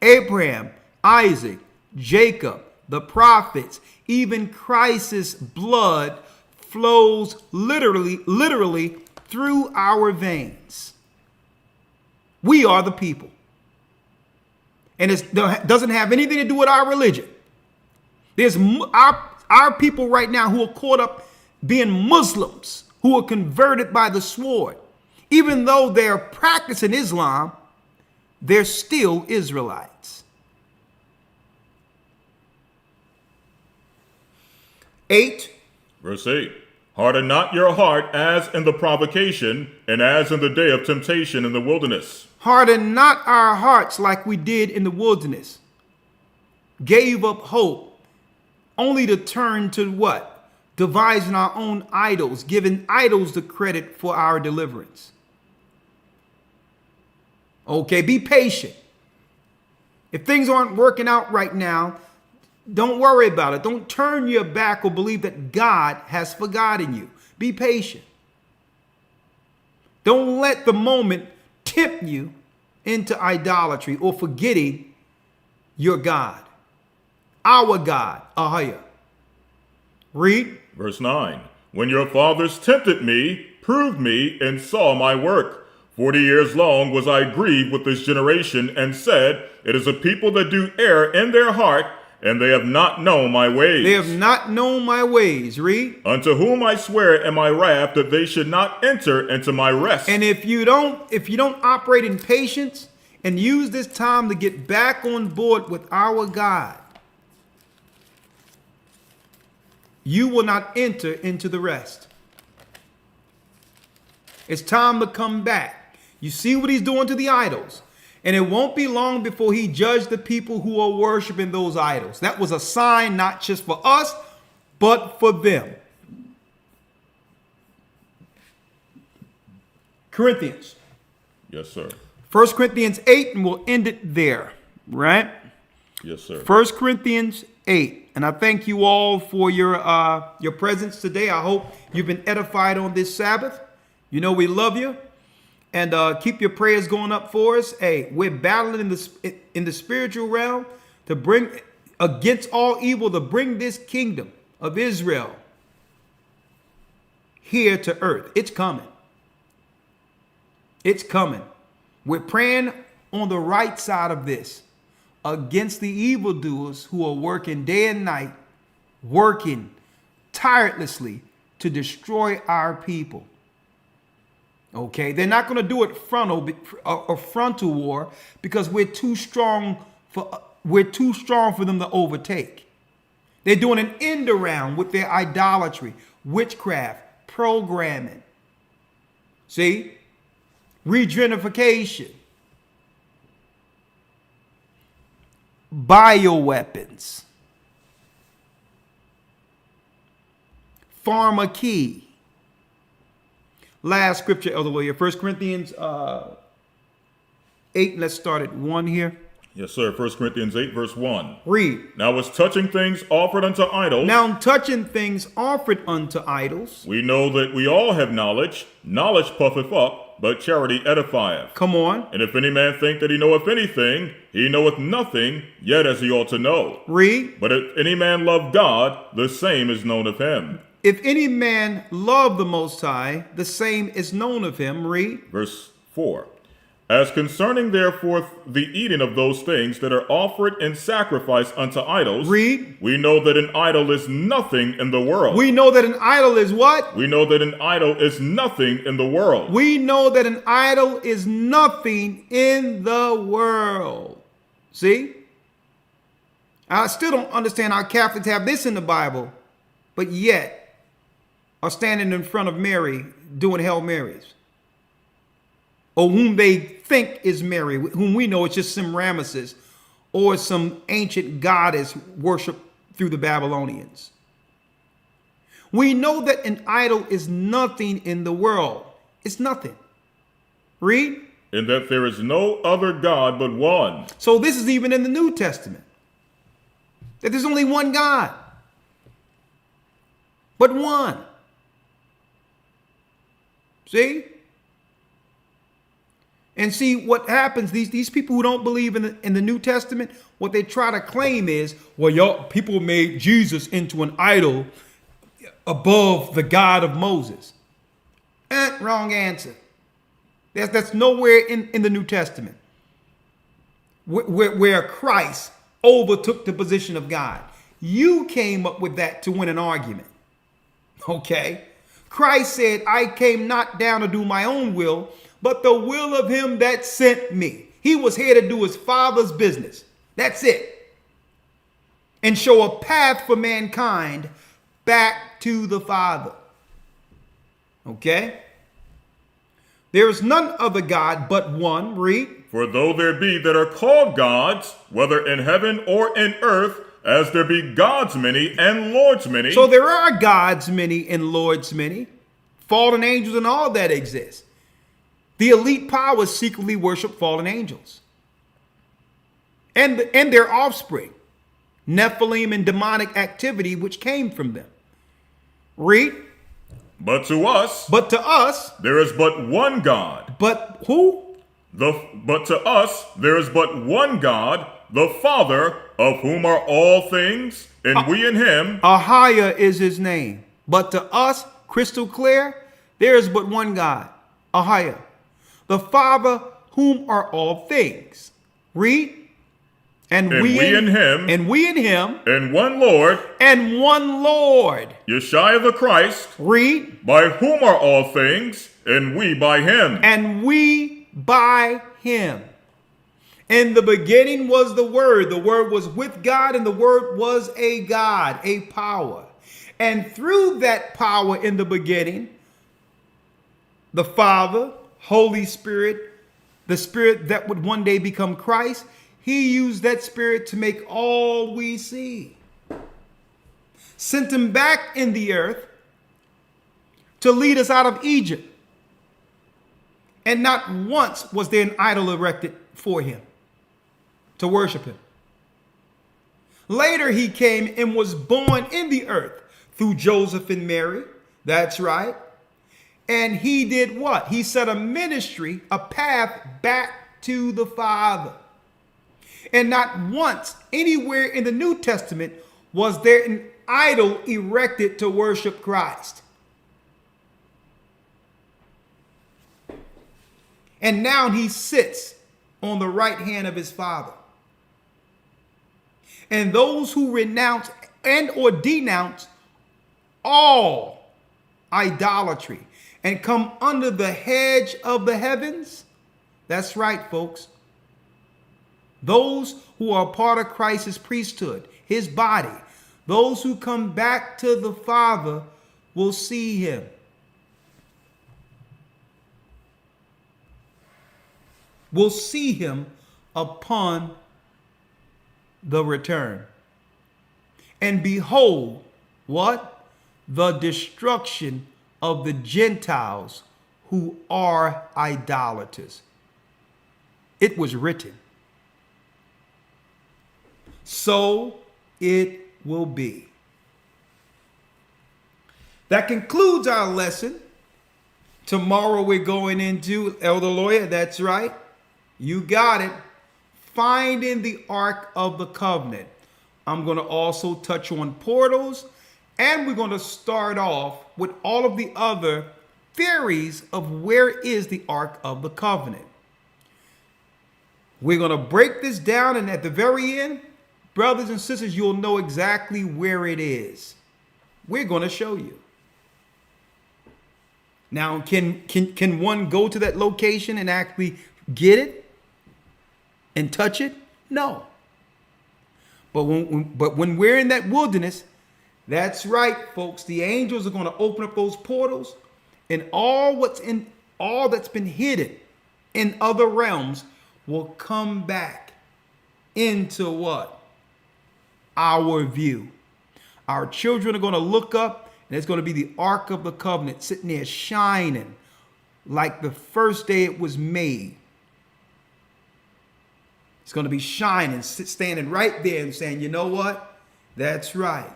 Abraham, Isaac, Jacob, the prophets, even Christ's blood flows literally through our veins. We are the people. And it doesn't have anything to do with our religion. There's our people right now who are caught up being Muslims, who are converted by the sword. Even though they're practicing Islam, they're still Israelites. 8. Verse 8. Harden not your heart as in the provocation, and as in the day of temptation in the wilderness. Harden not our hearts like we did in the wilderness. Gave up hope, only to turn to what? Devising our own idols, giving idols the credit for our deliverance. Okay, be patient. If things aren't working out right now, don't worry about it. Don't turn your back or believe that God has forgotten you. Be patient. Don't let the moment tempt you into idolatry or forgetting your God. Our God, Ahaya. Read. Verse 9. When your fathers tempted me, proved me, and saw my work. 40 years long was I grieved with this generation, and said, it is a people that do err in their heart, and they have not known my ways. They have not known my ways. Read. Unto whom I swear in my wrath that they should not enter into my rest. And if you don't operate in patience and use this time to get back on board with our God, you will not enter into the rest. It's time to come back. You see what he's doing to the idols. And it won't be long before he judged the people who are worshiping those idols. That was a sign not just for us, but for them. Corinthians. Yes, sir. 1 Corinthians 8, and we'll end it there, right? Yes, sir. 1 Corinthians 8. And I thank you all for your presence today. I hope you've been edified on this Sabbath. You know we love you. And keep your prayers going up for us. Hey, we're battling in the spiritual realm to bring against all evil, to bring this kingdom of Israel here to earth. It's coming. It's coming. We're praying on the right side of this against the evildoers who are working day and night, working tirelessly to destroy our people. Okay, they're not going to do it frontal war because we're too strong for them to overtake. They're doing an end around with their idolatry, witchcraft, programming. See? Regenerification. Bioweapons. Pharmacy. Last scripture, Elder Lawyer, 1 Corinthians 8. Let's start at 1 here. Yes, sir. 1 Corinthians 8, verse 1. Read. Now as touching things offered unto idols. Now touching things offered unto idols. We know that we all have knowledge. Knowledge puffeth up, but charity edifieth. Come on. And if any man think that he knoweth anything, he knoweth nothing, yet as he ought to know. Read. But if any man love God, the same is known of him. If any man love the Most High, the same is known of him. Read. Verse 4. As concerning therefore the eating of those things that are offered in sacrifice unto idols, Read. we know that an idol is nothing in the world. We know that an idol is what? We know that an idol is nothing in the world. We know that an idol is nothing in the world. See? I still don't understand how Catholics have this in the Bible, but yet are standing in front of Mary doing Hail Marys. Or whom they think is Mary, whom we know is just Semiramis or some ancient goddess worshipped through the Babylonians. We know that an idol is nothing in the world. It's nothing. Read. And that there is no other God but one. So this is even in the New Testament. That there's only one God. But one. See? And see what happens, these people who don't believe in the New Testament, what they try to claim is, well, y'all people made Jesus into an idol above the God of Moses. Wrong answer. That's nowhere in the New Testament where Christ overtook the position of God. You came up with that to win an argument. Okay? Christ said, I came not down to do my own will, but the will of him that sent me. He was here to do his Father's business. That's it. And show a path for mankind back to the Father. Okay? There is none other God but one. Read. For though there be that are called gods, whether in heaven or in earth, as there be gods many and lords many. So there are gods many and lords many, fallen angels and all that exists. The elite powers secretly worship fallen angels and their offspring, Nephilim and demonic activity which came from them. Read. But to us there is but one God. But who? But to us there is but one God, the Father, of whom are all things, and we in him. Ahia is his name. But to us, crystal clear, there is but one God, Ahia, the Father, whom are all things. Read. And we in him. And we in him. And one Lord. And one Lord. Yeshua the Christ. Read. By whom are all things, and we by him. And we by him. In the beginning was the Word. The Word was with God, and the Word was a God, a power. And through that power in the beginning, the Father, Holy Spirit, the Spirit that would one day become Christ, he used that Spirit to make all we see. Sent him back in the earth to lead us out of Egypt. And not once was there an idol erected for him to worship him. Later he came and was born in the earth through Joseph and Mary. That's right. And he did what? He set a ministry, a path back to the Father. And not once anywhere in the New Testament was there an idol erected to worship Christ. And now he sits on the right hand of his Father. And those who renounce and or denounce all idolatry and come under the hedge of the heavens, that's right, folks. Those who are part of Christ's priesthood, his body, those who come back to the Father will see him. Will see him upon the return. And behold, what? The destruction of the Gentiles who are idolaters. It was written. So it will be. That concludes our lesson. Tomorrow we're going into Elder Lawyer. That's right. You got it. Finding the Ark of the Covenant. I'm going to also touch on portals. And we're going to start off with all of the other theories of where is the Ark of the Covenant. We're going to break this down, and at the very end, brothers and sisters, you'll know exactly where it is. We're going to show you. Now, can one go to that location and actually get it and touch it? No. But when we're in that wilderness, that's right, folks. The angels are going to open up those portals, and all that's been hidden in other realms will come back into what? Our view. Our children are going to look up, and it's going to be the Ark of the Covenant sitting there shining like the first day it was made. It's going to be shining, standing right there and saying, you know what? That's right.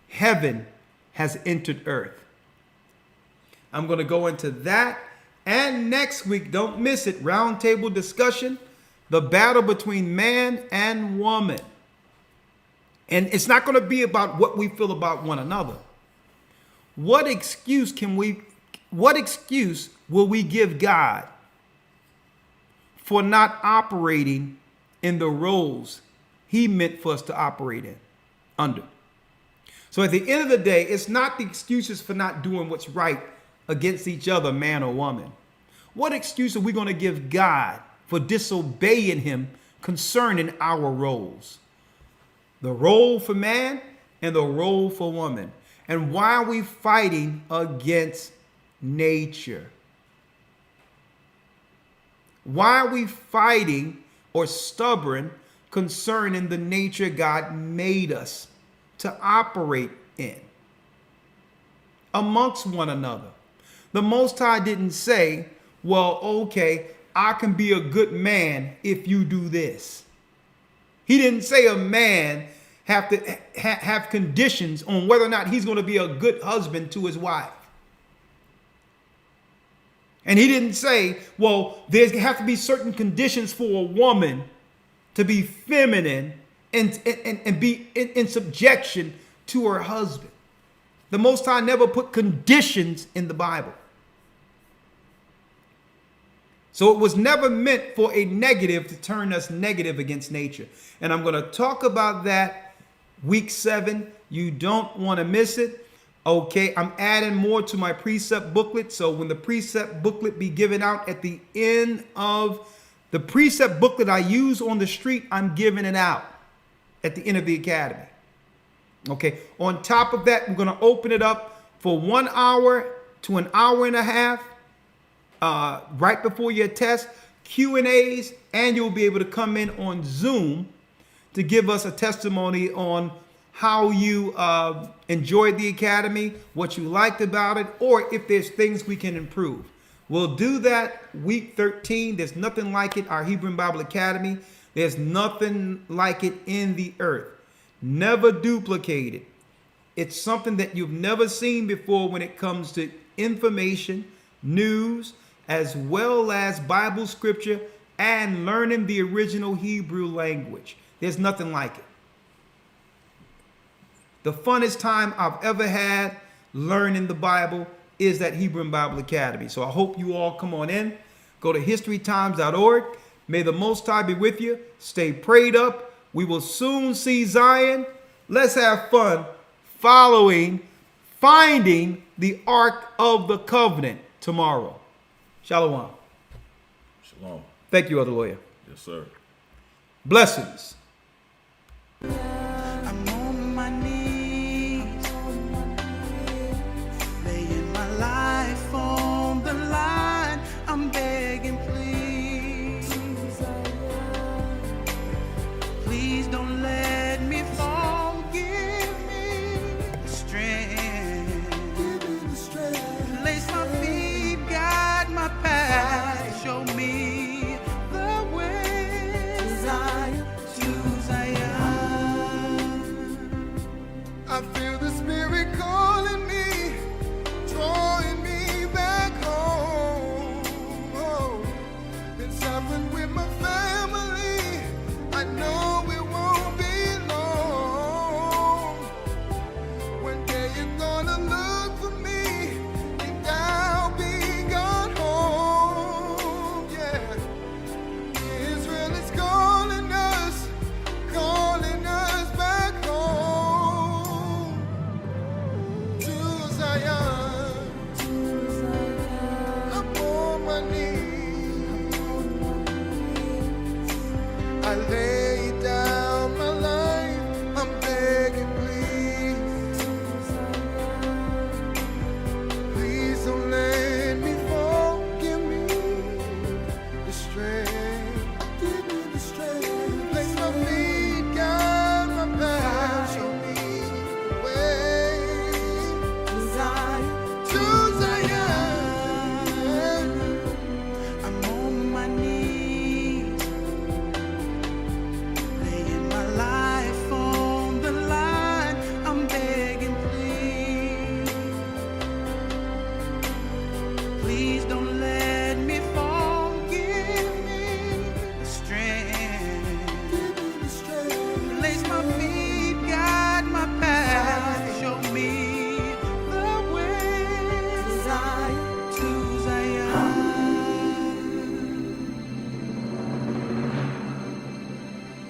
Heaven has entered earth. I'm going to go into that. And next week, don't miss it, roundtable discussion, the battle between man and woman. And it's not going to be about what we feel about one another. What excuse will we give God for not operating in the roles he meant for us to operate in under? So at the end of the day, it's not the excuses for not doing what's right against each other, man or woman. What excuse are we going to give God for disobeying him concerning our roles? The role for man and the role for woman. And why are we fighting against nature? Why are we fighting or stubborn concerning the nature God made us to operate in amongst one another? The Most High didn't say, well, okay, I can be a good man if you do this. He didn't say a man have to have conditions on whether or not he's going to be a good husband to his wife. And he didn't say, well, there's have to be certain conditions for a woman to be feminine and be in subjection to her husband. The Most High never put conditions in the Bible. So it was never meant for a negative to turn us negative against nature. And I'm going to talk about that week 7. You don't want to miss it. Okay, I'm adding more to my precept booklet. So when the precept booklet be given out at the end of the precept booklet I use on the street, I'm giving it out at the end of the academy. Okay, on top of that, we're going to open it up for 1 hour to an hour and a half. Right before your test, Q&As, and you'll be able to come in on Zoom to give us a testimony on how you enjoyed the academy, what you liked about it, or if there's things we can improve. We'll do that week 13. There's nothing like it, our Hebrew Bible Academy. There's nothing like it in the earth. Never duplicated. It's something that you've never seen before when it comes to information, news, as well as Bible scripture and learning the original Hebrew language. There's nothing like it. The funnest time I've ever had learning the Bible is that Hebrew Bible Academy. So I hope you all come on in. Go to historytimes.org. May the Most High be with you. Stay prayed up. We will soon see Zion. Let's have fun finding the Ark of the Covenant tomorrow. Shalom. Shalom. Thank you, Elder Lawyer. Yes, sir. Blessings.